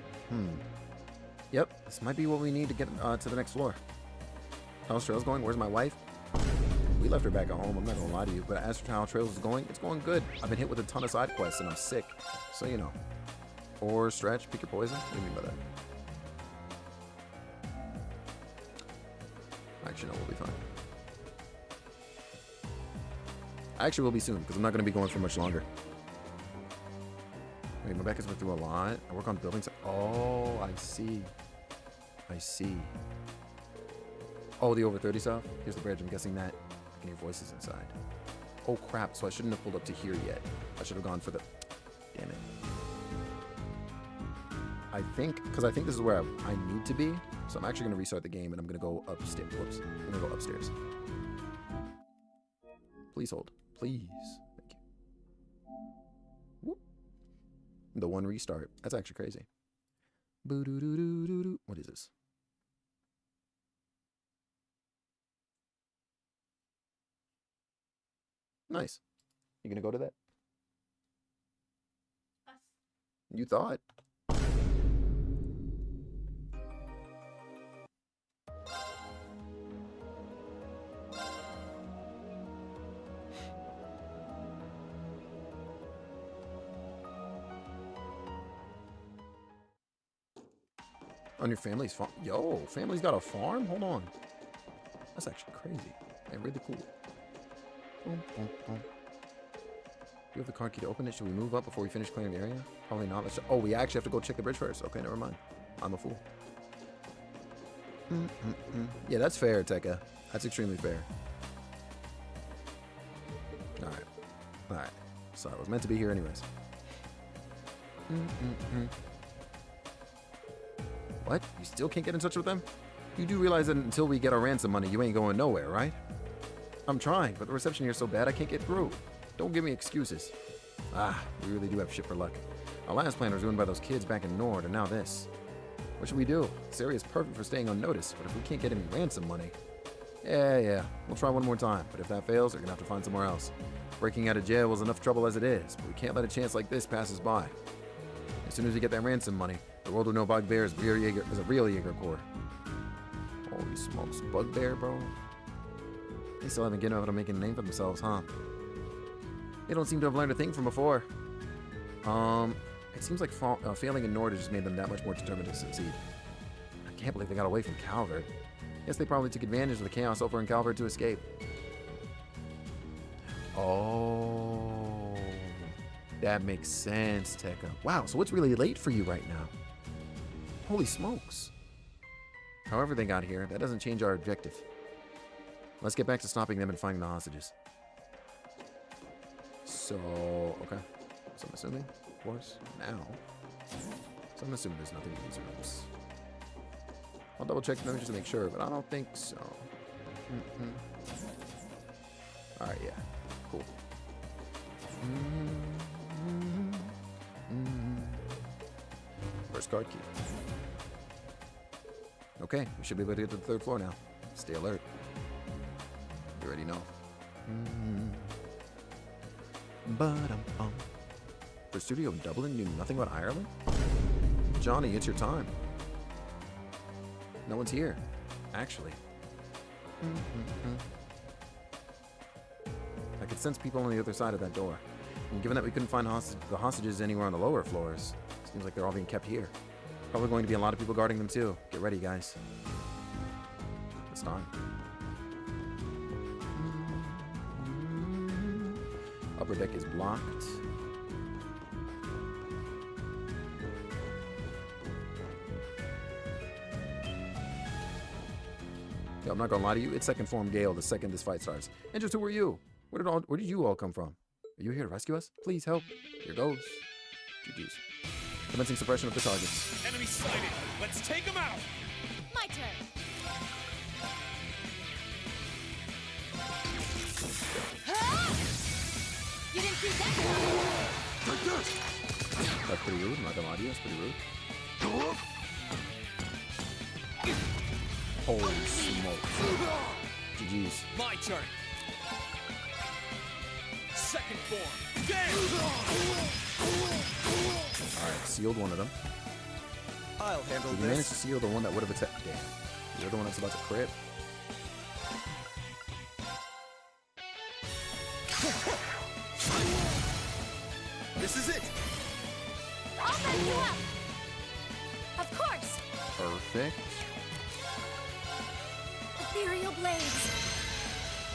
Yep, this might be what we need to get to the next floor. How's Trails going? Where's my wife? We left her back at home, I'm not gonna lie to you, but as for how Trails is going, it's going good. I've been hit with a ton of side quests and I'm sick. So, you know. Or stretch, pick your poison. What do you mean by that? Actually, no, we'll be fine. Actually, we'll be soon, because I'm not going to be going for much longer. Wait, my back has been through a lot. I work on buildings. Oh, I see. I see. Oh, the over 30 stuff? Here's the bridge. I'm guessing that. I can hear voices inside. Oh, crap. So I shouldn't have pulled up to here yet. I should have gone for the... Damn it. I think this is where I need to be. So I'm actually going to restart the game, and I'm going to go upstairs. Whoops. I'm going to go upstairs. Please hold. Please. Thank you. Whoop. The one restart. That's actually crazy. Boo-doo-doo-doo-doo-doo. What is this? Nice. You gonna go to that? You thought. On your family's farm? Yo, family's got a farm? Hold on. That's actually crazy and really cool. Boom, boom, boom. Do you have the card key to open it? Should we move up before we finish clearing the area? Probably not. Oh, we actually have to go check the bridge first. Okay, never mind. I'm a fool. Yeah, that's fair, Tekka. That's extremely fair. Alright. Alright. So I was meant to be here anyways. What? You still can't get in touch with them? You do realize that until we get our ransom money, you ain't going nowhere, right? I'm trying, but the reception here is so bad I can't get through. Don't give me excuses. Ah, we really do have shit for luck. Our last plan was ruined by those kids back in Nord, and now this. What should we do? This area is perfect for staying unnoticed, but if we can't get any ransom money... Yeah, we'll try one more time, but if that fails, we're gonna have to find somewhere else. Breaking out of jail was enough trouble as it is, but we can't let a chance like this pass us by. As soon as we get that ransom money, the world will know Bugbear is a real Jaeger Corps. Holy smokes, Bugbear, bro? They still haven't given up on making a name for themselves, huh? They don't seem to have learned a thing from before. It seems like failing in Nord has just made them that much more determined to succeed. I can't believe they got away from Calvert. Guess they probably took advantage of the chaos over in Calvert to escape. Oh, that makes sense, Tekka. Wow, so what's really late for you right now? Holy smokes. However they got here, that doesn't change our objective. Let's get back to stopping them and finding the hostages. So, okay. So I'm assuming, of course, now. So I'm assuming there's nothing in these rooms. I'll double check them just to make sure, but I don't think so. Alright, yeah. Cool. First card key. Okay, we should be able to get to the third floor now. Stay alert. You already know. For studio in Dublin, you knew nothing about Ireland? Johnny, it's your time. No one's here, actually. I could sense people on the other side of that door. And given that we couldn't find the hostages anywhere on the lower floors, seems like they're all being kept here. Probably going to be a lot of people guarding them too. Get ready, guys. It's time. Upper deck is blocked. Yo, I'm not gonna lie to you. It's second form Gale the second this fight starts. And just who are you? Where did you all come from? Are you here to rescue us? Please help. Here goes. GG's. Commencing suppression of the targets. Enemy sighted. Let's take them out. My turn. You didn't see that? That's pretty rude. I'm not gonna lie to you. That's pretty rude. Holy smokes. GG's. My turn. Second form. Alright, sealed one of them. I'll handle Did you manage to seal the one that would have attacked? Damn. You're the one that's about to crit. This is it. I'll back you up. Of course. Perfect. Ethereal blades.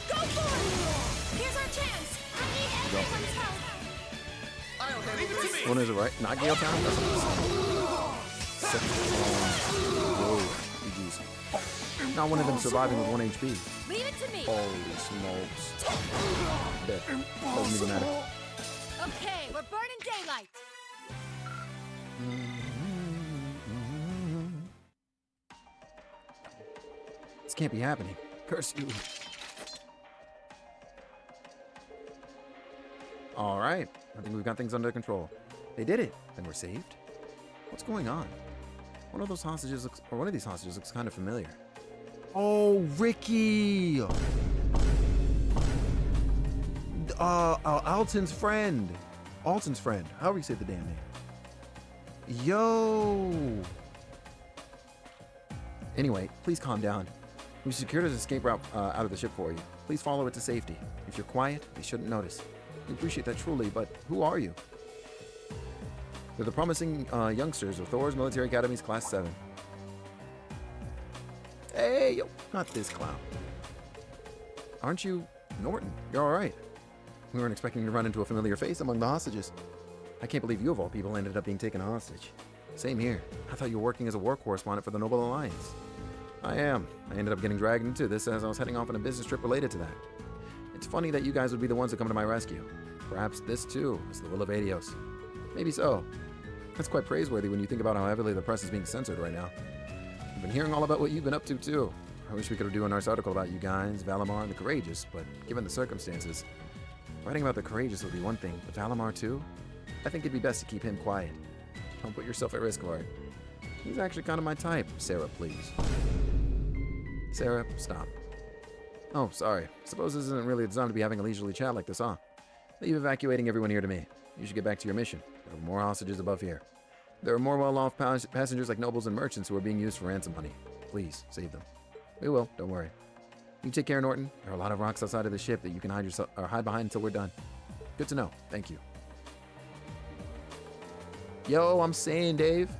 Go for it. Here's our chance. I need everyone's help. I'll handle this. One is it right? Not Gale Town? That's whoa. GG's. Not one of them surviving with 1 HP. Leave it to me. Holy smokes. Dead. Doesn't even matter. Okay, we're burning daylight. This can't be happening. Curse you. All right. I think we've got things under control. They did it. Then we're saved? What's going on? One of these hostages looks kind of familiar. Oh, Ricky! Alton's friend. Alton's friend. However you say the damn name. Yo! Anyway, please calm down. We secured his escape route out of the ship for you. Please follow it to safety. If you're quiet, they shouldn't notice. We appreciate that truly, but who are you? They're the promising youngsters of Thor's Military Academy's Class 7. Hey, yo, not this clown. Aren't you Norton, you're all right. We weren't expecting to run into a familiar face among the hostages. I can't believe you, of all people, ended up being taken hostage. Same here. I thought you were working as a war correspondent for the Noble Alliance. I am. I ended up getting dragged into this as I was heading off on a business trip related to that. It's funny that you guys would be the ones to come to my rescue. Perhaps this, too, is the will of Adios. Maybe so. That's quite praiseworthy when you think about how heavily the press is being censored right now. I've been hearing all about what you've been up to, too. I wish we could do a nice article about you guys, Valimar, and the Courageous, but given the circumstances, writing about the Courageous would be one thing, but Valimar, too? I think it'd be best to keep him quiet. Don't put yourself at risk for it. He's actually kind of my type. Sarah, please. Sarah, stop. Oh, sorry. Suppose this isn't really designed to be having a leisurely chat like this, huh? Leave evacuating everyone here to me. You should get back to your mission. There are more hostages above here. There are more well-off passengers like nobles and merchants who are being used for ransom money. Please, save them. We will, don't worry. You take care, Norton. There are a lot of rocks outside of the ship that you can hide behind until we're done. Good to know. Thank you. Yo, I'm saying, Dave.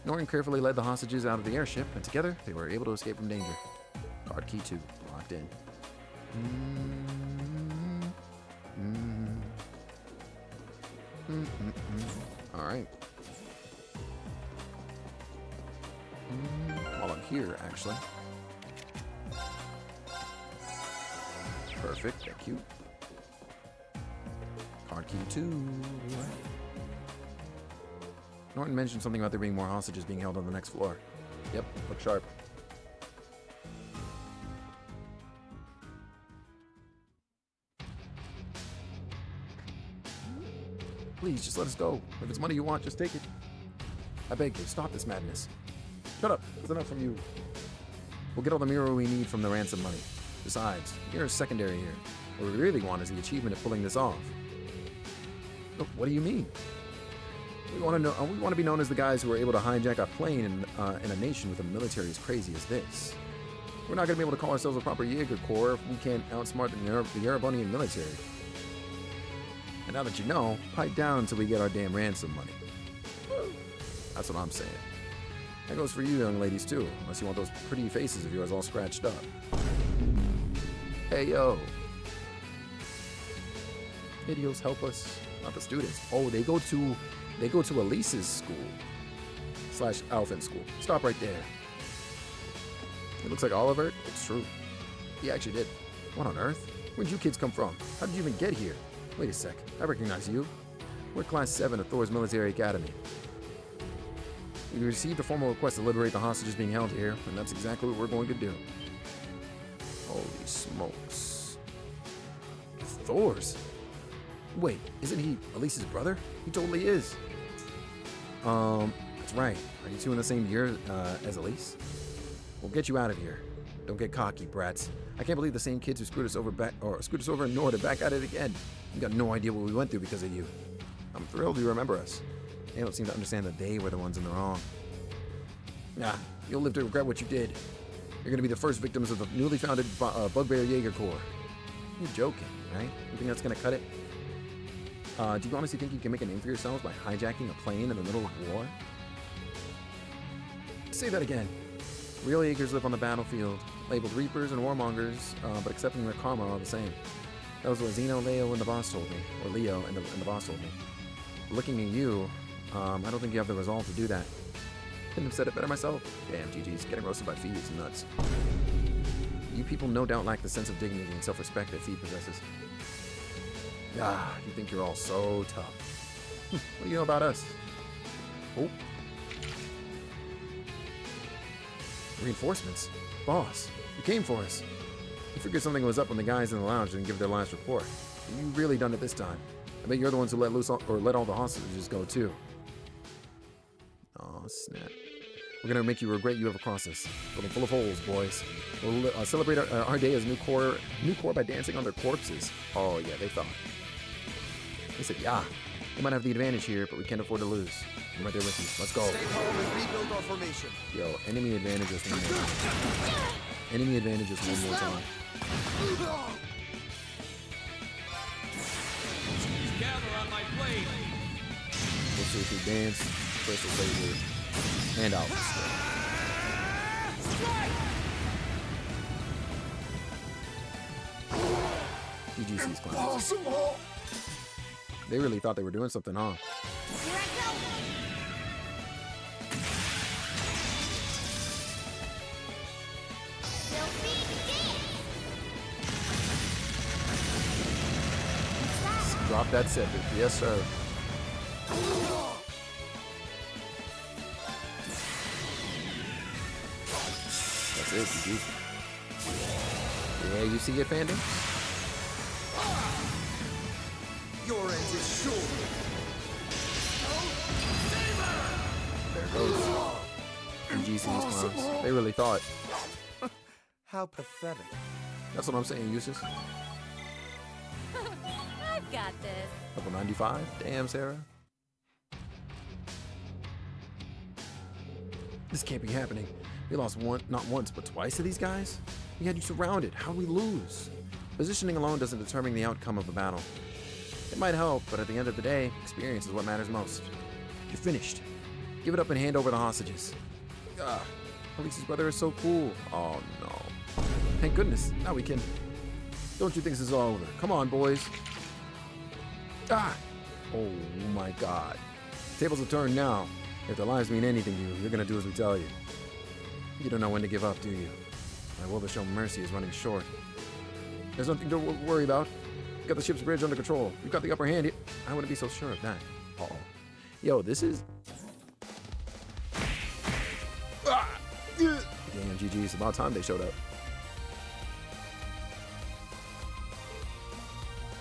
Norton carefully led the hostages out of the airship, and together they were able to escape from danger. Card key 2, locked in. All right. While I'm here, actually. Perfect, thank you. Card key 2. Norton mentioned something about there being more hostages being held on the next floor. Yep, look sharp. Please, just let us go. If it's money you want, just take it. I beg you, stop this madness. Shut up, that's enough from you. We'll get all the mirror we need from the ransom money. Besides, mirror is secondary here. What we really want is the achievement of pulling this off. Look, what do you mean? We want to be known as the guys who were able to hijack a plane in a nation with a military as crazy as this. We're not going to be able to call ourselves a proper Jaeger Corps if we can't outsmart the Erebonian military. And now that you know, pipe down until we get our damn ransom money. That's what I'm saying. That goes for you young ladies too, unless you want those pretty faces of yours all scratched up. Hey yo. Videos help us, not the students. Oh, they go to Elise's school / Alphen school. Stop right there. It looks like Oliver. It's true. He actually did. What on earth? Where'd you kids come from? How did you even get here? Wait a sec. I recognize you. We're Class 7 of Thor's Military Academy. We received a formal request to liberate the hostages being held here, and that's exactly what we're going to do. Holy smokes. Thor's? Wait, isn't he Elise's brother? He totally is. That's right. Are you two in the same year as Elise? We'll get you out of here. Don't get cocky, brats. I can't believe the same kids who screwed us over in Nord are back at it again. You got no idea what we went through because of you. I'm thrilled you remember us. They don't seem to understand that they were the ones in the wrong. Nah, you'll live to regret what you did. You're gonna be the first victims of the newly founded Bugbear Jaeger Corps. You're joking, right? You think that's gonna cut it? Do you honestly think you can make a name for yourselves by hijacking a plane in the middle of war? Say that again. Real Jaegers live on the battlefield, labeled Reapers and Warmongers, but accepting their karma all the same. That was what Zeno, Leo, and the boss told me. Or Leo and the boss told me. Looking at you, I don't think you have the resolve to do that. Couldn't have said it better myself. Damn, GG's. Getting roasted by Feed is nuts. You people no doubt lack the sense of dignity and self-respect that Feed possesses. Ah, you think you're all so tough. What do you know about us? Oh. Reinforcements? Boss, you came for us. You figured something was up when the guys in the lounge didn't give their last report. You really done it this time. I bet you're the ones who let all the hostages go too. Oh snap! We're gonna make you regret you ever crossed us. Building full of holes, boys. We'll celebrate our day as a new corps by dancing on their corpses. Oh yeah, they thought. They said, yeah, we might have the advantage here, but we can't afford to lose. I'm right there with you. Let's go. Stay calm and rebuild our formation. Yo, enemy advantage is one more time. Enemy advantage is one more time. Gather on my blade. We'll see if we dance, crystal saber, and out. GGC's clowns. They really thought they were doing something, huh? Here I go. Drop that scepter. Yes, sir. That's it, GG. Yeah, you see it, Fandom? Your end is sure. There goes. GG these clowns. They really thought. How pathetic. That's what I'm saying, Eustace. I've got this. Level 95? Damn, Sarah. This can't be happening. We lost not once, but twice to these guys? We had you surrounded. How'd we lose? Positioning alone doesn't determine the outcome of a battle. It might help, but at the end of the day, experience is what matters most. You're finished. Give it up and hand over the hostages. Elise's brother is so cool. Oh no. Thank goodness. Now we can. Don't you think this is all over? Come on, boys. Oh my god. Tables have turned now. If their lives mean anything to you, you're gonna do as we tell you. You don't know when to give up, do you? My will to show mercy is running short. There's nothing to worry about. You got the ship's bridge under control. You've got the upper hand. I wouldn't be so sure of that. Uh-oh. Yo, this is... Damn, GG. It's about time they showed up.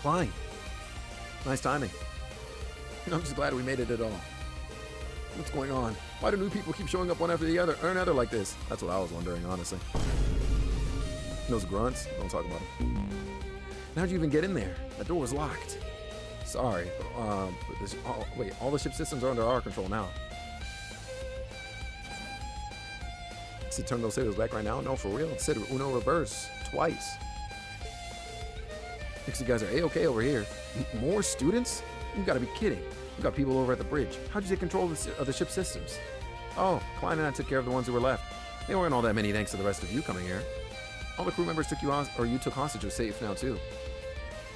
Playin. Nice timing. I'm just glad we made it at all. What's going on? Why do new people keep showing up one after the other, or another like this? That's what I was wondering, honestly. Those grunts, don't talk about them. How'd you even get in there? That door was locked. Sorry, but this, wait, all the ship systems are under our control now. Does it turn those sails back right now? No, for real. It said Uno reverse twice. Looks like you guys are A-okay over here. More students? You gotta be kidding. We got people over at the bridge. How'd you take control of the ship systems? Oh, Klein and I took care of the ones who were left. They weren't all that many thanks to the rest of you coming here. All the crew members took you or you took hostage are safe now too.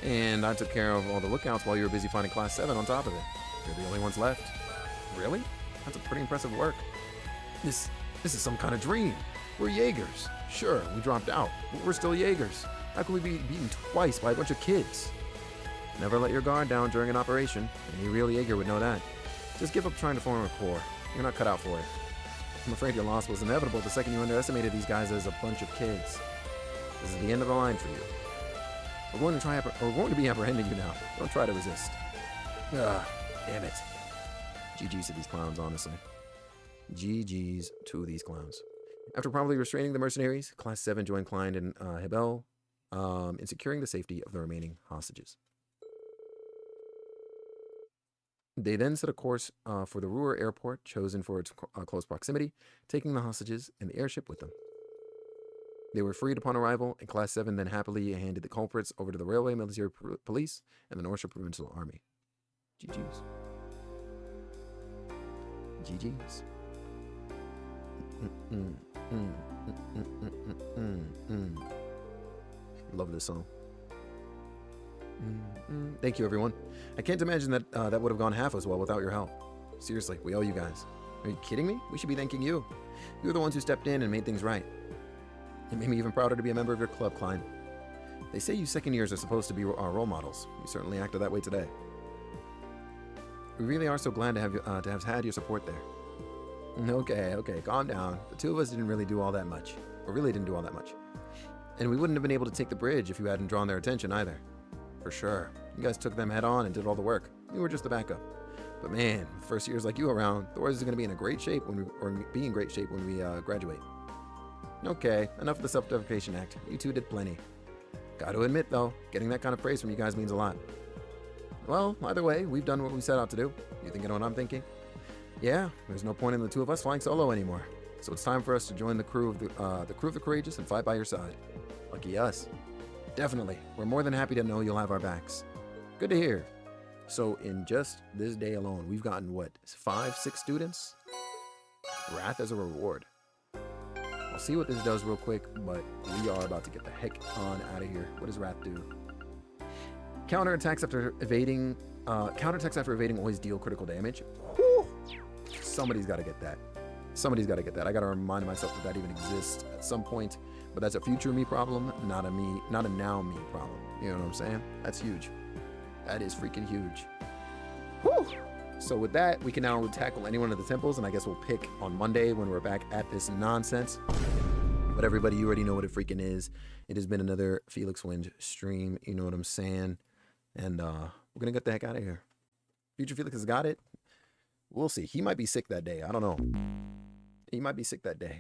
And I took care of all the lookouts while you were busy finding Class 7 on top of it. You're the only ones left. Really? That's a pretty impressive work. This is some kind of dream. We're Jaegers. Sure, we dropped out, but we're still Jaegers. How can we be beaten twice by a bunch of kids? Never let your guard down during an operation. Any real Jaeger would know that. Just give up trying to form a corps. You're not cut out for it. I'm afraid your loss was inevitable the second you underestimated these guys as a bunch of kids. This is the end of the line for you. We're going to be apprehending you now. Don't try to resist. Damn it. GG's to these clowns, honestly. GG's to these clowns. After probably restraining the mercenaries, Class 7 joined Klein and Hebel in securing the safety of the remaining hostages. They then set a course for the Ruhr airport, chosen for its close proximity, taking the hostages and the airship with them. They were freed upon arrival, and Class 7 then happily handed the culprits over to the Railway Military Police and the North Shore Provincial Army. GG's. GG's. Love this song. Thank you, everyone. I can't imagine that that would have gone half as well without your help. Seriously, we owe you guys. Are you kidding me? We should be thanking you. You're the ones who stepped in and made things right. It made me even prouder to be a member of your club, Klein. They say you second years are supposed to be our role models. You certainly acted that way today. We really are so glad to have had your support there. Okay, calm down. The two of us didn't really do all that much. Or really didn't do all that much. And we wouldn't have been able to take the bridge if you hadn't drawn their attention either. For sure. You guys took them head on and did all the work. We were just the backup. But man, first years like you around, Thor's is going to be in great shape when we graduate. Okay, enough of the self-deprecation act. You two did plenty. Got to admit though, getting that kind of praise from you guys means a lot. Well, either way, we've done what we set out to do. You thinking what I'm thinking? Yeah, there's no point in the two of us flying solo anymore. So it's time for us to join the crew of the courageous and fight by your side. Lucky us. Definitely. We're more than happy to know you'll have our backs. Good to hear. So in just this day alone, we've gotten what, 5-6 students? Wrath as a reward. I'll see what this does real quick, but we are about to get the heck on out of here. What does Wrath do? Counterattacks after evading always deal critical damage. Whew. Somebody's got to get that. Somebody's got to get that. I got to remind myself that even exists at some point. But that's a future me problem, not a now me problem. You know what I'm saying? That's huge. That is freaking huge. Whew. So with that, we can now tackle any one of the temples, and I guess we'll pick on Monday when we're back at this nonsense. But everybody, you already know what it freaking is. It has been another Felix Winge stream. You know what I'm saying? And we're going to get the heck out of here. Future Felix has got it. We'll see. He might be sick that day. I don't know. He might be sick that day.